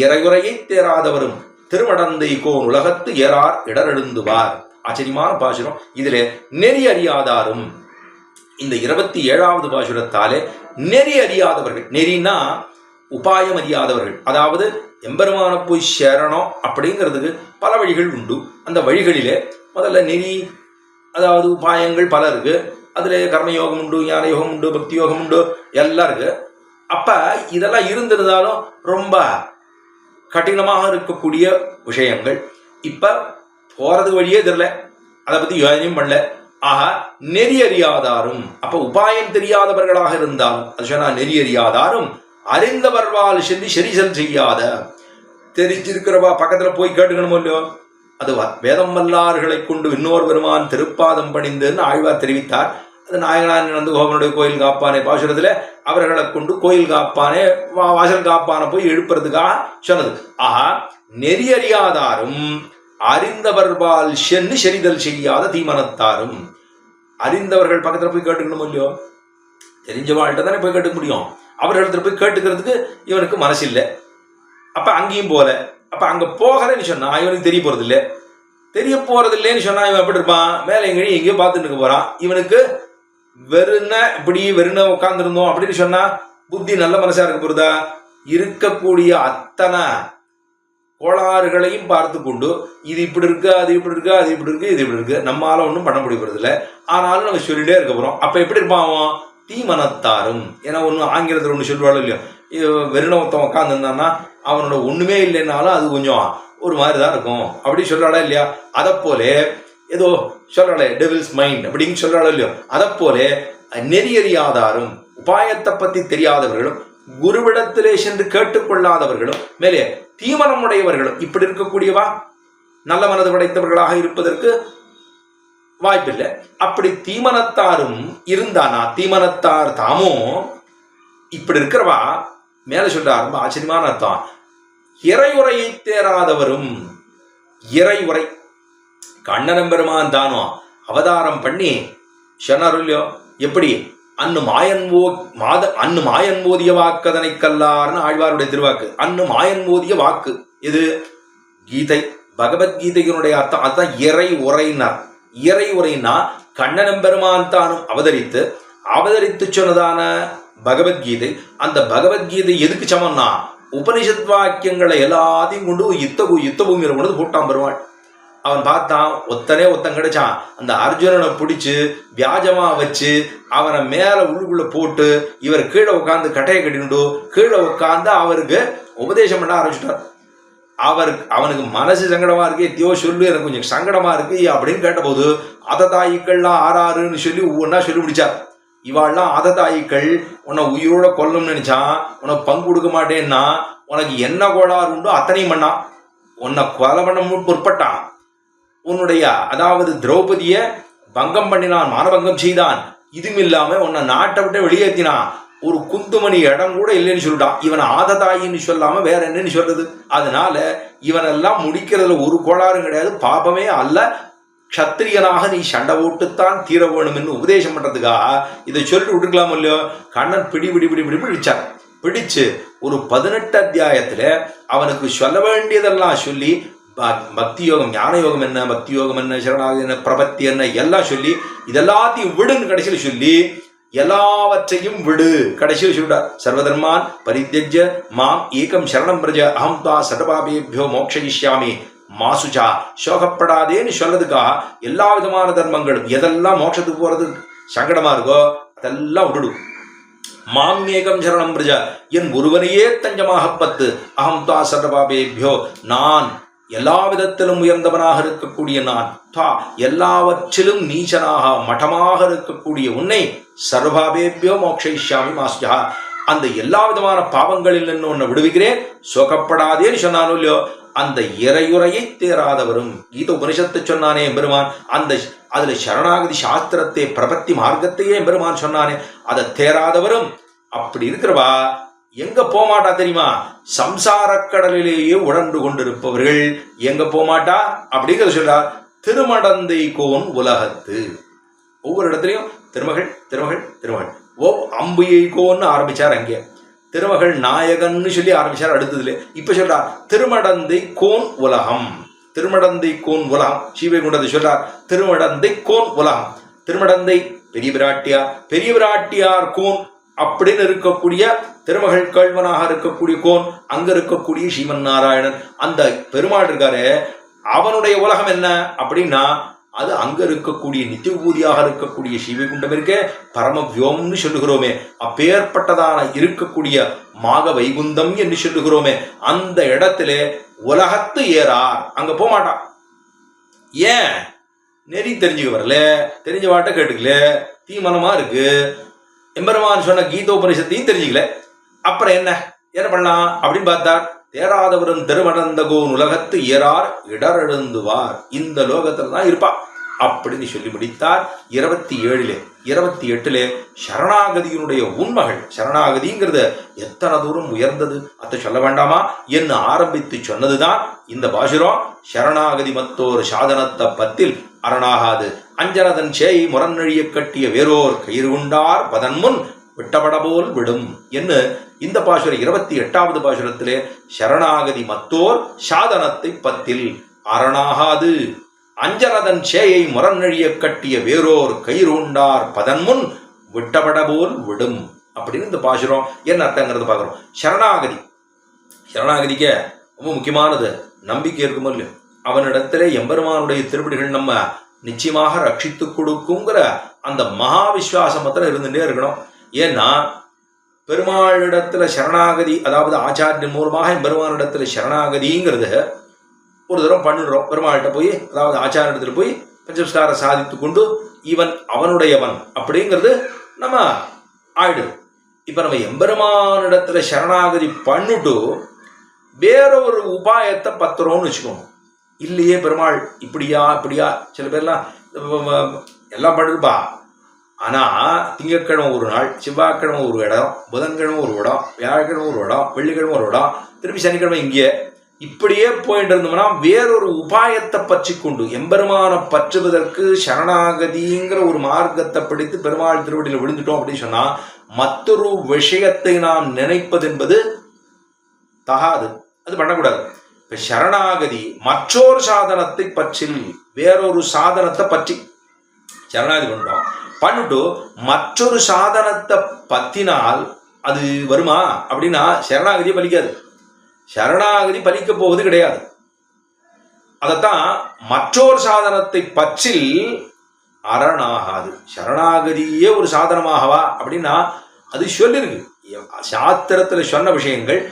இறையுறையை தேராதவரும் திருமடந்தை கோன் உலகத்து ஏறார் இடரெழுந்துவார். ஆச்சரியமான பாசுரம். இதிலே நெறி அறியாதாரும், இந்த 27வது பாசுரத்தாலே நெறி அறியாதவர்கள், நெறினா உபாயம் அறியாதவர்கள், அதாவது எம்பெருமான போய் சேரணும் அப்படிங்கிறதுக்கு பல வழிகள் உண்டு. அந்த வழிகளிலே முதல்ல நெறி, அதாவது உபாயங்கள் பல இருக்கு. அதுல கர்மயோகம் உண்டு, ஞான யோகம் உண்டு, பக்தி யோகம் உண்டு, எல்லாம் இருக்கு. அப்ப இதெல்லாம் இருந்திருந்தாலும் ரொம்ப கடினமாக இருக்கக்கூடிய விஷயங்கள். இப்ப போறது வழியே தெரியல, அதை பத்தி யோசனையும் பண்ணல. ஆக நெறி அறியாதாரும், அப்ப உபாயம் தெரியாதவர்களாக இருந்தாலும் அது சொன்னா நெறி அறியாதாரும் அறிந்தவர்வால் சென்று செரிசல் செய்யாத, தெரிஞ்சிருக்கிறவா பக்கத்துல போய் கேட்டுக்கணுமோ இல்லையோ, அது வேதம் வல்லார்களை கொண்டு இன்னொரு பெருமான் திருப்பாதம் பணிந்துன்னு ஆழ்வார் தெரிவித்தார். அது நாயகனார் நந்து கோபனுடைய கோயில் காப்பானே பாசுரத்துல அவர்களை கொண்டு கோயில் காப்பானே வாசல் காப்பான போய் எழுப்புறதுக்காக சொன்னது. ஆஹா, நெறி அறியாதாரும் அறிந்தவர்பால் சென்னு செறிதல் செய்யாத தீமனத்தாரும், அறிந்தவர்கள் பக்கத்துல போய் கேட்டுக்கணும் இல்லையோ, தெரிஞ்ச வாழ்கிட்ட தானே போய் கேட்டுக்க முடியும். அவர்களிடத்துல போய் கேட்டுக்கிறதுக்கு இவனுக்கு மனசு இல்லை. அப்ப அங்கேயும் போல, அப்ப அங்க போகிறேன்னு சொன்னா இவனுக்கு தெரிய போறது இல்லை. தெரிய போறது இல்லைன்னு சொன்னா இவன் எப்படி இருப்பான்? மேல எங்கேயும் எங்கேயோ பார்த்துட்டு இருக்க போறான். இவனுக்கு வெறுன இப்படி வெறுன உட்கார்ந்துருந்தோம் அப்படின்னு சொன்னா புத்தி நல்ல மனசா இருக்க போறதா? இருக்கக்கூடிய அத்தனை கோளாறுகளையும் பார்த்து கொண்டு இது இப்படி இருக்கு, அது இப்படி இருக்கு, அது இப்படி இருக்கு, இது இப்படி இருக்கு, நம்மளால ஒன்றும் பண்ண முடியறது இல்லை. ஆனாலும் நம்ம சொல்லிட்டே இருக்க போறோம். அப்ப எப்படி இருப்பான் அவன்? தீமனத்தாரும். ஏன்னா ஒண்ணு ஆங்கிலத்தில் ஒண்ணு சொல்லுவாள் இல்லையோ, வெறுன ஒருத்தன் உட்காந்துருந்தான்னா அவனோட ஒண்ணுமே இல்லைன்னாலும் அது கொஞ்சம் ஒரு மாதிரிதான் இருக்கும் அப்படி சொல்றாளா இல்லையா? அதை போல ஏதோ சொல்றாளே டெவில்ஸ் மைண்ட் அப்படின்னு சொல்றாளோ இல்லையோ, அதை போல நெறி அறியாதாரும் உபாயத்தை பத்தி தெரியாதவர்களும் குருவிடத்திலே சென்று கேட்டுக்கொள்ளாதவர்களும் மேலே தீமனம் உடையவர்களும் இப்படி இருக்கக்கூடியவா நல்ல மனது படைத்தவர்களாக இருப்பதற்கு வாய்ப்பில்லை. அப்படி தீமனத்தாரும் இருந்தானா, தீமனத்தார் தாமும் இப்படி இருக்கிறவா மேல சொல்றார். ரொம்ப ஆச்சரியமான அர்த்தம். இறையுறையை தேராதவரும், இறையுறை கண்ணனம் பெருமான் தானோ அவதாரம் பண்ணி சொன்னார் இல்லையோ, எப்படி அன்னு மாயன் ஓதிய வாக்கதனை கல்லார்னு ஆழ்வாருடைய திருவாக்கு. அன்னு மாயன் ஓதிய வாக்கு இது கீதை, பகவத்கீதையினுடைய அர்த்தம். அதுதான் இறை உரைனார். இறை உரைனா கண்ணனம் பெருமான் தானும் அவதரித்து சொன்னதான பகவத்கீதை. அந்த பகவத்கீதை எதுக்கு சமம்னா உபனிஷத் வாக்கியங்களை எல்லாத்தையும் கொண்டு யுத்த பூமியில கொண்டு போட்டான் பெருமாள். அவன் பார்த்தான், ஒத்தன் கிடைச்சான். அந்த அர்ஜுனனை பிடிச்சு வியாஜமா வச்சு அவனை மேல உள்ளுக்குள்ள போட்டு இவர் கீழே உட்காந்து கட்டையை கட்டிட்டு கீழே உட்காந்து அவருக்கு உபதேசம் பண்ண ஆரம்பிச்சுட்டார். அவனுக்கு மனசு சங்கடமா இருக்கு, எத்தியோ சொல்லு எனக்கு கொஞ்சம் சங்கடமா இருக்கு அப்படின்னு கேட்டபோது அததாயிக்கள்லாம் ஆறாருன்னு சொல்லி ஒவ்வொன்னா சொல்லி முடிச்சார். இவாள்லாம் அததாயிக்கள் உன்னை உயிரோட கொல்லணும்னு நினைச்சான், உனக்கு பங்கு கொடுக்க மாட்டேன்னா உனக்கு என்ன கோளாறு உண்டோ அத்தனையும் பண்ணான். உன்னை கொலை பண்ண முற்பட்டான். உன்னுடைய அதாவது திரௌபதிய பங்கம் பண்ணினான், மானபங்கம் செய்தான். இதுவும் இல்லாம உன்னை நாட்டை விட்டு வெளியேற்றினான். ஒரு குந்துமணி இடம் கூட இல்லைன்னு சொல்லிட்டான். இவனை ஆததாயின்னு சொல்லாம வேற என்னன்னு சொல்றது? அதனால இவனெல்லாம் முடிக்கிறதுல ஒரு கோளாறும் கிடையாது, பாபமே அல்ல. க்ஷத்திரியனாக நீ சண்டை ஓட்டுத்தான் தீர வேணும்னு உபதேசம் பண்றதுக்காக இதை சொல்லிட்டு விட்டுருக்கலாம் இல்லையோ. கண்ணன் பிடிச்சார். பிடிச்சு ஒரு 18 அத்தியாயத்துல அவனுக்கு சொல்ல வேண்டியதெல்லாம் சொல்லி பக்தி யோகம், ஞான யோகம் என்ன, பக்தி யோகம் என்ன, சரணாகதி என்ன, பிரபத்தி என்ன எல்லாம் சொல்லி இதெல்லாத்தையும் விடுன்னு கடைசியில் சொல்லி எல்லாவற்றையும் விடு கடைசியில் சொல்லிட்டார். சர்வதர்மான் பரித்யஜ்ய மாம் ஏகம் சரணம் பிரஜ அஹம் தா சர்வபாபேபியோ மோக்ஷயிஷ்யாமி மாசுஜா. சோகப்படாதேன்னு சொல்றதுக்காக எல்லா விதமான தர்மங்களும் எதெல்லாம் மோட்சத்துக்கு போறது சங்கடமா இருக்கோ அதெல்லாம் விடுடு. மாம் ஏகம் சரணம் பிரஜ, என் ஒருவனையே தஞ்சமாக பத்து. அஹம் தா சர்வபாபேபியோ, நான் எல்லா விதத்திலும் உயர்ந்தவனாக இருக்கக்கூடிய நான், தா எல்லாவற்றிலும் நீச்சனாக மட்டமாக இருக்கக்கூடிய உன்னை சர்வபாபேபியோ மோக்ஷயிஷ்யாமி மாசுஜா, அந்த எல்லா விதமான பாவங்களில் நின்று உன்னை விடுவிக்கிறேன், சோகப்படாதேன்னு சொன்னானோ இல்லையோ. அந்த இறையுறையை தேராதவரும், கீத உபனிஷத்தை சொன்னானே பெருமான், அதுல சரணாகதி சாஸ்திரத்தை பிரபத்தி மார்க்கத்தையே பெருமான் சொன்னானே, அதை தேராதவரும் அப்படி இருக்கிறவா எங்க போமாட்டா தெரியுமா? சம்சார கடலிலேயே உடன்று கொண்டிருப்பவர்கள் எங்க போமாட்டா அப்படிங்கிறத சொல்றார். திருமடந்தை கோன் உலகத்து, ஒவ்வொரு இடத்துலையும் திருமகள் திருமகள் திருமகள் ஓ அம்பியை கோன்னு ஆரம்பிச்சார். அங்கே திருமகள் நாயகன்னு சொல்லி ஆரம்பிச்சார். அடுத்ததுல இப்ப சொல்றார் திருமடந்தை கோன் உலகம். திருமடந்தை கோன் உலகம் ஸ்ரீவைகுண்டத்தை சொல்றார். திருமடந்தை கோன் உலகம். திருமடந்தை பெரிய பிராட்டியார், பெரிய பிராட்டியார் கோன் அப்படின்னு இருக்கக்கூடிய திருமகள் கேள்வனாக இருக்கக்கூடிய கோன், அங்க இருக்கக்கூடிய ஸ்ரீமன் நாராயணன். அந்த பெருமாள் இருக்காரு, அவனுடைய உலகம் என்ன அப்படின்னா அது அங்க இருக்கக்கூடிய நித்திய விபூதியாக இருக்கக்கூடிய ஸ்ரீவைகுண்டம் இருக்க பரம வியோம்னு சொல்லுகிறோமே, அப்பேற்பட்டதான இருக்கக்கூடிய மாக வைகுந்தம் என்று சொல்லுகிறோமே, அந்த இடத்துல உலகத்து ஏறார். அங்க போக மாட்டான். ஏன்? நெறி தெரிஞ்சுக்க வரல, தெரிஞ்ச வாட்ட கேட்டுக்கல, தீமனமா இருக்கு. எம்பெருமான் சொன்ன கீதோபனிஷத்தையும் தெரிஞ்சுக்கல. அப்புறம் என்ன பண்ணலாம் அப்படின்னு பார்த்தார். தேராதவரும் திருமணந்தகோன் உலகத்து ஏறார் இடரெழுந்துவார். இந்த லோகத்துல தான் இருப்பா அப்படின்னு சொல்லி முடித்தார். 27 28 சரணாகதியினுடைய உண்மகள். சரணாகதிங்கிறது எத்தனை தூரம் உயர்ந்தது அதை சொல்ல வேண்டாமா என்று ஆரம்பித்து சொன்னதுதான் இந்த பாசுரம். சரணாகதி மத்தோர் சாதனத்தை பத்தில் அரணாகாது அஞ்சனதன் சேயை முரண்நழிய கட்டிய வேறோர் கயிறு கொண்டார் பதன் முன் விட்டபட போல் விடும் என்று இந்த பாசுர 28வது பாசுரத்திலே சரணாகதி மத்தோர் சாதனத்தை பத்தில் அரணாகாது அஞ்சனதன் சேயை முரண்நழிய கட்டிய வேறோர் கயிறு உண்டார் பதன் முன் விட்டபட போல் விடும் அப்படின்னு இந்த பாசுரம் என்ன அர்த்தங்கிறது பார்க்குறோம். சரணாகதிக்க ரொம்ப முக்கியமானது நம்பிக்கை இருக்குமோ இல்லையோ, அவனிடத்திலே எம்பெருமானுடைய திருப்படிகள் நம்ம நிச்சயமாக ரட்சித்து கொடுக்குங்கிற அந்த மகா விஸ்வாசம் மாத்திரம் இருந்துட்டே இருக்கணும். ஏன்னா பெருமாளிடத்துல சரணாகதி, அதாவது ஆச்சாரியன் மூலமாக பெருமானிடத்துல சரணாகதிங்கிறது ஒரு தரம் பண்ணிடுறோம். பெருமாள்கிட்ட போய், அதாவது ஆச்சாரியத்தில் போய் பஞ்சஸ்காரம் சாதித்து கொண்டு இவன் அவனுடையவன் அப்படிங்கிறது நம்ம ஆயிடுது. இப்ப நம்ம எம்பெருமானிடத்துல சரணாகதி பண்ணிட்டு வேற ஒரு உபாயத்தை பத்துறோம்னு வச்சுக்கோங்க. இல்லையே பெருமாள் இப்படியா இப்படியா, சில பேர்லாம் எல்லாம் பண்ணுதுப்பா, ஆனா திங்கட்கிழமை ஒரு நாள், செவ்வாய்க்கிழமை ஒரு இடம், புதன்கிழமை ஒரு இடம், வியாழக்கிழமை ஒரு இடம், வெள்ளிக்கிழமை ஒரு இடம், திருப்பி சனிக்கிழமை இங்கே, இப்படியே போயிட்டு இருந்தோம்னா வேறொரு உபாயத்தை பற்றி கொண்டு எம்பெருமான பற்றுவதற்கு சரணாகதிங்கிற ஒரு மார்க்கத்தை பிடித்து பெருமாள் திருவடியில் விழுந்துட்டோம் அப்படின்னு சொன்னா மற்றொரு விஷயத்தை நாம் நினைப்பது என்பது தகாது. அது பண்ணக்கூடாது. இப்ப சரணாகதி மற்றொரு சாதனத்தை பற்றில், வேறொரு சாதனத்தை பற்றி சரணாகதி பண்ணோம் பண்ணிட்டு மற்றொரு சாதனத்தை பத்தினால் அது வருமா அப்படின்னா சரணாகதியை பலிக்காது. சரணாகதி பலிக்க போவது கிடையாது. அதத்தான் மற்றொரு சாதனத்தை பற்றில் அரணாகாது. சரணாகதியே ஒரு சாதனமாகவா அப்படின்னா அது சொல்லிருக்கு. சாத்திரத்துல சொன்ன விஷயங்கள்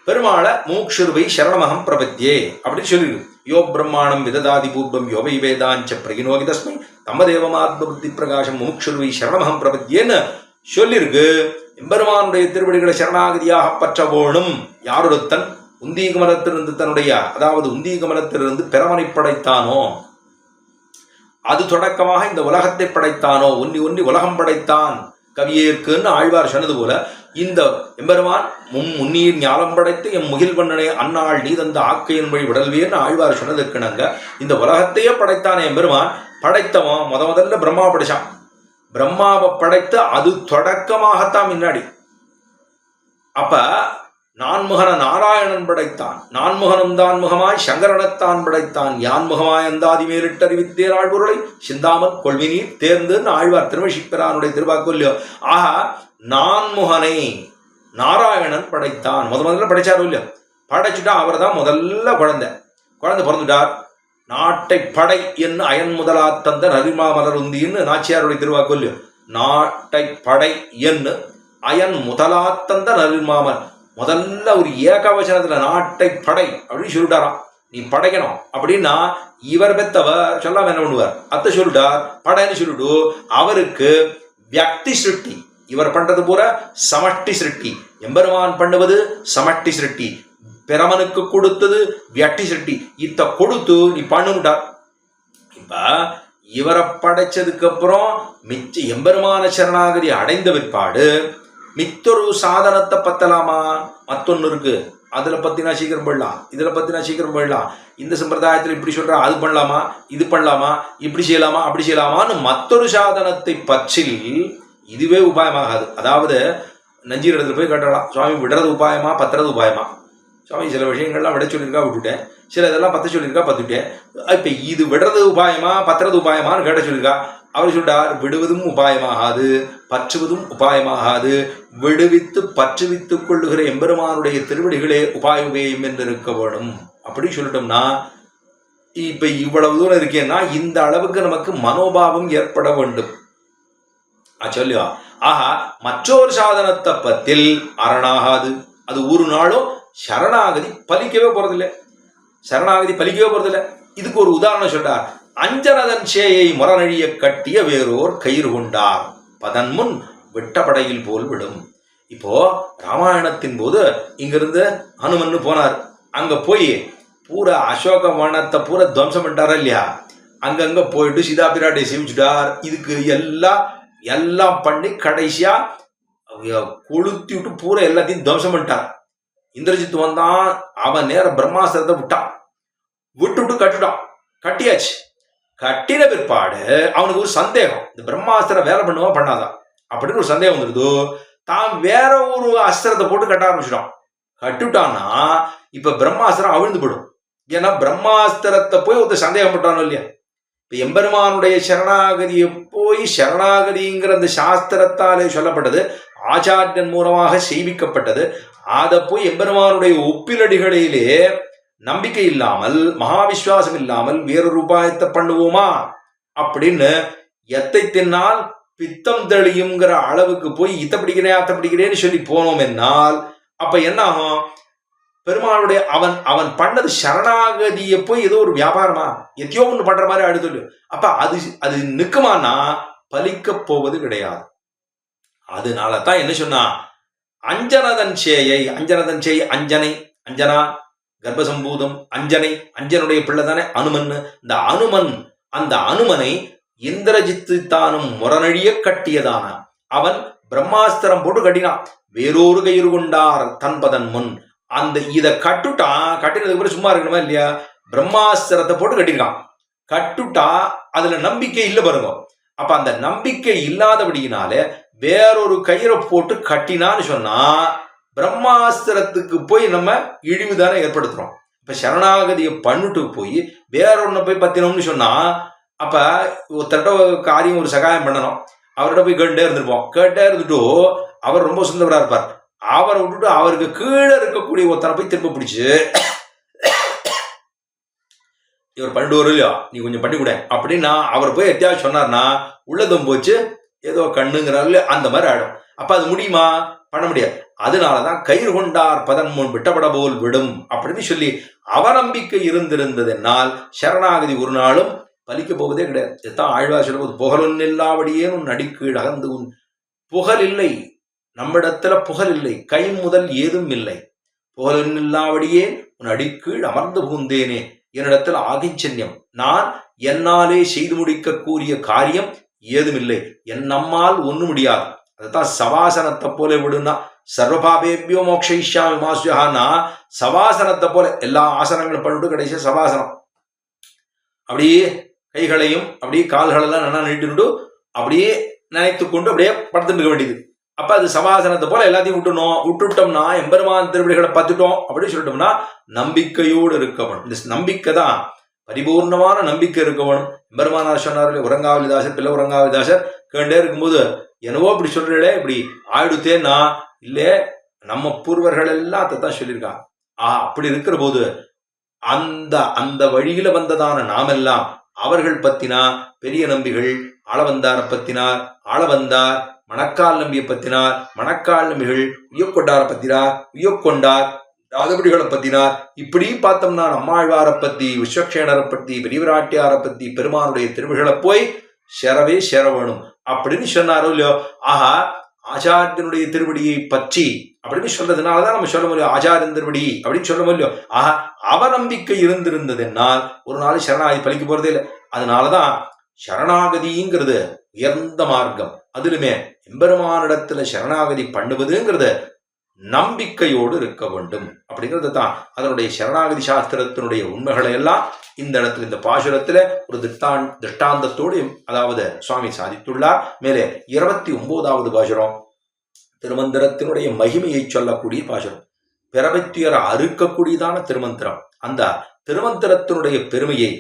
பெருமாளை மூக்ஷுர்வை சரணமகம் பிரபத்தியே அப்படின்னு சொல்லியிருக்கு. யோ பிரம்மாணம் விததாதி பூர்வம் யோவை வேதாஞ்ச பிரகினோகி தஸ்மை தம்மதேவமாத்ம புத்தி பிரகாசம் மூக்ஷுர்வை சரணமகம் பிரபத்தியேன்னு சொல்லியிருக்கு. எம்பெருமானுடைய திருவடிகளை சரணாகதியாக பற்ற வேணும் யாரொருத்தன் உந்தீகமலத்திலிருந்து தன்னுடைய, அதாவது உந்தீகமலத்திலிருந்து பிறவனை படைத்தானோ, அது தொடக்கமாக இந்த உலகத்தை படைத்தானோ, ஒன்னி உலகம் படைத்தான் கவியேற்குன்னு ஆழ்வார் சொன்னது போல இந்த எம்பெருமான் முன்னீர் ஞாலம் படைத்து எம் முகில் பண்ணனே அந்நாள் நீ தந்த ஆக்கையின் வழி விடல்வேன்னு ஆழ்வார் சொன்னதுக்குனாங்க. இந்த உலகத்தையே படைத்தானே எம்பெருமான். படைத்தவன் முதல்ல பிரம்மா படைச்சான். பிரம்மாவை படைத்து அது தொடக்கமாகத்தான் முன்னாடி. அப்ப நான்முகன நாராயணன் படைத்தான். நான்முகனும் தான் முகமாய் சங்கரனத்தான் படைத்தான். யான்முகமாய் அந்தாதி மேலிட்டறிவித்தேன் ஆழ்பொருளை சிந்தாமல் கொள்வினீர் தேர்ந்துன்னு ஆழ்வார் திருவழிப்பிரானுடைய திருவாக்கொல்லியோ. ஆஹா, நான்முகனை நாராயணன் படைத்தான். முதல்ல படைச்சாரோ இல்லையோ, படைச்சுட்டா அவர் தான் முதல்ல குழந்தை பிறந்துட்டார். நாட்டை படை என்று அயன் முதலா தந்த நரிமா மலர் உந்தின்னு நாச்சியாருடைய திருவாக்கொல்லியோ. நாட்டை படை என்று அயன் முதலா தந்த நரிமாமல், முதல்ல ஒரு ஏகவசனத்துல நாட்டை படை அப்படின்னு சொல்லிட்டாராம். நீ படைக்கணும் அப்படின்னா இவர் பெத்தவர் சொல்லாம என்ன பண்ணுவார், அத்தை சொல்லிட்டார் படைன்னு சொல்லிட்டு அவருக்கு வியக்தி சிருஷ்டி. இவர் பண்றது பூரா சமஷ்டி சிருஷ்டி. எம்பெருமான் பண்ணுவது சமஷ்டி சிருஷ்டி. பிரமனுக்கு கொடுத்தது வியக்தி சிருஷ்டி. இத்த கொடுத்து நீ பண்ணுட்டார். இப்ப இவரை படைச்சதுக்கு அப்புறம் மிச்ச எம்பெருமான சரணாகதி அடைந்த பிற்பாடு மித்தொரு சாதனத்தை பத்தலாமா? மத்தொன்னு இருக்கு. அதுல பத்தினா சீக்கிரம் போயிடலாம், இதுல பத்தினா சீக்கிரம் போயிடலாம், இந்த சம்பிரதாயத்தில் இப்படி சொல்றா, அது பண்ணலாமா, இது பண்ணலாமா, இப்படி செய்யலாமா, அப்படி செய்யலாமான்னு மற்றொரு சாதனத்தை பற்றில் இதுவே உபாயமாகாது. அதாவது நஞ்சீர் இடத்துல போய் கேட்டலாம், சுவாமி விடுறது உபாயமா பத்துறது உபாயமா? சுவாமி சில விஷயங்கள்லாம் விட சொல்லியிருக்கா விட்டுட்டேன், சில இதெல்லாம் பத்த சொல்லியிருக்கா பத்துட்டேன். இப்போ இது விடுறது உபாயமா பத்துறது உபாயமான்னு கேட்ட சொல்லியிருக்கா. அவர் சொல்றார், விடுவதும் உபாயமாகாது, பற்றுவதும் உபாயமாகாது, விடுவித்து பற்றுவித்துக் கொள்ளுகிற எம்பெருமானுடைய திருவடிகளே உபாயுபேயம் என்று இருக்க வேணும். அப்படி சொல்லிட்டோம்னா இப்ப இவ்வளவு தூரம் இருக்கேன்னா இந்த அளவுக்கு நமக்கு மனோபாவம் ஏற்பட வேண்டும். சொல்லுவா. ஆஹா, மற்றொரு சாதனத்தை பத்தில் அரணாகாது. அது ஒரு நாளும் சரணாகதி பலிக்கவே போறதில்லை, சரணாகதி பலிக்கவே போறதில்லை. இதுக்கு ஒரு உதாரணம் சொல்றார். அஞ்சனதன் சேயை முரணழிய கட்டிய வேறோர் கயிறு கொண்டார் பதன் முன் விட்டப்படையில் போல் விடும். இப்போ ராமாயணத்தின் போது இங்கிருந்து ஹனுமன்னு போனார். அங்க போய் பூரா அசோக வனத்தை பூரா துவம்சம் பண்ணிட்டாரா இல்லையா? அங்கங்க போயிட்டு சீதா பிராட்டியை சேமிச்சுட்டார். இதுக்கு எல்லாம் பண்ணி கடைசியா கொளுத்தி விட்டு பூரா எல்லாத்தையும் துவம்சம் பண்ணிட்டார். இந்திரஜித் வந்தான், அவன் நேர பிரம்மாஸ்திரத்தை விட்டு கட்டுட்டான். கட்டியாச்சு. கட்டின பிற்பாடு அவனுக்கு ஒரு சந்தேகம், இந்த பிரம்மாஸ்திரம் வேலை பண்ணுவா பண்ணாதான் அப்படின்னு ஒரு சந்தேகம் வந்துருது. தான் வேற ஒரு அஸ்திரத்தை போட்டு கட்ட ஆரம்பிச்சிட்டான். கட்டுட்டான்னா இப்ப பிரம்மாஸ்திரம் அவிழ்ந்து போடும். ஏன்னா பிரம்மாஸ்திரத்தை போய் ஒருத்தர் சந்தேகப்பட்டானோ இல்லையா? இப்ப எம்பெருமானுடைய சரணாகதியை போய் சரணாகதிங்கிற அந்த சாஸ்திரத்தாலே சொல்லப்பட்டது, ஆச்சாரியன் மூலமாக செய்விக்கப்பட்டது. அதை போய் எம்பெருமானுடைய ஒப்பிலடிகளிலே நம்பிக்கை இல்லாமல் மகாவிஸ்வாசம் இல்லாமல் வேறொரு உபாயத்தை பண்ணுவோமா அப்படின்னு எத்தை தின்னால் பித்தம் தெளியுங்கிற அளவுக்கு போய் இத்த பிடிக்கிறேன் அத்தை பிடிக்கிறேன்னு சொல்லி போனோம் என்னால் அப்ப என்ன ஆகும்? பெருமாளுடைய அவன் பண்ணது சரணாகதியை போய் ஏதோ ஒரு வியாபாரமா எத்தையோ ஒன்று பண்ற மாதிரி அடுத்து அப்ப அது நிக்குமானா பலிக்க போவது கிடையாது. அதனால தான் என்ன சொன்னா, அஞ்சனதன் சேயை அஞ்சனை அஞ்சனா கர்ப்பசம்பூதம் அஞ்சனுடைய பிள்ளை தானே அனுமன். அந்த அனுமனை இந்திரஜித்து தானும் முரணழிய கட்டியதான அவன் பிரம்மாஸ்திரம் போட்டு கட்டினான். வேறொரு கயிறு கொண்டார் தன்பதன் முன். அந்த இதை கட்டினதுக்கு அப்புறம் சும்மா இருக்கணுமா இல்லையா? பிரம்மாஸ்திரத்தை போட்டு கட்டிருக்கான். கட்டுட்டா அதுல நம்பிக்கை இல்லை பாருங்க. அப்ப அந்த நம்பிக்கை இல்லாதபடியினால வேறொரு கயிறை போட்டு கட்டினான்னு சொன்னா பிரம்மாஸ்திரத்துக்கு போய் நம்ம இழிவு தானே ஏற்படுத்துறோம். இப்ப சரணாகதியை பண்ணிட்டு போய் வேறொன்னு போய் பத்தினோம்னு சொன்னா அப்ப ஒருத்தர்கிட்ட காரியம் ஒரு சகாயம் பண்ணணும், அவர்கிட்ட போய் கேட்டே இருந்துட்டு அவர் ரொம்ப சுந்தரா இருப்பார். அவரை விட்டுட்டு அவருக்கு கீழே இருக்கக்கூடிய ஒருத்தனை போய் திரும்ப பிடிச்சு இவர் பண்ணிட்டு வரும் இல்லையா, நீ கொஞ்சம் பண்ணி கூட அப்படின்னா அவர் போய் எத்தியாவது சொன்னார்னா உள்ளதும் போச்சு ஏதோ கண்ணுங்கிறாரு அந்த மாதிரி ஆயிடும். அப்ப அது முடியுமா? பண்ண முடியாது. அதனாலதான் கயிறு கொண்டார் பதன் முன் விட்டப்பட போல் விடும் அப்படின்னு சொல்லி அவநம்பிக்கை இருந்திருந்ததென்னால் சரணாகதி ஒரு நாளும் பலிக்க போவதே கிடையாது. இதுதான் ஆழ்வார் சொல்லும்போது, புகழொன்னு இல்லாவடியே உன் அடிக்கீழ் அகர்ந்து உன் புகழ் இல்லை, நம்மிடத்துல புகழ் இல்லை, கை முதல் ஏதும் இல்லை, புகழொன்னு இல்லாவடியே உன் அடிக்கீழ் அமர்ந்து புகுந்தேனே, என்னிடத்தில் ஆகிச்சன்யம், நான் என்னாலே செய்து முடிக்க கூறிய காரியம் ஏதுமில்லை, என் நம்மால் ஒண்ணு முடியாது. அதுதான் சவாசனத்தை போல விடுனா சர்வபாபேபியோ மோக்ஷயிஷ்யாமி மாசுயான்னா சவாசனத்தை போல எல்லா ஆசனங்களும் பண்ணிட்டு கடைசியா சவாசனம் அப்படியே கைகளையும் அப்படியே கால்களெல்லாம் நல்லா நீட்டிட்டு அப்படியே நினைத்து கொண்டு அப்படியே படுத்துட்டு வேண்டியது. அப்ப அது சவாசனத்தை போல எல்லாத்தையும் விட்டுட்டோம்னா எம்பெருமான் திருவிழிகளை பார்த்துட்டோம் அப்படின்னு சொல்லிட்டோம்னா நம்பிக்கையோடு இருக்கணும். இந்த நம்பிக்கை தான் பரிபூர்ணமான நம்பிக்கை இருக்கணும். எம்பெருமானார் சொன்னார், உறங்காவலிதாசர் பிள்ளை உறங்காவலிதாசர் கேண்டே இருக்கும்போது என்னவோ இப்படி சொல்றே இப்படி ஆயிடுத்தேன்னா இல்லே, நம்ம பூர்வர்கள் எல்லாம் அதைத்தான் சொல்லியிருக்காங்க. அப்படி இருக்கிற போது அந்த வழியில வந்ததான நாமெல்லாம் அவர்கள் பத்தினா பெரிய நம்பிகள் ஆளவந்தாரை பத்தினார், ஆளவந்தார் மணக்கால் நம்பியை பத்தினார், மணக்கால் நம்பிகள் உய்யக்கொண்டாரை பத்தினார், உய்யக்கொண்டார் ராதபடிகளை பத்தினார். இப்படி பார்த்தோம்னா நம்மாழ்வாரை பத்தி, விஸ்வக்ஷேனரை பத்தி, பெரியவராட்டியாரை பத்தி, பெருமானுடைய திருவிகளை போய் சேரவே சேர வேணும் அப்படின்னு சொன்னாரோ இல்லையோ. ஆஹா, ஆச்சாரியனுடைய திருவடியை பற்றி அப்படின்னு சொல்றதுனாலதான் நம்ம சொல்ல முடியும் ஆச்சாரியன் திருவடி அப்படின்னு சொல்ல முடியும். ஆஹா, அவநம்பிக்கை இருந்திருந்ததுனால் ஒரு நாள் சரணாகதி பலிக்க போறதே இல்லை. அதனாலதான் சரணாகதிங்கிறது உயர்ந்த மார்க்கம். அதிலுமே எம்பெருமானிடத்துல சரணாகதி பண்ணுவதுங்கிறது நம்பிக்கையோடு இருக்க வேண்டும் அப்படிங்கிறது தான் அதனுடைய சரணாகதி சாஸ்திரத்தினுடைய உண்மைகளை எல்லாம் இந்த இடத்துல இந்த பாசுரத்துல ஒரு திருஷ்டாந்தத்தோடு அதாவது சுவாமி சாதித்துள்ளார். மேலே 29வது பாசுரம் திருமந்திரத்தினுடைய மகிமையை சொல்லக்கூடிய பாசுரம், பிறவைத்துயர அறுக்கக்கூடியதான திருமந்திரம். அந்த திருமந்திரத்தினுடைய பெருமையை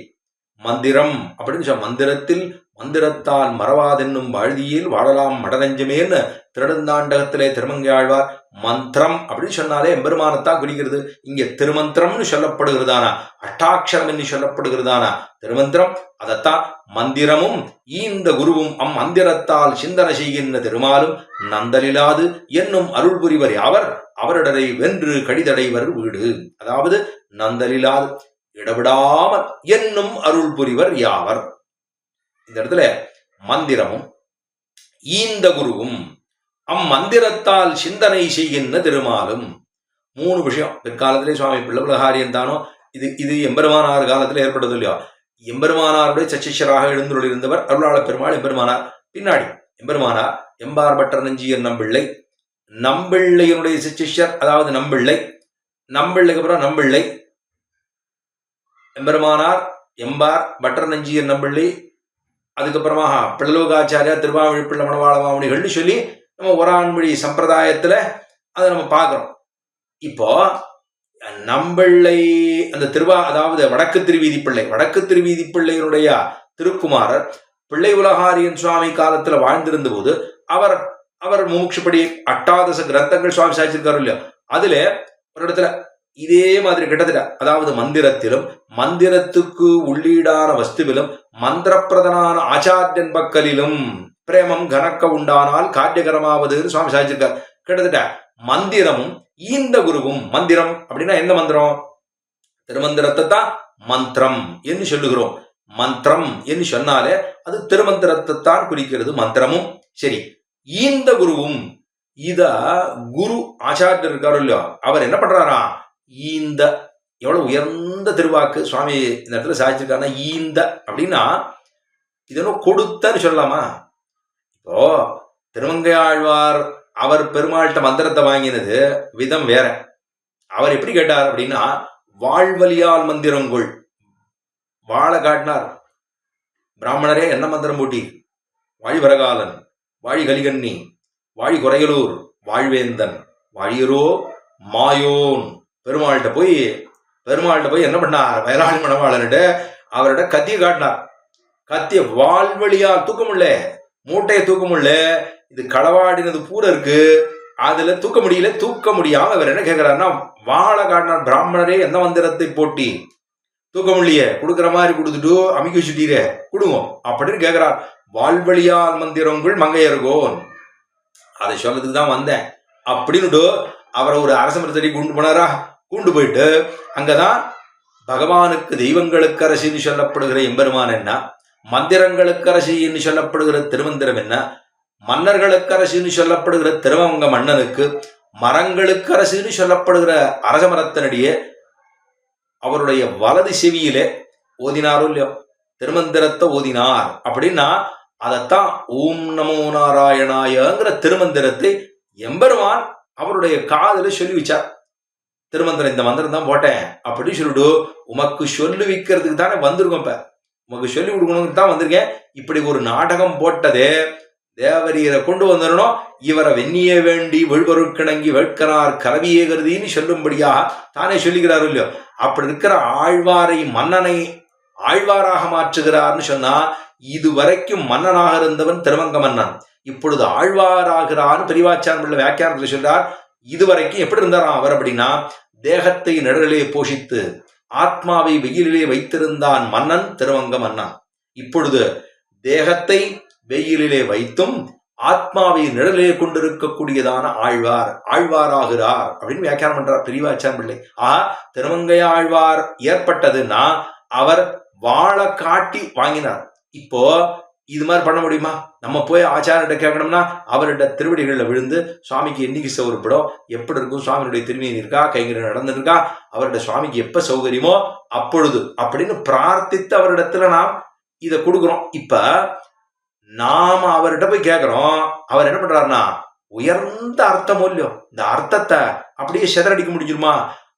மந்திரம் அப்படின்னு சொல்ல, மந்திரத்தால் மறவாதென்னும் வாழ்தியில் வாழலாம் மடநெஞ்சமேன்னு திருநந்தாண்டகத்திலே திருமங்கையாழ்வார் மந்திரம் அப்படின்னு சொன்னாலே எம்பெருமானத்தான் குறிக்கிறது. இங்கே திருமந்திரம்னு சொல்லப்படுகிறதான அஷ்டாட்சரம் என்று சொல்லப்படுகிறதான திருமந்திரம், அதைத்தான் மந்திரமும் ஈந்த குருவும் அம்மந்திரத்தால் சிந்தனை செய்கின்ற திருமாலும் நந்தலிலாது என்னும் அருள் புரிவர் யாவர் அவரிடரை வென்று கடிதடைவர் வீடு. அதாவது நந்தலிலாது இடவிடாமல் என்னும் அருள் புரிவர் யாவர். இந்த இடத்துல மந்திரமும் ஈந்த குருவும் அம்மந்திரத்தால் சிந்தனை செய்கின்ற திருமாலும் 3 விஷயம். பிற்காலத்திலே சுவாமி பிள்ளவலகாரியன் தானோ இது எம்பெருமானார் காலத்தில் ஏற்பட்டது இல்லையோ. எம்பெருமானாருடைய சச்சிஷராக எழுந்துள்ளிருந்தவர் அருளாள பெருமாள் எம்பெருமானார். பின்னாடி எம்பெருமானார் எம்பார் பட்டர் நஞ்சியர் நம்பிள்ளையினுடைய சிஷ்யர், அதாவது நம்பிள்ளைக்கு அப்புறம் நம்பிள்ளை, எம்பெருமானார் எம்பார் பட்டர் நஞ்சியர் நம்பிள்ளை, அதுக்கப்புறமாக பிள்ளலோகாச்சாரியா திருவாவிழிப்பிள்ள மணவாள மாமுனிகள்னு சொல்லி நம்ம ஒரான்மொழி சம்பிரதாயத்தில் அதை நம்ம பார்க்குறோம். இப்போ நம்பிள்ளை அந்த அதாவது வடக்கு திருவீதி பிள்ளையினுடைய திருக்குமாரர் பிள்ளை உலகாரியன் சுவாமி காலத்தில் வாழ்ந்திருந்த போது அவர் முமுட்சுப்படி அட்டாதச கிரந்தங்கள் சுவாமி சாதிச்சிருக்காரு இல்லையா. அதுல ஒரு இடத்துல இதே மாதிரி கிட்டத்தட்ட, அதாவது மந்திரத்துக்கு உள்ளீடான வஸ்துவிலும் மந்திரப்பிரதனான ஆச்சாரியன் பக்கலிலும் பிரேமம் கனக்க உண்டானால் காரியகரமாவது சுவாமி சாதிச்சிருக்கார். கிட்டத்தட்ட மந்திரமும் ஈந்த குருவும், மந்திரம் அப்படின்னா என்ன மந்திரம்? திருமந்திரத்தை தான் மந்திரம் என்று சொல்லுகிறோம். மந்திரம் என்று சொன்னாலே அது திருமந்திரத்தை தான் குறிக்கிறது மந்திரமும். சரி, ஈந்த குருவும், இத குரு ஆச்சாரியர் இருக்காரு இல்லையோ, அவர் என்ன பண்றாரா? ஈந்த, எவ்வளவு உயர்ந்த திருவாக்கு சுவாமி இந்த இடத்துல சாதிச்சிருக்காருன்னா, ஈந்த அப்படின்னா இது கொடுத்தன்னு சொல்லலாமா? இப்போ திருமங்கையாழ்வார் அவர் பெருமாள்கிட்ட மந்திரத்தை வாங்கினது விதம் வேற. அவர் எப்படி கேட்டார் அப்படின்னா, வாழ்வலியால் மந்திரங்கொள், வாழ காட்டினார். பிராமணரே என்ன மந்திரம் போட்டி? வாழி வரகாலன், வாழி கலிகன்னி, வாழி குறையலூர், வாழ்வேந்தன், வாழியரோ மாயோன். பெருமாள்கிட்ட போய் என்ன பண்ணார்? வயலாளி மணவாளன்ட்டு அவர்கிட்ட கத்தியை காட்டினார். கத்திய வாழ்வழியால் தூக்க முடியல, மூட்டையை தூக்க முடியல, இது களவாடினது பூரா இருக்கு, அதுல தூக்க முடியாம அவர் என்ன கேட்கிறாருன்னா, வாழை காட்டினார். பிராமணரே எந்த மந்திரத்தை போட்டி தூக்க முடியலையே, கொடுக்குற மாதிரி கொடுத்துட்டு அமைக்க வச்சுட்டீரே, கொடுங்க அப்படின்னு கேட்கிறார். வாழ்வழியால் மந்திரங்கள் மங்கையர்கோன், அதை சொல்றதுக்கு தான் வந்தேன் அப்படின்னு அவரை ஒரு அரச மரத்தடி கூண்டு போயிட்டு அங்கதான் பகவானுக்கு தெய்வங்களுக்கு அரசின்னு சொல்லப்படுகிற எம்பெருமான் என்ன, மந்திரங்களுக்கு அரசின்னு சொல்லப்படுகிற திருமந்திரம் என்ன, மன்னர்களுக்கு அரசின்னு சொல்லப்படுகிற திருவங்க மன்னனுக்கு, மரங்களுக்கு அரசின்னு சொல்லப்படுகிற அரச மரத்தினடியே அவருடைய வலது செவியிலே ஓதினாரோ இல்லையோ திருமந்திரத்தை ஓதினார். அப்படின்னா அதைத்தான் ஓம் நமோ நாராயணாயங்கிற திருமந்திரத்தை எம்பெருமான் அவருடைய காதல சொல்லி வச்சார். திருமந்திரம் இந்த மந்திரம் தான் போட்டேன் அப்படின்னு சொல்லிட்டு உமக்கு சொல்லி வைக்கிறதுக்கு தானே வந்திருக்கோம். இப்ப உமக்கு சொல்லி கொடுக்கணும்னு தான் வந்திருக்கேன். இப்படி ஒரு நாடகம் போட்டதே தேவரீரை கொண்டு வந்துடணும், இவரை வெண்ணிய வேண்டி விழ்வருக்கிணங்கி வேட்கனார் கலவியே கருதின்னு சொல்லும்படியாக தானே சொல்லுகிறாரு இல்லையோ. அப்படி இருக்கிற ஆழ்வாரை மன்னனை ஆழ்வாராக மாற்றுகிறார்னு சொன்னா, இதுவரைக்கும் மன்னனாக இருந்தவன் திருவங்க மன்னன், இப்பொழுது ஆழ்வாராகிறான்னு பெரியவாச்சான் பிள்ளை வியாக்கியானத்தில் சொல்றார். இதுவரைக்கும் எப்படி இருந்தாராம் அவர் அப்படின்னா, தேகத்தை நிழலிலே போஷித்து ஆத்மாவை வெயிலிலே வைத்திருந்தான் மன்னன் திருவங்க மன்னன். இப்பொழுது தேகத்தை வெயிலிலே வைத்தும் ஆத்மாவை நிழலிலே கொண்டிருக்கக்கூடியதான ஆழ்வாராகிறார் அப்படின்னு வியாக்கியானம் பண்றார் பெரியவாச்சான் பிள்ளை. திருமங்கை ஆழ்வார் ஏற்பட்டதுன்னா அவர் வாழை காட்டி வாங்கினார். இப்போ இது மாதிரி பண்ண முடியுமா? நம்ம போய் ஆச்சாரிட்ட கேட்கணும்னா அவர்கிட்ட திருவடிகளில் விழுந்து சுவாமிக்கு என்னைக்கு சௌகரியப்படும், எப்படி இருக்கும், சுவாமியுடைய திருமீன் இருக்கா, கைங்கரியம் நடந்துருக்கா, அவருடைய சுவாமிக்கு எப்ப சௌகரியமோ அப்பொழுது அப்படின்னு பிரார்த்தித்து அவரிடத்துல நாம் இதை கொடுக்குறோம். இப்ப நாம அவர்கிட்ட போய் கேட்கிறோம், அவர் என்ன பண்றாருன்னா உயர்ந்த அர்த்தமோ இல்லையோ, இந்த அர்த்தத்தை அப்படியே சிதறடிக்க முடிஞ்சிருமா?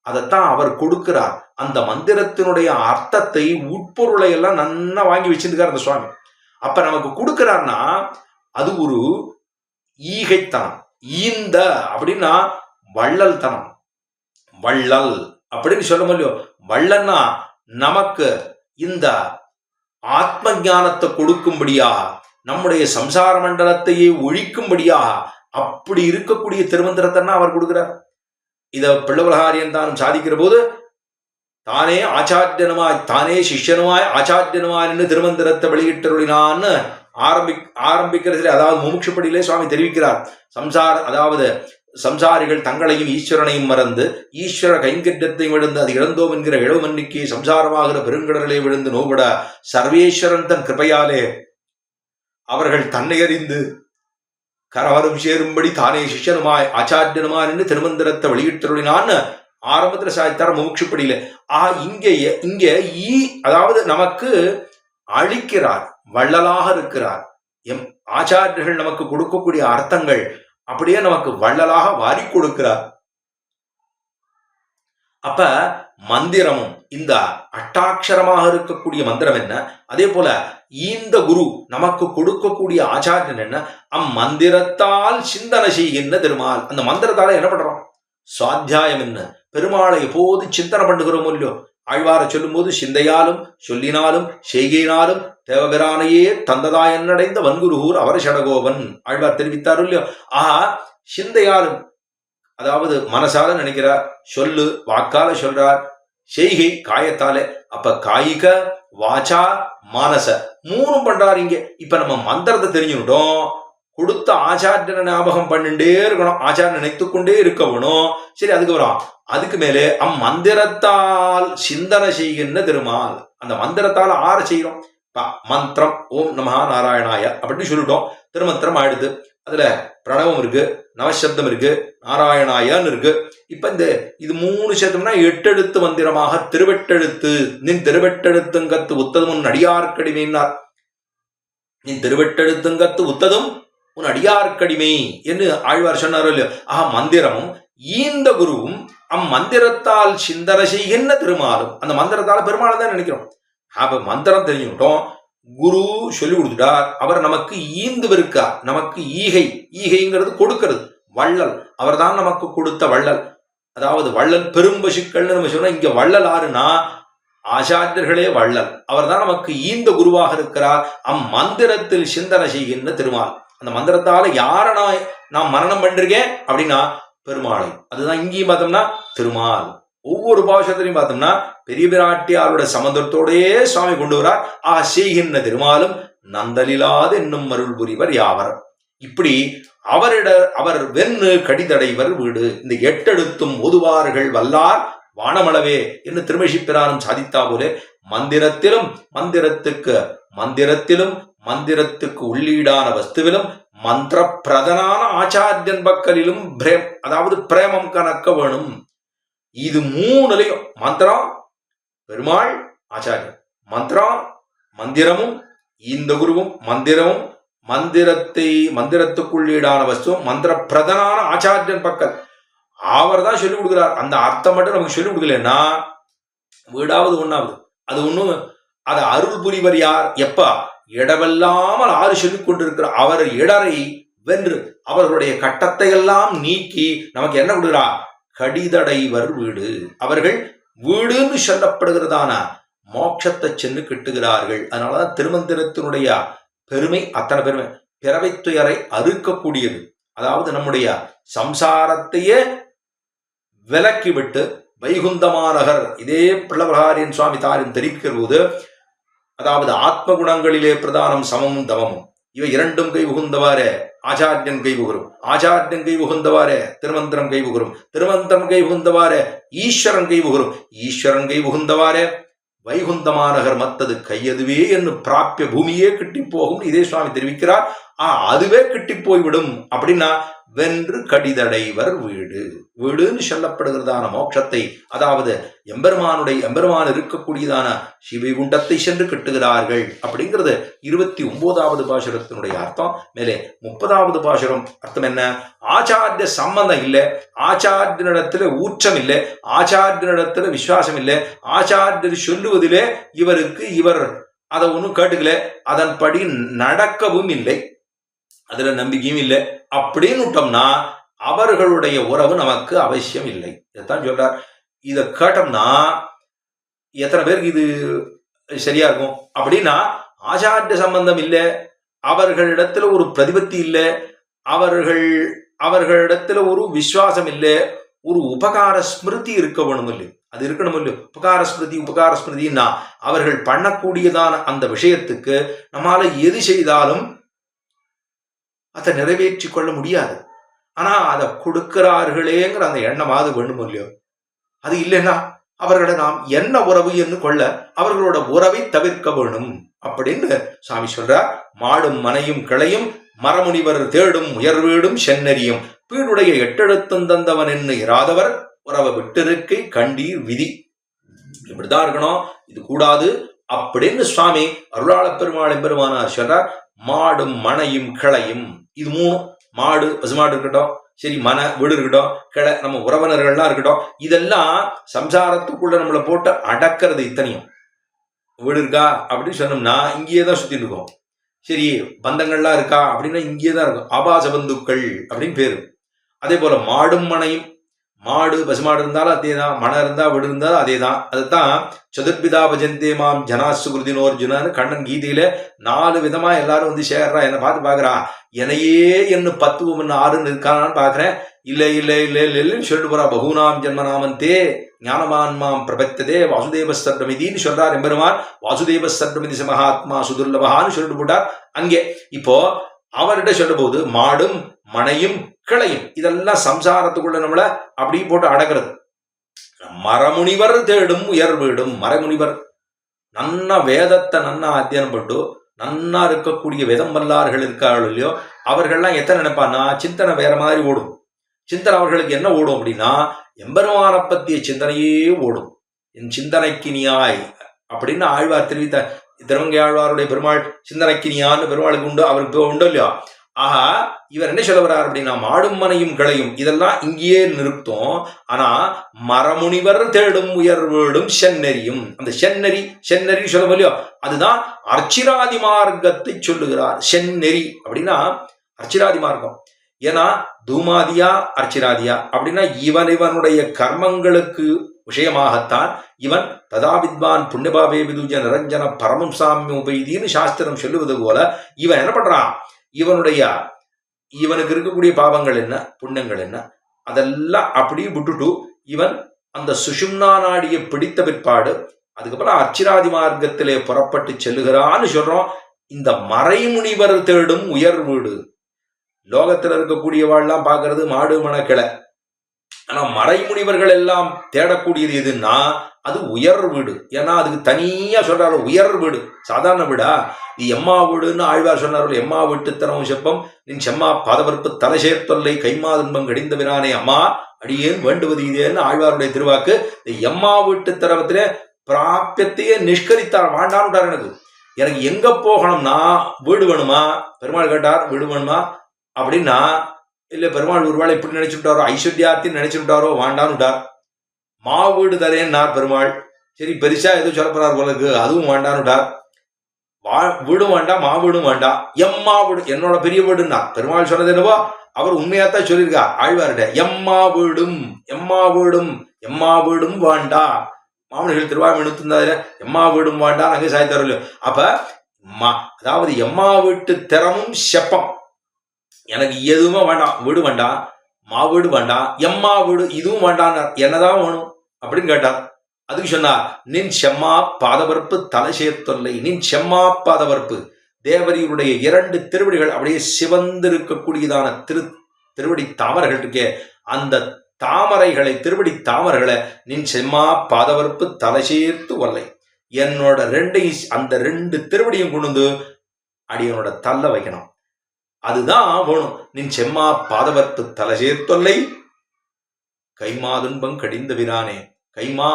அதைத்தான் அவர் கொடுக்கிறார். அந்த மந்திரத்தினுடைய அர்த்தத்தை, உட்பொருளை எல்லாம் நன்னா வாங்கி வச்சிருக்கார் அந்த சுவாமி. அப்ப நமக்கு கொடுக்கிறார்னா அது ஒரு ஈகைத்தனம். ஈந்த அப்படின்னா வள்ளல் தனம். வள்ளல் அப்படின்னு சொல்ல முடியும். வள்ளல்னா நமக்கு இந்த ஆத்ம ஞானத்தை கொடுக்கும்படியாக, நம்முடைய சம்சார மண்டலத்தையே ஒழிக்கும்படியாக அப்படி இருக்கக்கூடிய திருமந்திரத்தை அவர் கொடுக்கிறார். இத பிள்ளவலகாரியன் தானும் சாதிக்கிற போது தானே ஆச்சாரியனுமாய், தானே சிஷ்யனுமாய் ஆச்சாரியனுமாய் திருமந்திரத்தை வெளியிட்டருளினான்னு ஆரம்பிக்கிறதுல, அதாவது முமுட்சுப்படியிலே சுவாமி தெரிவிக்கிறார். அதாவது சம்சாரிகள் தங்களையும் ஈஸ்வரனையும் மறந்து ஈஸ்வர கைங்கரியத்தையும் விழுந்து அது இழந்தோம் என்கிற இளவமன்னிக்கு சம்சாரமாகிற பெருங்கடலே விழுந்து நோபட சர்வேஸ்வரன் தன் கிருபையாலே அவர்கள் தன்னை அறிந்து கரவரும் சேரும்படி தானே சிஷ்யனுமாய் ஆச்சாரியனுமாய் என்று திருமந்திரத்தை வெளியிட்டருளினான்னு ஆரம்பத்தில் சாய்த்தார் முமுட்சுப்படியில. இங்கே அதாவது நமக்கு அழிக்கிறார், வள்ளலாக இருக்கிறார். ஆச்சாரியர்கள் நமக்கு கொடுக்கக்கூடிய அர்த்தங்கள் அப்படியே நமக்கு வள்ளலாக வாரி கொடுக்கிறார். அப்ப மந்திரமும் இந்த அட்டாட்சரமாக இருக்கக்கூடிய மந்திரம் என்ன, அதே போல இந்த குரு நமக்கு கொடுக்கக்கூடிய ஆச்சாரியன் என்ன, அம்மந்திரத்தால் சிந்தனை செய்கின்ற திருமால். அந்த மந்திரத்தால என்ன பண்றோம்? சுவாத்தியாயம் என்ன, பெருமாளை எப்போது சிந்தனை பண்ணுகிறோம் இல்லையோ. ஆழ்வார சொல்லும் போது சிந்தையாலும் சொல்லினாலும் செய்கையினாலும் தேவபிரானையே தந்ததா என்னடைந்த வன்குருகூர் அவர் சடகோபன் ஆழ்வார் தெரிவித்தார் இல்லையோ. ஆஹா, சிந்தையாலும் அதாவது மனசால நினைக்கிறார், சொல்லு வாக்கால சொல்றார், செய்கை காயத்தாலே. அப்ப காய்க வாச்சா மானச மூணும் பண்றாரு இங்க. இப்ப நம்ம மந்திரத்தை தெரிஞ்சுக்கிட்டோம், கொடுத்த ஆச்சாரியனை ஞாபகம் பண்ணிட்டே இருக்கணும், ஆச்சாரியனை நினைத்துக்கொண்டே இருக்கணும். சரி, அதுக்கு மேலே அம்மந்திரத்தால் சிந்தனை செய்கின்ற திருமால். அந்த மந்திரத்தால் ஆற செய்யறோம். மந்திரம் ஓம் நமஹ நாராயணாய அப்படின்னு சொல்லிட்டோம், திருமந்திரம் ஆயிடுது. அதுல பிரணவம் இருக்கு, நவசப்தம் இருக்கு, நாராயணாயன்னு இருக்கு. இப்ப இது 3 சப்தம்னா 8 எழுத்து மந்திரமாக திருவெட்டெழுத்து. நின் திருவெட்டெழுத்துங்கத்து உத்ததும் உன் அடியார்க்கடிமைன்னார். நின் திருவெட்டெழுத்துங்கத்து உத்ததும் உன் அடியார்க்கடிமை என்று ஆழ்வார் சொன்னாரோ இல்லையோ. ஆஹா, மந்திரமும் ஈந்த குருவும் அம்மந்திரத்தால் சிந்தனை செய்கின்ற திருமாலும். அந்த மந்திரத்தால பெருமாளை தான் நினைக்கிறோம். அப்ப மந்திரம் தெரிஞ்சுக்கிட்டோம், குரு சொல்லி கொடுத்துட்டார், அவர் நமக்கு ஈந்துவிருக்கார். நமக்கு ஈகைங்கிறது கொடுக்கிறது. வள்ளல் அவர் தான் நமக்கு கொடுத்த வள்ளல். அதாவது வள்ளல் பெரும்பசுக்கள்னு நம்ம சொன்னா, இங்க வள்ளல் ஆறுனா ஆச்சாரியர்களே வள்ளல். அவர் தான் நமக்கு ஈந்த குருவாக இருக்கிறார். அம்மந்திரத்தில் சிந்தனை செய்கின்ற திருமால். அந்த மந்திரத்தால யார நான் மரணம் பண்ணிருக்கேன் அப்படின்னா பெருமாளை. அதுதான் இங்கேயும் பார்த்தோம்னா திருமால். ஒவ்வொரு பாவசத்திலையும் பார்த்தோம்னா பெரிய பிராட்டியாரோட சமந்தத்தோடையே சுவாமி கொண்டு வரார். செய்கின்ற திருமாலும் நந்தலிலாது என்னும் அருள் புரிவர் யாவர். இப்படி அவர் வெண்ணு கடிதடைவர் வீடு. இந்த 8 எழுத்தும் ஓதுவார்கள் வல்லார் வானமளவே என்று திருமழிப்பிரானும் சாதித்தா போலே, மந்திரத்திலும் மந்திரத்துக்கு உள்ளீடான வஸ்துவிலும் மந்திர பிரதனான ஆச்சாரியன் பக்கலிலும் அதாவது பிரேமம் கணக்க வேணும். இது 3லையும் மந்திரம் பெருமாள் ஆச்சாரியன், மந்திரமும் இந்த குருவும் மந்திரமும் மந்திரத்துக்குள்ளீடான வஸ்துவும் மந்திர பிரதனான ஆச்சாரியன் பக்கல் அவர் தான் சொல்லிக் கொடுக்கிறார். அந்த அர்த்தம் மட்டும் நமக்கு சொல்லிக் கொடுக்கலன்னா வீடாவது ஒண்ணாவது. அது ஒண்ணும் அது அருள் புரிவர் யார்? எப்ப இடவெல்லாமல் ஆறு சொல்லிக் கொண்டிருக்கிறார். அவர் இடரை வென்று அவர்களுடைய கட்டத்தை எல்லாம் நீக்கி நமக்கு என்ன கொடுக்கிறார்? கடிதடைவர் வீடு. அவர்கள் வீடுன்னு சொல்லப்படுகிறதான மோட்சத்தை சென்று கிட்டுகிறார்கள். அதனாலதான் திருமந்திரத்தினுடைய பெருமை அத்தனை பெருமை. பிறவை துயரை அறுக்கக்கூடியது. அதாவது நம்முடைய சம்சாரத்தையே விலக்கிவிட்டு வைகுந்தமாநகர். இதே பிள்ளவகாரியன் சுவாமி தாரின் தெரிவிக்கிற போது, அதாவது ஆத்ம குணங்களிலே பிரதானம் சமமும் தவமும், இவை 2 கை உகுந்தவாறே ஆச்சாரியன் கை உகரும், ஆச்சாரியன் கை உகுந்தவாறே திருமந்திரம் கை உகரும், திருமந்திரம் கை உகுந்தவாறே ஈஸ்வரன் கை உகரும், ஈஸ்வரன் கை உகுந்தவாறே வைகுந்தமாநகர் மத்தது கையதுவே என்று பிராப்பிய பூமியே கிட்டி போகும். இதே சுவாமி தெரிவிக்கிறார். அதுவே கிட்டி போய்விடும். அப்படின்னா வென்று கடிதடைவர் வீடு. வீடுன்னு சொல்லப்படுகிறதான மோட்சத்தை, அதாவது எம்பெருமான் இருக்கக்கூடியதான சிவைகுண்டத்தை சென்று கட்டுகிறார்கள் அப்படிங்கிறது 29வது பாசுரத்தினுடைய அர்த்தம். மேலே 30வது பாசுரம் அர்த்தம் என்ன? ஆச்சாரிய சம்பந்தம் இல்லை, ஆச்சாரியனிடத்துல ஊற்றம் இல்லை, ஆச்சாரியனிடத்துல விசுவாசம் இல்லை, ஆச்சாரியர் சொல்லுவதிலே இவர் அதை ஒன்றும் கேட்டுக்கல, அதன்படி நடக்கவும் இல்லை, அதுல நம்பிக்கையும் இல்லை அப்படின்னு விட்டோம்னா அவர்களுடைய உறவு நமக்கு அவசியம் இல்லை. இதைத்தான் சொல்றார். இதை கேட்டோம்னா எத்தனை பேருக்கு இது சரியா இருக்கும் அப்படின்னா, ஆச்சாரிய சம்பந்தம் இல்லை, அவர்களிடத்துல ஒரு பிரதிபத்தி இல்லை, அவர்களிடத்துல ஒரு விசுவாசம் இல்லை, ஒரு உபகார ஸ்மிருதி இருக்க வேணும் இல்லை, அது இருக்கணும் இல்லை. உபகார ஸ்மிருதின்னா அவர்கள் பண்ணக்கூடியதான அந்த விஷயத்துக்கு நம்மால எது செய்தாலும் அதை நிறைவேற்றி கொள்ள முடியாது. ஆனா அதை கொடுக்கிறார்களேங்கிற அந்த எண்ணமாவது வேணும் இல்லையோ. அது இல்லைன்னா அவர்களை நாம் என்ன உறவு என்று கொள்ள அவர்களோட உறவை தவிர்க்க வேணும் அப்படின்னு சாமி சொல்றார். மாடும் மனையும் கிளையும் மரமுனிவர் தேடும் உயர்வீடும் சென்னரியும் பீடுடைய எட்டெழுத்தும் தந்தவன் என்று இராதவர் உறவை விட்டிருக்கை கண்டீர் விதி. இப்படிதான் இருக்கணும், இது கூடாது அப்படின்னு சுவாமி அருளாள பெருமானார் சொல்றார். மாடும் மனையும் கிளையும், இது மூணு, மாடு பசுமாடு இருக்கட்டும், சரி மன வீடு இருக்கட்டும், கிளை நம்ம உறவினர்கள்லாம் இருக்கட்டும், இதெல்லாம் சம்சாரத்துக்குள்ள நம்மளை போட்டு அடக்கிறது. இத்தனையும் வீடு இருக்கா அப்படின்னு சொன்னோம்னா இங்கேயே தான் சுத்திட்டு இருக்கோம். சரி பந்தங்கள்லாம் இருக்கா அப்படின்னா இங்கேயே தான் இருக்கும், ஆபாச பந்துக்கள் அப்படின்னு பேரு. அதே போல மாடும் மனையும், மாடு பசுமாடு இருந்தாலும் அதே தான், மனை இருந்தா வீடு இருந்தாலும் அதே தான். அதுதான் சதுர்பிதா பஜந்தே மாம் ஜனாசுகிருதினோர்ஜுனான்னு கண்ணன் கீதையில 4 விதமா எல்லாரும் வந்து சேர்றா, என்னை பார்த்து பாக்குறா, என்னையே என்ன 10 6 இருக்கானான்னு பாக்குறேன், இல்ல சொல்லிட்டு போறா. பகுநாம் ஜென்மநாமந்தே ஞானமான் மாம் பிரபத்ததே வாசுதேவ சர்வமிதின்னு சொல்றார் எம்பெருமான். வாசுதேவ சர்வமிதி மகாத்மா சுதுர்லபகான்னு சொல்லிட்டு போட்டார். அங்கே இப்போ அவர்கிட்ட சொல்லும் போது மாடும் மனையும் கிளையும் இதெல்லாம் சம்சாரத்துக்குள்ள நம்மள அப்படி போட்டு அடக்கிறது. மரமுனிவர் தேடும் உயர் வீடும், மரமுனிவர் நன்னா வேதத்தை நன்னா அத்தியனம் பண்ணு நன்னா இருக்கக்கூடிய வேதம் வல்லார்கள் இருக்கார்கள் இல்லையோ, அவர்கள்லாம் எத்தனை நினைப்பான்னா சிந்தனை வேற மாதிரி ஓடும். சிந்தனை அவர்களுக்கு என்ன ஓடும் அப்படின்னா எம்பெருமான பத்திய சிந்தனையே ஓடும். என் சிந்தனைக்கு நீயாய் அப்படின்னு ஆழ்வார் தெரிவித்த திருவங்கை ஆழ்வாருடைய பெருமாள் சிந்தனைக்கு நீயான்னு பெருமாளுக்கு உண்டு, அவருக்கு உண்டு இல்லையா. ஆஹா, இவர் என்ன சொல்ல வர்றார் அப்படின்னா மாடும் மனையும் கிளையும் இதெல்லாம் இங்கேயே நிறுத்தும். ஆனா மரமுனிவர் தேடும் உயர் வீடும் சென்னரியும், அந்த சென்னரி சொல்ல இல்லையோ, அதுதான் அர்ச்சிராதி மார்க்கத்தை சொல்லுகிறார். செந்நெறி அப்படின்னா அர்ச்சிராதி மார்க்கம். ஏன்னா தூமாதியா அர்ச்சிராதியா அப்படின்னா இவனுடைய கர்மங்களுக்கு விஷயமாகத்தான் இவன் ததா வித்வான் புண்ணியபாபே விதுஜ நிரஞ்சன பரமம் சாமியம் உபைதின்னு சாஸ்திரம் சொல்லுவது போல இவன் என்ன பண்றான், இவனுக்கு இருக்கக்கூடிய பாவங்கள் என்ன புண்ணியங்கள் என்ன அதெல்லாம் அப்படியே விட்டுட்டு இவன் அந்த சுஷும்னா நாடியை பிடித்த பிற்பாடு அதுக்கப்புறம் அர்ச்சிராதி மார்க்கத்திலே புறப்பட்டு செல்லுகிறான்னு சொல்றோம். இந்த மறைமுனிவர் தேடும் உயர் வீடு, லோகத்தில் இருக்கக்கூடியவாள்லாம் பார்க்கறது மாடு மணக்கிளை, ஆனா மறைமுனிவர்கள் எல்லாம் தேடக்கூடியது எதுன்னா அது உயர் வீடு. ஏன்னா அதுக்கு தனியா சொல்றாரு உயர் வீடு, சாதாரண வீடா இது எம்மா வீடுன்னு ஆழ்வார் சொன்னார்கள். எம்மா வீட்டு தரவும் செப்பம் நின் செம்மா பாதவர்ப்பு தலை சேர்த்தொல்லை கைமா துன்பம் கடிந்த வினானே அம்மா அடியேன் வேண்டுவது இதேன்னு ஆழ்வாருடைய திருவாக்கு. இந்த எம்மா வீட்டு தரவத்திலே பிராபியத்தையே நிஷ்கரித்தார், வாண்டான்ட்டார். எனக்கு எங்க போகணும்னா வீடு வேணுமா, பெருமாள் கேட்டார் வீடு வேணுமா அப்படின்னா, இல்ல பெருமாள் ஒருவேளை இப்படி நினைச்சுட்டாரோ ஐஸ்வர்யாத்தின்னு நினைச்சுட்டாரோ வாண்டான்னு விட்டார். மா வீடு தரேன்னார் பெருமாள். சரி பெருசா எதுவும் சொல்ல போறார் போலக்கு, அதுவும் வேண்டான்னு விட்டார். வீடும் வேண்டாம் மா வீடும் வேண்டாம், எம்மா வீடு என்னோட பெரிய வீடுன்னா பெருமாள் சொன்னது என்னவோ அவர் உண்மையாத்தான் சொல்லியிருக்கா ஆழ்வார்கிட்ட. எம்மா வீடும் வேண்டா, மாமனிகள் திருவாமி எடுத்திருந்தாரு எம்மா வீடும் வேண்டா அங்கே சாய் தரல. அப்ப அதாவது எம்மா வீட்டு திறமும் செப்பம், எனக்கு எதுவுமே வேண்டாம், வீடு வேண்டாம் மா வீடு வேண்டாம் எம்மா வீடு இதுவும் வேண்டாம், என்னதான் வேணும் அப்படின்னு கேட்டார். அதுக்கு சொன்னார் நின் செம்மா பாதவர்ப்பு தலை சேர்த்தொல்லை. நின் செம்மா பாதவர்ப்பு தேவரியுடைய 2 திருவடிகள் அப்படியே சிவந்திருக்கக்கூடியதான திருவடி தாமரைகள் இருக்கே, அந்த தாமரைகளை திருவடி தாமரைகளை நின் செம்மா பாதவர்ப்பு தலை சேர்த்து ஒல்லை, என்னோட அந்த 2 திருவடியும் கொண்டு வந்து அடியனோட தள்ள வைக்கணும். அதுதான் வேணும். நின் செம்மா பாதவர்ப்பு தலை சேர்த்தொல்லை கைமா துன்பம் கடிந்த விரானே. கைமா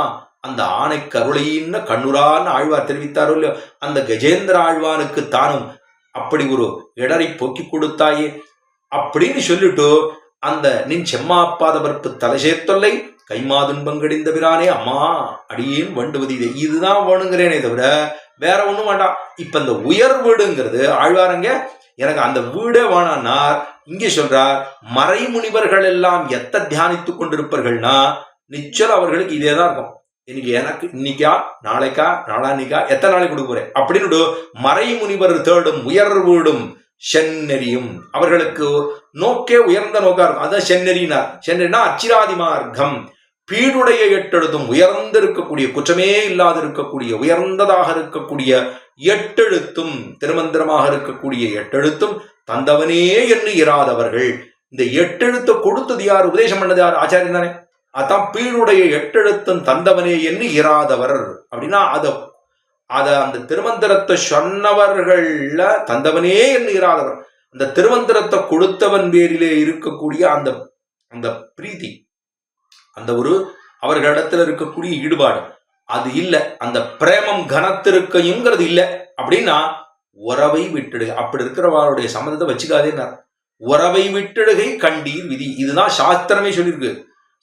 அந்த ஆணை கருளையின்னு கண்ணுரான்னு ஆழ்வார் தெரிவித்தாரோ இல்லையோ, அந்த கஜேந்திர ஆழ்வானுக்கு தானும் அப்படி ஒரு இடரை போக்கி கொடுத்தாயே அப்படின்னு சொல்லிட்டு அந்த நின் செம்மாப்பாதவர்ப்பு தலை சேர்த்தொல்லை கைமா துன்பம் கடிந்த பிரானே. அம்மா அடியேன் வேண்டுவது இதை, இதுதான் வேணுங்கிறேனே தவிர வேற ஒண்ணும் வேண்டாம். இப்ப இந்த உயர் வீடுங்கிறது ஆழ்வாரங்க எனக்கு அந்த வீடே வேணான்னார். இங்கே சொல்றார் மறைமுனிவர்கள் எல்லாம் எத்த தியானித்துக் கொண்டிருப்பார்கள்னா நிச்சயம் அவர்களுக்கு இதேதான் இருக்கும். இன்னைக்கு எனக்கு இன்னைக்கா நாளைக்கா நாளான்னைக்கா எத்தனை நாளைக்கு கொடுக்க போறேன் அப்படின்னு மறைமுனிவர் தேடும் உயர் வீடும் செந்நெறியும் அவர்களுக்கு நோக்கே உயர்ந்த நோக்கா இருக்கும். அதான் செந்நெறினார். செந்நெறினா அச்சிராதி மார்க்கம், பீடுடைய எட்டெழுத்தும் உயர்ந்திருக்கக்கூடிய குற்றமே இல்லாது இருக்கக்கூடிய உயர்ந்ததாக இருக்கக்கூடிய எட்டெழுத்தும் திருமந்திரமாக இருக்கக்கூடிய எட்டெழுத்தும் தந்தவனே என்று இராதவர்கள். இந்த எட்டெழுத்தை கொடுத்தது யார், உபதேசம் பண்ணது யார், ஆச்சாரியன் தானே. அதான் பீடுடைய எட்டெழுத்தும் தந்தவனே என்று இராதவர் அப்படின்னா அத அந்த திருமந்திரத்தை சொன்னவர்கள்ல தந்தவனே என்று இராதவர், அந்த திருமந்திரத்தை கொடுத்தவன் பேரிலே இருக்கக்கூடிய அந்த அந்த பிரீத்தி, அந்த ஒரு அவர்களிடத்துல இருக்கக்கூடிய ஈடுபாடு அது இல்ல, அந்த பிரேமம் கனத்திருக்கையுங்கிறது இல்ல அப்படின்னா உறவை விட்டுடுக. அப்படி இருக்கிறவருடைய சம்மந்தத்தை வச்சுக்காதேன்னா உறவை விட்டுடுகை கண்டீர் விதி. இதுதான் சாஸ்திரமே சொல்லியிருக்கு.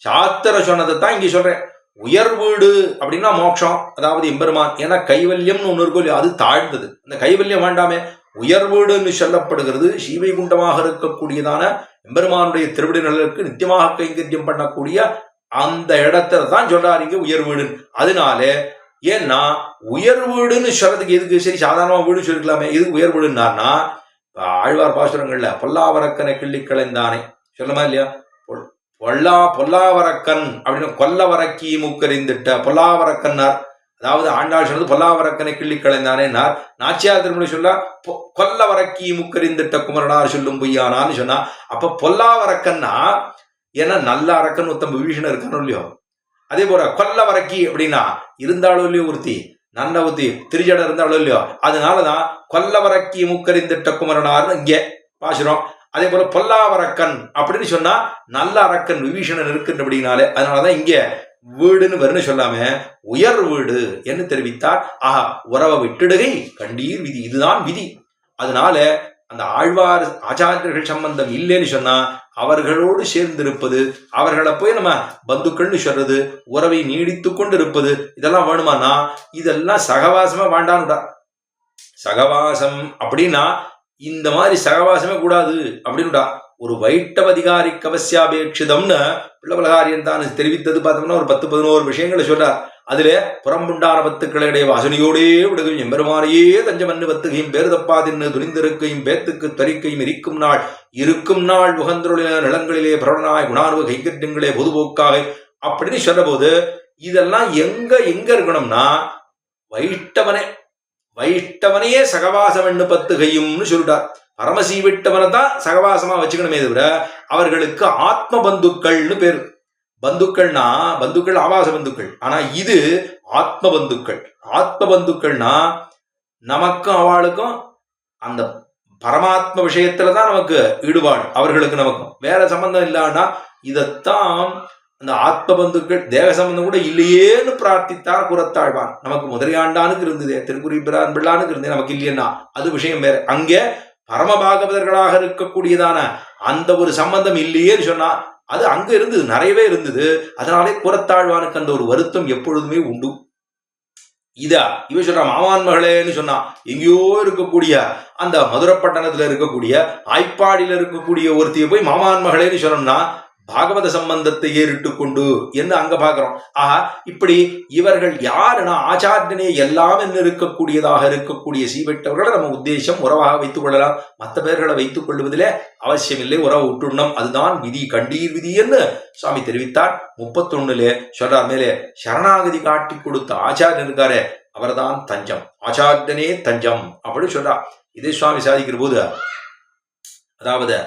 சாஸ்திரம் சொன்னதை தான் இங்க சொல்றேன். உயர் வீடு அப்படின்னா மோட்சம், அதாவது எம்பெருமான். ஏன்னா கைவல்யம்னு ஒண்ணு இருக்கும் இல்லையா, அது தாழ்ந்தது. அந்த கைவல்யம் வேண்டாமே. உயர் வீடுன்னு சொல்லப்படுகிறது ஸ்ரீவைகுண்டமாக இருக்கக்கூடியதான எம்பெருமானுடைய திருவிடை நிழலுக்கு நித்தியமாக கைங்கரியம் பண்ணக்கூடிய அந்த இடத்துல தான் சொல்றாருங்க உயர் வீடு. அதனால ஏன்னா உயர் வீடுன்னு சொல்றதுக்கு எதுக்கு, சரி சாதாரணமா வீடு சொல்லிக்கலாமே, எதுக்கு உயர் வீடுன்னார்னா ஆழ்வார் பாசுரங்கள்ல பொல்லாவரக்கனை கிள்ளி களைந்தானே சொல்லமா இல்லையா, பொல்லாவரக்கன் அப்படின்னு கொல்லவரக்கி மூக்கறிந்துட்ட பொல்லாவரக்கன்னார். அதாவது ஆண்டாள் சொன்னது பொல்லாவரக்கனை கிள்ளி களைந்தானேன்னார். நாச்சியார் திருமணி சொல்ல கொல்லவரக்கி மூக்கறிந்துட்ட குமரனார் சொல்லும் பொய்யானான்னு சொன்னா, அப்ப பொல்லாவரக்கன்னா ஏன்னா நல்ல அரக்கன் ஒருத்தன் விபீஷணன் இருக்கானோ இல்லையோ, அதே போல கொல்லவரக்கி அப்படின்னா இருந்தாலும் இல்லையோ ஒருத்தி நல்ல ஒருத்தி திருஜட இருந்தாலும் இல்லையோ, அதனாலதான் கொல்லவரக்கி மூக்கறிந்துட்ட குமரனார்னு இங்கே பாசுறோம். அதே போல பொல்லாவரக்கன் அப்படின்னு சொன்னா நல்ல அரக்கன் விபீஷணன் இருக்குன்றபடினாலே அதனாலதான் இங்க வீடுன்னு வருன்னு சொல்லாம உயர் வீடு என்று தெரிவித்தார். ஆஹா உறவை விட்டுடுகை கண்டீர் விதி, இதுதான் விதி. அதனால அந்த ஆழ்வார் ஆச்சாரியர்கள் சம்பந்தம் இல்லைன்னு சொன்னா அவர்களோடு சேர்ந்திருப்பது, அவர்களை போய் நம்ம பந்துக்கள்னு சொல்றது, உறவை நீடித்து கொண்டு இருப்பது, இதெல்லாம் வேணுமானா இதெல்லாம் சகவாசமா வேண்டான்டா. சகவாசம் அப்படின்னா இந்த மாதிரி சகவாசமே கூடாது அப்படின்னுடா. ஒரு வைட்டவதிகாரி கவசியாபேட்சிதம்னு பிள்ளவலகாரியன் தான் தெரிவித்தது பார்த்தோம்னா ஒரு 10-11 விஷயங்களை சொல்றார். அதுல புறம்புண்டான பத்துக்களுடைய வாசனையோடே விடுகையும் எம்பெருமானையே தஞ்சமன்னு பத்துகையும் பேரு தப்பாதின்னு துணிந்திருக்கையும் பேத்துக்கு தரிக்கையும் இருக்கும் நாள் உகந்தருளின நிலங்களிலே பிரபலனாய் குணார்வு கைகரியங்களே பொதுபோக்காக அப்படின்னு சொல்ற போது இதெல்லாம் எங்க இருக்கணும்னா வைஷ்டவனையே சகவாசம் என்று பத்துகையும்னு சொல்லிட்டார். பரமசி விட்டவனை தான் சகவாசமா வச்சுக்கணுமே தவிர அவர்களுக்கு ஆத்ம பந்துக்கள்னு பேரு. பந்துக்கள்னா பந்துக்கள் ஆபாச பந்துக்கள், ஆனா இது ஆத்ம பந்துக்கள். ஆத்ம பந்துக்கள்னா நமக்கும் அவளுக்கும் அந்த பரமாத்ம விஷயத்துலதான் நமக்கு ஈடுபாடு, அவர்களுக்கு நமக்கும் வேற சம்பந்தம் இல்லான்னா இதத்தான் அந்த ஆத்ம பந்துக்கள். தேவ சம்பந்தம் கூட இல்லையேன்னு பிரார்த்தித்தார் குரத்தாழ்வான். நமக்கு முதலியாண்டானுக்கு இருந்தது, திருக்குறி பிள்ளானுக்கு இருந்தது, நமக்கு இல்லையன்னா அது விஷயம் வேற. அங்கே பரமபாகவதர்களாக இருக்கக்கூடியதான அந்த ஒரு சம்பந்தம் இல்லையேன்னு சொன்னா அது அங்க இருந்தது, நிறையவே இருந்தது. அதனாலே குரத்தாழ்வானுக்கு அந்த ஒரு வருத்தம் எப்பொழுதுமே உண்டு. இவ சொல்ற மாமான் மகளேன்னு சொன்னா எங்கேயோ இருக்கக்கூடிய அந்த மதுரப்பட்டணத்துல இருக்கக்கூடிய ஆய்ப்பாடியில இருக்கக்கூடிய ஒருத்திய போய் மாமான் மகளேன்னு சொன்னோம்னா பாகவத சம்பந்தத்தை ஏறிட்டு கொண்டு என்று அங்க பாக்குறோம். ஆஹா இப்படி இவர்கள் யாருன்னா ஆச்சாரியனே எல்லாம் என்று இருக்கக்கூடியதாக இருக்கக்கூடிய சீவெட்டவர்களை நம்ம உத்தேசம் உறவாக வைத்துக் கொள்ளலாம். மற்ற பேர்களை வைத்துக் கொள்வதிலே அவசியமில்லை, உறவு விட்டுடணும், அதுதான் விதி கண்டீர் விதி என்று சுவாமி தெரிவித்தார். 31 சொல்றார். மேலே சரணாகதி காட்டி கொடுத்த ஆச்சாரியன் இருக்காரு, அவர்தான் தஞ்சம், ஆச்சாரியனே தஞ்சம் அப்படி சொல்றார். இதே சுவாமி சாதிக்கிற போது அதாவது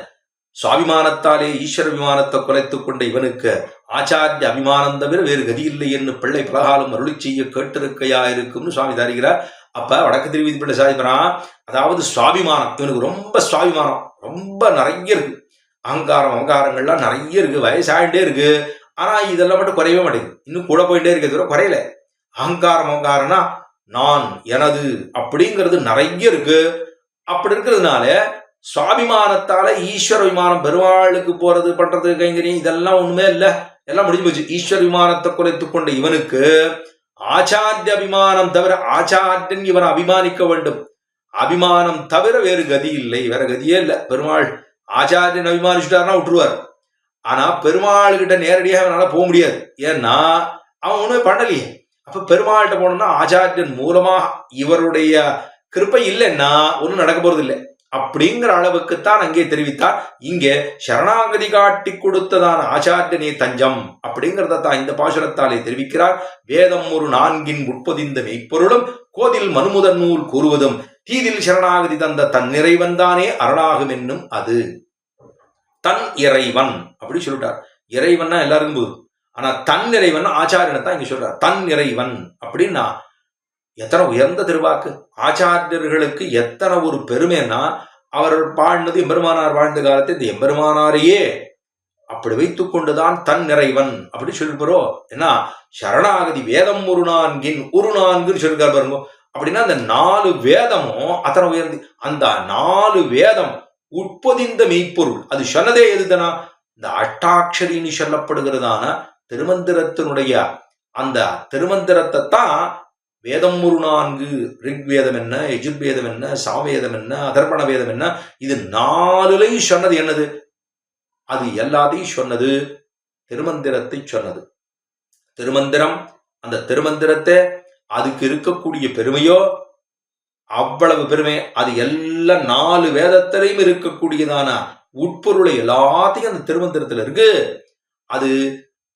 சுவாபிமானத்தாலே ஈஸ்வர விமானத்தை குலைத்துக் கொண்ட இவனுக்கு ஆச்சாரிய அபிமானம் தவிர வேறு கதி இல்லை என்று பிள்ளை பலகாலம் அருளி செய்ய கேட்டிருக்கையா இருக்கும்னு சுவாமி தாரிகிறார். அப்ப வடக்கு திருவீதி பிள்ளை சாதிக்கிறான், அதாவது சுவாபிமானம் இவனுக்கு ரொம்ப சுவாபிமானம் ரொம்ப நிறைய இருக்கு. அகங்காரம் அகங்காரங்கள்லாம் நிறைய இருக்கு, வயசாகிட்டே இருக்கு. ஆனா இதெல்லாம் மட்டும் குறையவே மாட்டேங்குது, இன்னும் கூட போயிட்டே இருக்கிறது குறையல. அகங்காரம் அகங்காரம்னா நான் எனது அப்படிங்கிறது நிறைய இருக்கு. அப்படி இருக்கிறதுனால சுவாபிமானத்தால ஈஸ்வர விமானம் பெருமாளுக்கு போறது பண்றது கைங்கரியம் இதெல்லாம் ஒண்ணுமே இல்லை, எல்லாம் முடிஞ்சு போச்சு. ஈஸ்வர விமானத்தை குறைத்துக் கொண்ட இவனுக்கு ஆச்சாரிய அபிமானம் தவிர, ஆச்சாரியன் இவனை அபிமானிக்க வேண்டும், அபிமானம் தவிர வேறு கதி இல்லை, வேற கதியே இல்லை. பெருமாள் ஆச்சாரியன் அபிமானிச்சுட்டாருன்னா விட்டுருவார். ஆனா பெருமாள் கிட்ட நேரடியாக அவனால போக முடியாது, ஏன்னா அவன் ஒண்ணுமே பண்ணலையே. அப்ப பெருமாள்கிட்ட போனோம்னா ஆச்சாரியன் மூலமாக இவருடைய கிருப்பை இல்லைன்னா ஒன்றும் நடக்க போறது இல்லை அப்படிங்கிற அளவுக்குத்தான் அங்கே தெரிவித்தார். இங்கே சரணாகதி காட்டி கொடுத்ததான ஆச்சாரியனே தஞ்சம் அப்படிங்கிறத தான் இந்த பாசுரத்தாலே தெரிவிக்கிறார். வேதம் ஒரு 4 உட்பொதிந்த மெய்ப்பொருளும் கோதில் மனுமுதன் நூல் கூறுவதும் தீதில் சரணாகதி தந்த தன் இறைவன் தானே அருளாகும் என்னும் அது. தன் இறைவன் அப்படி சொல்லிட்டார். இறைவன்னா எல்லாருக்கும் போதும், ஆனா தன் இறைவன் ஆச்சாரியனை தான் இங்க சொல்றார். தன் இறைவன் அப்படின்னா எத்தனை உயர்ந்த திருவாக்கு, ஆச்சாரியர்களுக்கு எத்தனை ஒரு பெருமைன்னா, அவர் பாடினது எம்பெருமானார் வாழ்ந்த காலத்தை இந்த எம்பெருமானாரையே அப்படி வைத்துக் கொண்டுதான் தன் நிறைவன் அப்படி சொல்லிப்போம். ஏன்னா சரணாகதி வேதம் ஒரு 4 சொல்லிருக்காரு பாருங்க. அப்படின்னா அந்த 4 வேதமும் அத்தனை உயர்ந்து, அந்த 4 வேதம் உட்பொதிந்த மெய்ப்பொருள் அது சொன்னதே எதுதானா, இந்த அஷ்டாட்சரின்னு சொல்லப்படுகிறதான திருமந்திரத்தினுடைய அந்த திருமந்திரத்தை தான் வேதம் ஒரு 4, ரிக்வேதம் என்ன, யஜுர்வேதம் என்ன, சாமவேதம் என்ன, அதர்பண வேதம் என்ன, இது 4லையும் சொன்னது என்னது, அது எல்லாத்தையும் சொன்னது திருமந்திரத்தை சொன்னது. திருமந்திரம், அந்த திருமந்திரத்தை அதுக்கு இருக்கக்கூடிய பெருமையோ அவ்வளவு பெருமை. அது எல்லாம் 4 வேதத்திலையும் இருக்கக்கூடியதான உட்பொருளை எல்லாத்தையும் அந்த திருமந்திரத்துல இருக்கு. அது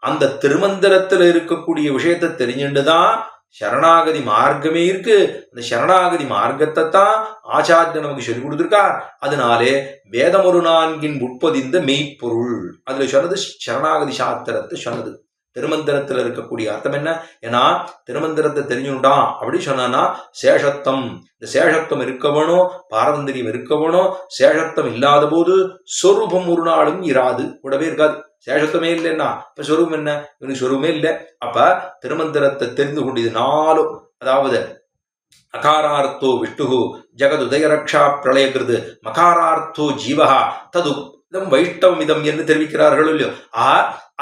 அந்த திருமந்திரத்துல இருக்கக்கூடிய விஷயத்தை தெரிஞ்சுட்டுதான் சரணாகதி மார்க்கமே இருக்கு. அந்த சரணாகதி மார்க்கத்தை தான் ஆச்சாரியன் நமக்கு சொல்லி கொடுத்திருக்கார். அதனாலே வேதம் ஒரு 4 உட்பொதிந்த மெய்ப்பொருள் அதுல சொன்னது சரணாகதி சாஸ்திரத்தை சொன்னது. திருமந்திரத்துல இருக்கக்கூடிய அர்த்தம் என்ன, ஏன்னா திருமந்திரத்தை தெரிஞ்சுட்டான் அப்படி சொன்னா சேஷத்துவம், இந்த சேஷத்துவம் இருக்க வேணும், பாரதந்திரியம் இருக்க வேணும். சேஷத்துவம் இல்லாத போது சொரூபம் ஒரு நாளும் இராது, கூடவே இருக்காது. சேஷத்துவமே இல்லைன்னா இப்ப சொரூபம் என்ன, இவனுக்கு சொரூபமே இல்லை. அப்ப திருமந்திரத்தை தெரிந்து கொண்டு இது 4, அதாவது அகாரார்த்தோ விஷ்ணு ஜெகதுதயரக்ஷா பிரளயகிருது மகாரார்த்தோ ஜீவஹா தது இதம் வைஷ்ணவம் இதம் என்று தெரிவிக்கிறார்கள் இல்லையோ.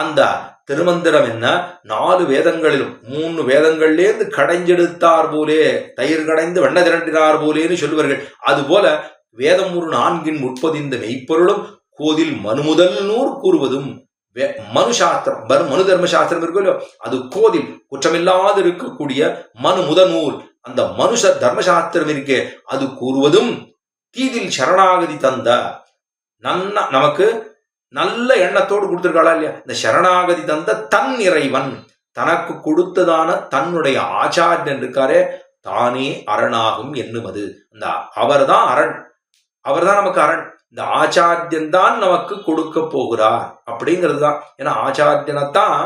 அந்த திருமந்திரம் என்ன, 4 வேதங்களிலும் 3 வேதங்கள்லேருந்து கடைஞ்செடுத்தார் போலே, தயிர் கடைந்து வெண்ண திரண்டினார் போலேன்னு சொல்லுவார்கள். அதுபோல வேதம் ஒரு 4 உட்பொதிந்த மெய்ப்பொருளும் கோதில் மனுமுதல் நூறு கூறுவதும் மனு சாஸ்திரம், மனு தர்ம சாஸ்திரம் இருக்கோ அது கோதில் குற்றமில்லாது இருக்கக்கூடிய மனு முதநூல், அந்த மனுஷ தர்மசாஸ்திரம் இருக்கே அது கூறுவதும் தீதில் சரணாகதி தந்த நமக்கு நல்ல எண்ணத்தோடு கொடுத்திருக்காளா இல்லையா, இந்த சரணாகதி தந்த தன் இறைவன் தனக்கு கொடுத்ததான தன்னுடைய ஆச்சாரியன் இருக்காரே தானே அரணாகும் என்னுமது. அந்த அவர்தான் அரண், அவர்தான் நமக்கு அரண். இந்த ஆச்சாரியன் தான் நமக்கு கொடுக்க போகிறார் அப்படிங்கிறது தான். ஏன்னா ஆச்சாரியனைத்தான்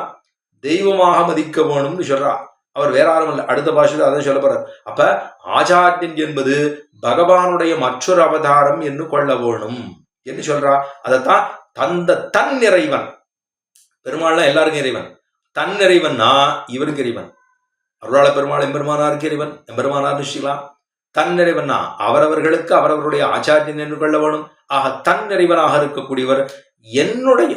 தெய்வமாக மதிக்க வேணும்னு சொல்றா. அவர் வேற யாரும் இல்லை, அடுத்த பாஷையில் அதான் சொல்ல போறார். அப்ப ஆச்சாரியன் என்பது பகவானுடைய மற்றொரு அவதாரம் என்று கொள்ள வேணும் என்று சொல்றா. அதைத்தான் தந்த தன் இறைவன். பெருமாள்னா எல்லாருக்கும் இறைவன், தன் இறைவன்னா இவருக்கு இறைவன். அருளாள பெருமாள் எம்பெருமானாருக்கு இறைவன், எம்பெருமானார் நிச்சயிக்கலாம். தன் இறைவன்னா அவரவர்களுக்கு அவரவருடைய ஆச்சாரியன் என்று கொள்ள வேணும். ஆக தன் இறைவனாக இருக்கக்கூடியவர் என்னுடைய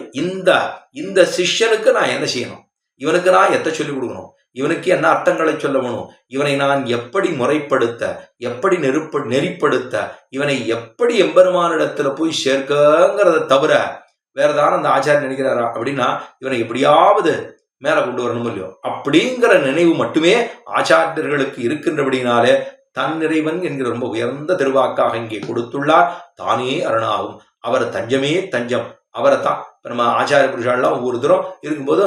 இந்த சிஷ்யனுக்கு நான் என்ன செய்யணும், இவனுக்கு நான் எத்த சொல்லிக் கொடுக்கணும், இவனுக்கு என்ன அர்த்தங்களை சொல்ல வேணும், இவனை நான் எப்படி முறைப்படுத்த, எப்படி நெறிப்படுத்த, இவனை எப்படி எம்பெருமானிடத்துல போய் சேர்க்கங்கிறத தவிர வேறதான அந்த ஆச்சாரியன் நினைக்கிறாரா அப்படின்னா இவனை எப்படியாவது மேல கொண்டு வரணும் இல்லையோ அப்படிங்கிற நினைவு மட்டுமே ஆச்சாரியர்களுக்கு இருக்கின்றபடினாலே தன் இறைவன் என்கிற ரொம்ப உயர்ந்த திருவாக்காக இங்கே கொடுத்துள்ளார். தானே அருணாகும், அவர் தஞ்சமே தஞ்சம், அவரை தான். நம்ம ஆச்சாரிய புருஷாலாம் ஒவ்வொரு தூரம் இருக்கும்போது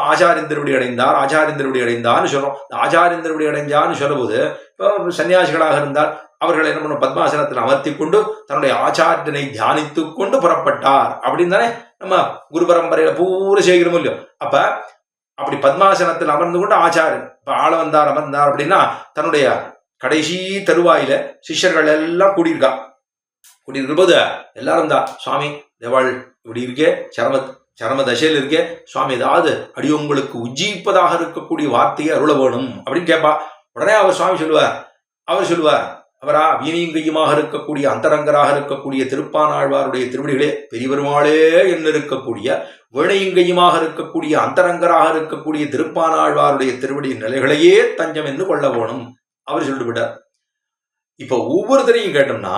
ஆச்சாரியன் திருவடி அடைந்தார், ஆச்சாரியன் திருவடி அடைந்தான்னு சொல்றோம். ஆச்சாரியன் திருவடி அடைஞ்சான்னு சொல்லும் போது இப்போ சன்னியாசிகளாக இருந்தால் அவர்கள் என்ன பண்ண பத்மாசனத்தில் அமர்த்தி கொண்டு தன்னுடைய ஆச்சாரியனை தியானித்து கொண்டு புறப்பட்டார் அப்படின்னு தானே நம்ம குரு பரம்பரையில பூரா செய்கிறோம் இல்லையோ. அப்ப அப்படி பத்மாசனத்தில் அமர்ந்து கொண்டு ஆச்சாரியன் இப்ப ஆள வந்தார் அமர்ந்தார் அப்படின்னா தன்னுடைய கடைசி தருவாயில சிஷ்யர்கள் எல்லாம் கூடியிருக்கிற போது எல்லாரும் தான் சுவாமி தேவாள் இப்படி இருக்கே சரம தசையில் இருக்கே சுவாமி ஏதாவது அடி உங்களுக்கு உஜ்ஜீப்பதாக இருக்கக்கூடிய வார்த்தையை அருள வேணும் அப்படின்னு கேட்பா. உடனே அவர் சுவாமி சொல்லுவார் அவரா வீணியங்கையுமாக இருக்கக்கூடிய அந்தரங்கராக இருக்கக்கூடிய திருப்பானாழ்வாருடைய திருவடிகளே பெரியவருமாளே என்று இருக்கக்கூடிய வேணையங்கையுமாக இருக்கக்கூடிய அந்தரங்கராக இருக்கக்கூடிய திருப்பானாழ்வாருடைய திருவடி நிலைகளையே தஞ்சம் என்று கொள்ள வேணும் அவர் சொல்லிட்டு விட்டார். இப்ப ஒவ்வொருத்தரையும் கேட்டோம்னா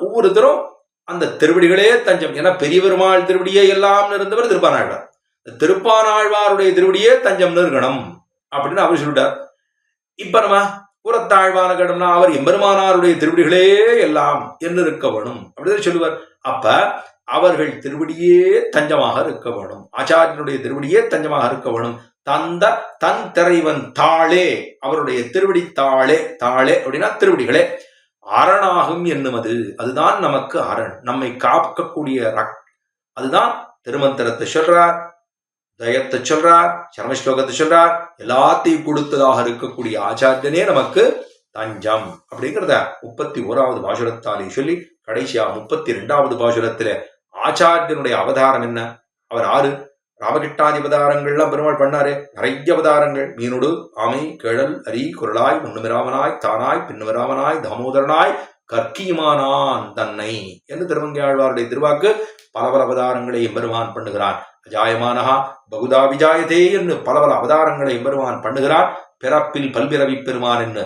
ஒவ்வொருத்தரும் அந்த திருவடிகளே தஞ்சம். ஏன்னா பெரியவருமாள் திருவடியே எல்லாம் இருந்தவர் திருப்பானாழ்வார். திருப்பானாழ்வாருடைய திருவடியே தஞ்சம் இருக்கணும் அப்படின்னு அவர் சொல்லிட்டார். இப்ப நம்ம புறத்தாழ்வான கேட்டோம்னா அவர் எம்பெருமானாருடைய திருவடிகளே எல்லாம் என்ன இருக்க வேணும் அப்படின்னு சொல்லுவார். அப்ப அவர்கள் திருவடியே தஞ்சமாக இருக்க வேணும், ஆச்சாரியனுடைய திருவடியே தஞ்சமாக இருக்க வேணும். தன் திரைவன் தாளே, அவருடைய திருவடி தாளே அப்படின்னா திருவடிகளே அரணாகும் என்னுமது, அதுதான் நமக்கு அரண், நம்மை காக்கக்கூடிய அதுதான் திருமந்திரத்தை சொல்றார், தயத்தை சொல்றார், சரமஸ்லோகத்தை சொல்றார். எல்லாத்தையும் கொடுத்ததாக இருக்கக்கூடிய ஆச்சாரியனே நமக்கு தஞ்சம் அப்படிங்கிறத 31வது பாசுரத்தாலே சொல்லி கடைசியா 32வது பாசுரத்துல ஆச்சாரியனுடைய அவதாரம் என்ன, அவர் ஆறு ராமகிருஷ்ணாதி அவதாரங்கள்லாம் பெருமாள் பண்ணாரே, நிறைய அவதாரங்கள். மீனோடு ஆமை கேழல் அரி குரலாய் முன்னுமிராமனாய் தானாய் பின்னுமிராமனாய் தாமோதரனாய் கற்கியுமானான் தன்னை என்று திருமங்கையாழ்வாருடைய திருவாக்கு பல அவதாரங்களை எம்பெருமான் பண்ணுகிறான். அஜாயமானஹா பகுதா விஜாயதே என்று பல அவதாரங்களை எம்பெருமான் பண்ணுகிறான். பிறப்பில் பல்பிறவி பெருமான் என்று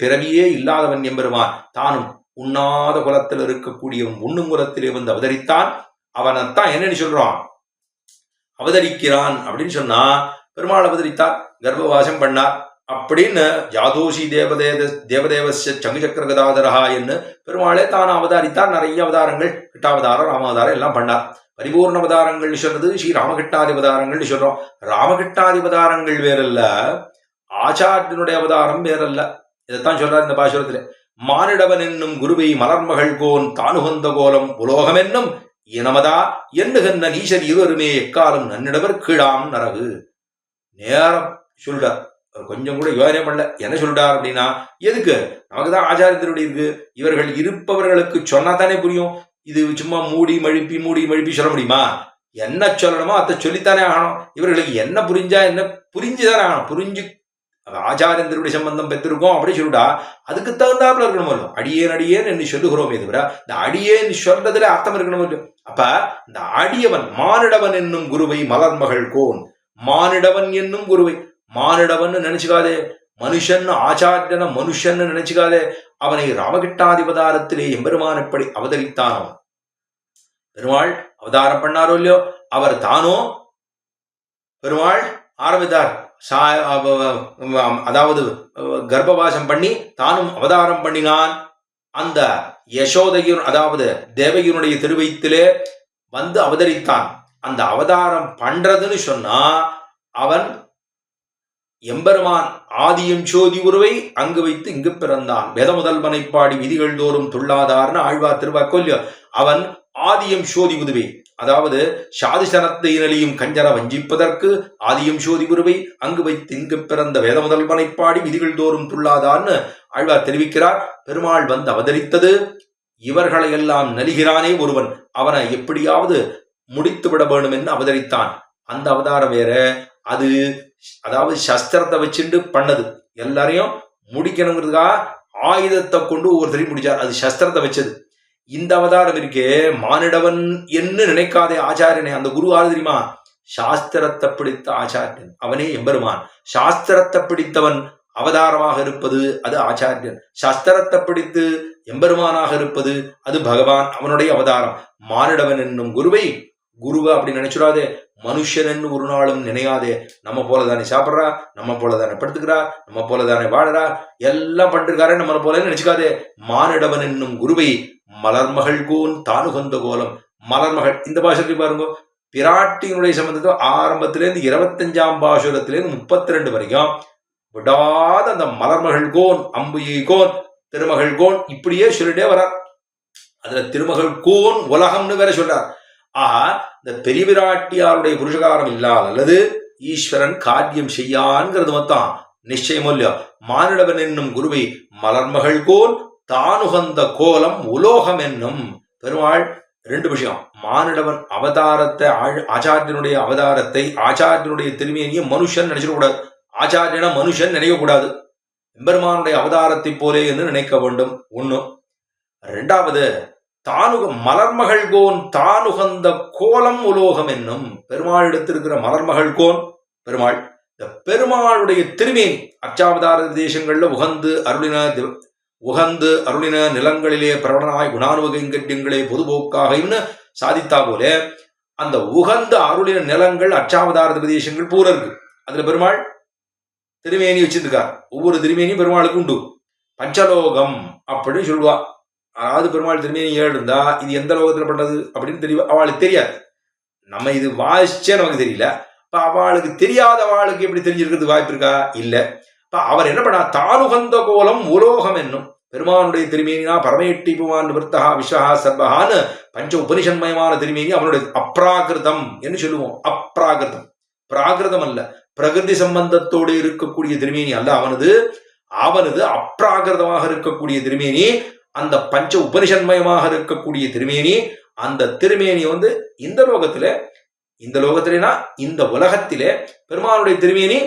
பிறவியே இல்லாதவன் எம்பெருமான் தானும் உண்ணாத குலத்தில் இருக்கக்கூடியவன் உண்ணும் குலத்திலே வந்து அவதரித்தான். அவனைத்தான் என்னன்னு சொல்றான், அவதரிக்கிறான் அப்படின்னு சொன்னா பெருமாள் அவதரித்தார், கர்ப்பவாசம் பண்ணார் அப்படின்னு ஜாதோஷி தேவதேவஸ்ய சங்குசக்கர கதாதரஹா என்று பெருமாளே தான் அவதாரித்தார். நிறைய அவதாரங்கள், கிட்டாவதாரம் ராமாவதாரம் எல்லாம் பண்ணார். பரிபூர்ண அவதாரங்கள் சொல்றது ஸ்ரீ ராமகிருஷ்ணாதி அவதாரங்கள் சொல்றோம். ராமகிருஷ்ணாதி அவதாரங்கள் வேறல்ல, ஆச்சாரியனுடைய அவதாரம் வேறல்ல. இதைத்தான் சொல்றார் இந்த பாசுரத்துல. மானிடவன் என்னும் குருவை மலர்மகள் கோன் தானுகந்த கோலம் உலோகம் என்னும் இனமதா எண்ணுகின்ற நீசர் இருவருமே எக்காலம் நன்னிடவர் கீழாம் நரகு. நேரம் சொல்றார், கொஞ்சம் கூட யோசனை பண்ணல. என்ன சொல்றார் அப்படின்னா, எதுக்கு நமக்குதான் ஆச்சாரிய திருவடி இருக்கு, இவர்கள் இருப்பவர்களுக்கு சொன்னா தானே புரியும். இது சும்மா மூடி மழுப்பி சொல்ல முடியுமா? என்ன சொல்லணுமோ அதை சொல்லித்தானே ஆகணும். இவர்களுக்கு என்ன புரிஞ்சுதானே ஆகணும். புரிஞ்சு ஆச்சாரியன் திருவடி சம்பந்தம் பெற்றிருக்கோம் அப்படி சொல்லிட்டா அதுக்கு தகுந்தாப்புல இருக்கணுமோ. அடியேன் என்று சொல்லுகிறோமே தவிர இந்த அடியேன் சொல்றதுல அர்த்தம் இருக்கணும். அப்ப இந்த அடியவன் மானிடவன் என்னும் குருவை மலர்மகள் கோன், மானிடவன் என்னும் குருவை, மானிடவன் நினைச்சுக்காதே, மனுஷன் ஆச்சாரியன மனுஷன் நினைச்சுக்காதே. அவனை ராமகிருஷ்ணாதிபதாரத்திலே எம்பெருமான் எப்படி அவதரித்தானோ, பெருமாள் அவதாரம் பண்ணாரோ இல்லையோ, அவர் தானோ பெருமாள் ஆரம்பித்தார். அதாவது கர்ப்பவாசம் பண்ணி தானும் அவதாரம் பண்ணினான். அந்த யசோதையின் அதாவது தேவகியினுடைய திருவயிற்றிலே வந்து அவதரித்தான். அந்த அவதாரம் பண்றதுன்னு சொன்னா அவன் எம்பெருமான் ஆதியம் சோதி உருவை அங்கு வைத்து இங்கு பிறந்தான். வேத முதல்வனை பாடி விதிகள் தோறும் துள்ளாதார்னு ஆழ்வார் திருவாக்கொல்லியோ. அவன் ஆதியம் சோதி உதுவை, அதாவது சாதிசனத்தை நிலையும் கஞ்சன வஞ்சிப்பதற்கு ஆதியம் சோதி உருவை அங்கு வைத்து இங்கு பிறந்த வேத முதல்வனை பாடி விதிகள் தோறும் துள்ளாதான்னு ஆழ்வார் தெரிவிக்கிறார். பெருமாள் வந்து அவதரித்தது இவர்களை எல்லாம் நலிகிறானே ஒருவன், அவனை எப்படியாவது முடித்து விட வேண்டும் என்று அவதரித்தான். அந்த அவதாரம் வேற, அது அதாவது சஸ்திரத்தை வச்சுட்டு பண்ணது, எல்லாரையும் முடிக்கணுங்கிறதுக்காக ஆயுதத்தை கொண்டு ஒவ்வொருத்தரையும் முடிச்சார், அது சஸ்திரத்தை வச்சது. இந்த அவதாரம் இருக்கே மானிடவன் என்று நினைக்காதே ஆச்சாரியனை, அந்த குரு ஆறு தெரியுமா? சாஸ்திரத்தை பிடித்த ஆச்சாரியன், அவனே எம்பெருமான். சாஸ்திரத்தை பிடித்தவன் அவதாரமாக இருப்பது அது ஆச்சாரியன், சாஸ்திரத்தை பிடித்து எம்பெருமானாக இருப்பது அது பகவான், அவனுடைய அவதாரம். மானிடவன் என்னும் குருவை அப்படி நினைச்சுடாதே, மனுஷன் என்று ஒரு நாளும் நினையாதே. நம்ம போலதானே சாப்பிட்றா, நம்ம போலதானே படுத்துக்கிறா, நம்ம போலதானே வாழறா, எல்லாம் பண்ணிருக்காரு நம்மளை போல நினைச்சுக்காதே. மானிடவன் என்னும் குருவை மலர்மகள் கோன் தானுகந்த கோலம். மலர்மகள் இந்த பாசுரத்தை பாருங்க, பிராட்டியினுடைய சம்பந்தத்தை ஆரம்பத்திலேருந்து 25ஆம் பாசுரத்திலேருந்து 32 வரைக்கும் விடாத அந்த மலர்மகள் கோன் அம்புயை கோன் திருமகள் கோன் இப்படியே சொல்லிட்டே வரார். அதுல திருமகள் கோன் உலகம்னு வேற சொல்றார். ஆஹா, இந்த பெரிய விராட்டியாருடைய புருஷகாரம் இல்லாத அல்லது ஈஸ்வரன் காரியம் செய்யான்ங்கிறது மொத்தம் நிச்சயமோ இல்லையோ. மானிடவன் என்னும் குருவை மலர்மகள் கோல் தானுகந்த கோலம் உலோகம் என்னும். பெருமாள் ரெண்டு விஷயம். மானிடவன் அவதாரத்தை, ஆச்சாரியனுடைய அவதாரத்தை, ஆச்சாரியனுடைய திருமேனியை மனுஷன் நினைச்சிடக்கூடாது. ஆச்சாரியனா மனுஷன் நினைக்கக்கூடாது. எம்பெருமானுடைய அவதாரத்தை போலே என்று நினைக்க வேண்டும். ஒண்ணு. ரெண்டாவது, மலர்மகள் கோன் தானுகந்த கோலம் உலோகம் என்னும். பெருமாள் எடுத்திருக்கிற மலர்மகள் கோன் பெருமாள். இந்த பெருமாளுடைய திருமேனி அச்சாவதார தேசங்கள்ல உகந்து அருளின நிலங்களிலே பிரபலனாய் குணானுவகைங்கட்டியங்களே பொதுபோக்காக சாதித்தா போல அந்த உகந்த அருளின நிலங்கள் அச்சாவதார தேசங்கள் பூரா இருக்கு. அதுல பெருமாள் திருமேனி வச்சிருக்கார். ஒவ்வொரு திருமேனியும் பெருமாளுக்கு உண்டு. பஞ்சலோகம் அப்படின்னு சொல்லுவா. அதாவது பெருமாள் திருமேனி 7 இருந்தா இது எந்த லோகத்துல பண்றது அப்படின்னு தெரியவா அவளுக்கு தெரியாது. நம்ம இது வாசிச்சே நமக்கு தெரியல. இப்ப அவளுக்கு தெரியாத அவளுக்கு எப்படி தெரிஞ்சிருக்கிறது வாய்ப்பு இருக்கா? இல்ல. இப்ப அவர் என்ன பண்ணா, தானுகந்த கோலம் உலோகம் என்னும். பெருமானுடைய திருமேனினா பரமேட்டி புமான் விருத்தகா விஸ்வஹா சர்வஹான்னு பஞ்ச உபனிஷன்மயமான திருமேனி அவனுடைய அப்ராகிருதம் என்று சொல்லுவோம். அப்ராகிருதம், பிராகிருதம் அல்ல, பிரகிருதி சம்பந்தத்தோடு இருக்கக்கூடிய திருமேனி அல்ல அவனது அப்ராகிருதமாக இருக்கக்கூடிய திருமேனி, அந்த பஞ்ச உபனிஷன்மயமாக இருக்கக்கூடிய திருமேனி. அந்த திருமேனி இந்த லோகத்திலேனா இந்த உலகத்திலே பெருமானுடைய திருமேனி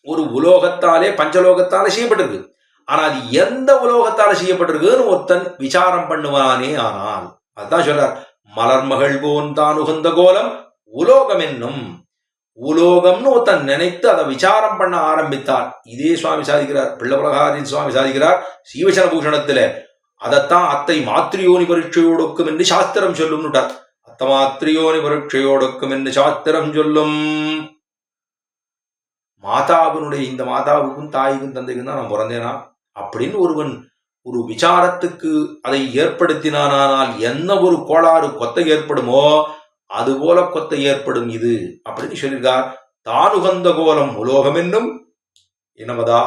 ஒரு உலோகத்தாலே பஞ்சலோகத்தாலே செய்யப்பட்டிருக்கு. ஆனா அது எந்த உலோகத்தால செய்யப்பட்டிருக்குன்னு ஒருத்தன் விசாரம் பண்ணுவானே. ஆனால் அதுதான் சொல்றார், மலர்மகள் கோன் தான் உகந்த கோலம் உலோகம் என்னும். உலோகம்னு ஒருத்தன் நினைத்து அதை விசாரம் பண்ண ஆரம்பித்தார். இதே சுவாமி சாதிக்கிறார், பிள்ளவலகாரின் சுவாமி சாதிக்கிறார் சீவசன பூஷணத்துல. அதைத்தான் அத்தை மாத்திரியோனி பரீட்சையோடொக்கும் என்று சாஸ்திரம் சொல்லும்னுட்டார். அத்த மாத்திரியோனி பரீட்சையோடொக்கும் என்று சாஸ்திரம் சொல்லும். மாதாவினுடைய இந்த மாதாவுக்கும் தாய்க்கும் தந்தைக்கும் தான் நான் பிறந்தேனா அப்படின்னு ஒருவன் ஒரு விசாரத்துக்கு அதை ஏற்படுத்தினானால் என்ன ஒரு கோளாறு கொத்தை ஏற்படுமோ அதுபோல கொத்தை ஏற்படும் இது அப்படின்னு சொல்லியிருக்கார். தானுகந்த கோலம் உலோகம் என்னும் இனமதா.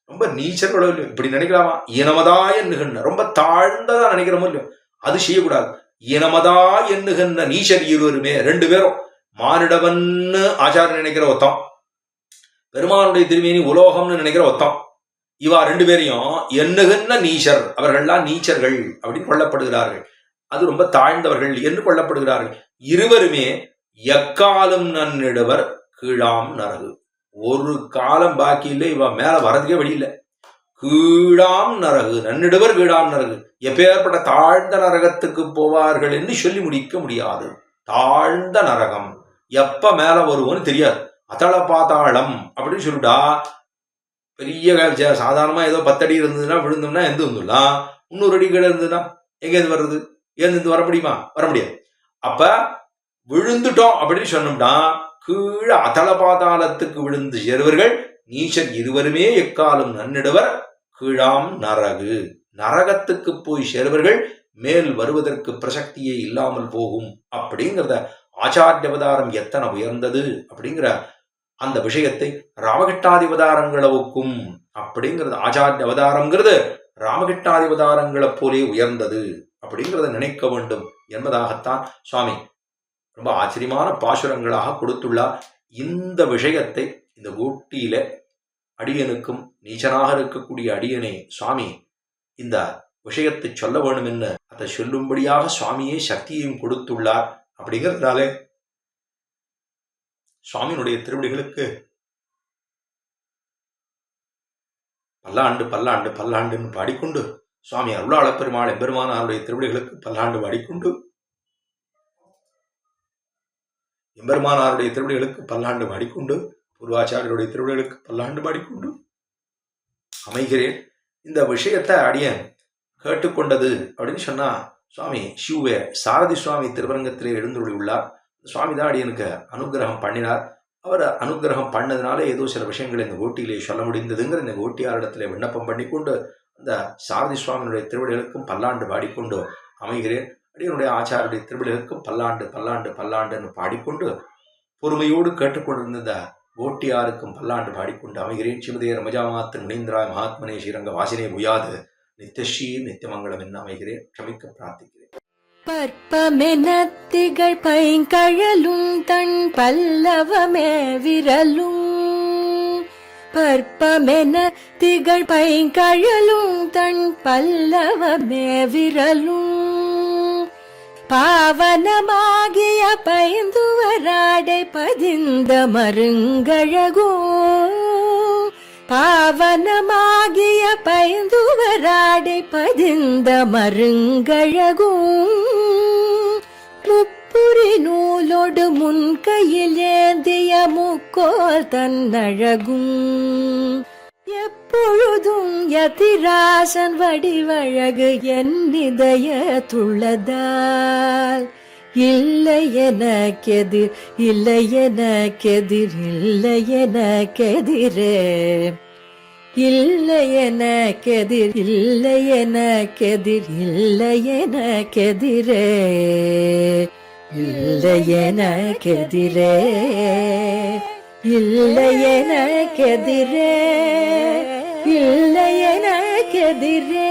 ரொம்ப நீச்சர்களோ இல்லையோ இப்படி நினைக்கலாமா? இனமதா எண்ணுகின்ற ரொம்ப தாழ்ந்ததா நினைக்கிறோமோ இல்லையோ அது செய்யக்கூடாது. இனமதா எண்ணுகின்ற நீச்சர் இருவருமே, 2 பேரும், மானிடவன்னு ஆச்சாரம் நினைக்கிற ஒத்தம், பெருமானுடைய திருமேனி உலோகம்னு நினைக்கிற ஒத்தம், இவா 2 பேரையும் எண்ணுகின்ற நீச்சர், அவர்கள்லாம் நீச்சர்கள் அப்படின்னு கொள்ளப்படுகிறார்கள். அது ரொம்ப தாழ்ந்தவர்கள் என்று கொள்ளப்படுகிறார்கள். இருவருமே எக்காலம் நன்னிடுவர் கீழாம் நரகு. ஒரு காலம் பாக்கி இல்லை, இவ மேல வரதுக்கே வழி இல்லை. கீழாம் நரகு, நன்னிடுவர் கீழாம் நரகு. எப்பேற்பட்ட தாழ்ந்த நரகத்துக்கு போவார்கள் என்று சொல்லி முடிக்க முடியாது. தாழ்ந்த நரகம் எப்ப மேல வருவோன்னு தெரியாது. அதள பாதாளம் அப்படின்னு சொல்லிட்டா பெரிய சாதாரணமா ஏதோ 10 அடி இருந்ததுன்னா விழுந்தோம்னா எந்த வந்துடலாம். 300 அடி கீழே இருந்ததுன்னா எங்கேருந்து வர்றது? ஏந்து வர முடியுமா? வர முடியாது. அப்ப விழுந்துட்டோம் அப்படின்னு சொன்னோம்னா கீழே அதள பாதாளத்துக்கு விழுந்து சேருவர்கள் நீச்சர் இருவருமே எக்காலம் நன்னிடுவர் கீழாம் நரகு. நரகத்துக்கு போய் சேருவர்கள் மேல் வருவதற்கு பிரசக்தியே இல்லாமல் போகும். அப்படிங்கிறத ஆச்சாரிய அவதாரம் எத்தனை உயர்ந்தது அப்படிங்கிற அந்த விஷயத்தை ராமகிருஷ்ணாதிபதாரங்களவுக்கும் அப்படிங்கிறது. ஆச்சாரிய அவதாரம்ங்கிறது ராமகிருஷ்ணாதிபதாரங்களை போலே உயர்ந்தது அப்படிங்கிறத நினைக்க வேண்டும் என்பதாகத்தான் சுவாமி ரொம்ப ஆச்சரியமான பாசுரங்களாக கொடுத்துள்ளார். இந்த விஷயத்தை இந்த கோட்டியில அடியனுக்கும் நீச்சனாக இருக்கக்கூடிய அடியனை சுவாமி இந்த விஷயத்தை சொல்ல வேண்டும் என்று அதை சொல்லும்படியாக சுவாமியே சக்தியையும் கொடுத்துள்ளார். அப்படிங்கிறதுனாலே சுவாமியினுடைய திருவடிகளுக்கு பல்லாண்டு பல்லாண்டு பல்லாண்டுன்னு பாடிக்கொண்டு, சுவாமி அருளாள பெருமாள் எம்பெருமானாருடைய திருவடிகளுக்கு பல்லாண்டு பாடிக்கொண்டு, எம்பெருமானாருடைய திருவடிகளுக்கு பல்லாண்டு பாடிக்கொண்டு, பூர்வாச்சாரியருடைய திருவடிகளுக்கு பல்லாண்டு பாடிக்கொண்டு அமைகிறேன். இந்த விஷயத்தை அடியன் கேட்டுக்கொண்டது அப்படின்னு சொன்னா, சுவாமி சிவவே சாரதி சுவாமி திருவரங்கத்திலே எழுந்துள்ளி உள்ளார். சுவாமி தான் அடியனுக்கு அனுகிரகம் பண்ணினார். அவர் அனுகிரகம் பண்ணதுனால ஏதோ சில விஷயங்களை இந்த கோட்டியிலே சொல்ல முடிந்ததுங்கிற இந்த கோட்டியாரிடத்திலே விண்ணப்பம் பண்ணிக்கொண்டு அந்த சாரதி சுவாமியினுடைய திருவடிகளுக்கும் பல்லாண்டு பாடிக்கொண்டு அமைகிறேன். அடியனுடைய ஆச்சாரியுடைய திருவடிகளுக்கும் பல்லாண்டு பல்லாண்டு பல்லாண்டுன்னு பாடிக்கொண்டு பொறுமையோடு கேட்டுக்கொண்டிருந்த கோட்டியாருக்கும் பல்லாண்டு பாடிக்கொண்டு அமைகிறேன். சிவதே ரமஜாமாத்து முனீந்திராய் மகாத்மனே ஸ்ரீரங்க வாசினே முயாது நித்யஸ்ரீ நித்தியமங்கலம் என்ன அமைகிறேன். க்ஷமிக்க பிரார்த்திக்கிறேன். பற்பமென திகழ் பைங்கழலும் தன் பல்லவமே விரலும் பற்பமென திகழ் பைங்கழலும் தன் பல்லவமே விரலும் பாவனமாகிய பைந்துவராடை பதிந்த மருங்கழகோ பாவனமாகிய பைந்துவராடை பதிந்த மருங்கழகோ முப்புரி நூலோடு முன்கையில் ஏந்திய முக்கோல் தன்னழகும் எப்பொழுதும் யதிராசன் வடிவழகு என் இதயத்துள்ளதால் இல்லை எனக்கெதிர் இல்லை எனக்கெதிர் இல்லை எனக்கெதிரே இல்லை எனக்கெதிர் இல்லை எனக்கெதிர் இல்லை எனக்கெதிரே இல்லை எனக்கெதிரே இல்லை எனக்கெதிரே இல்லை எனக்கெதிரே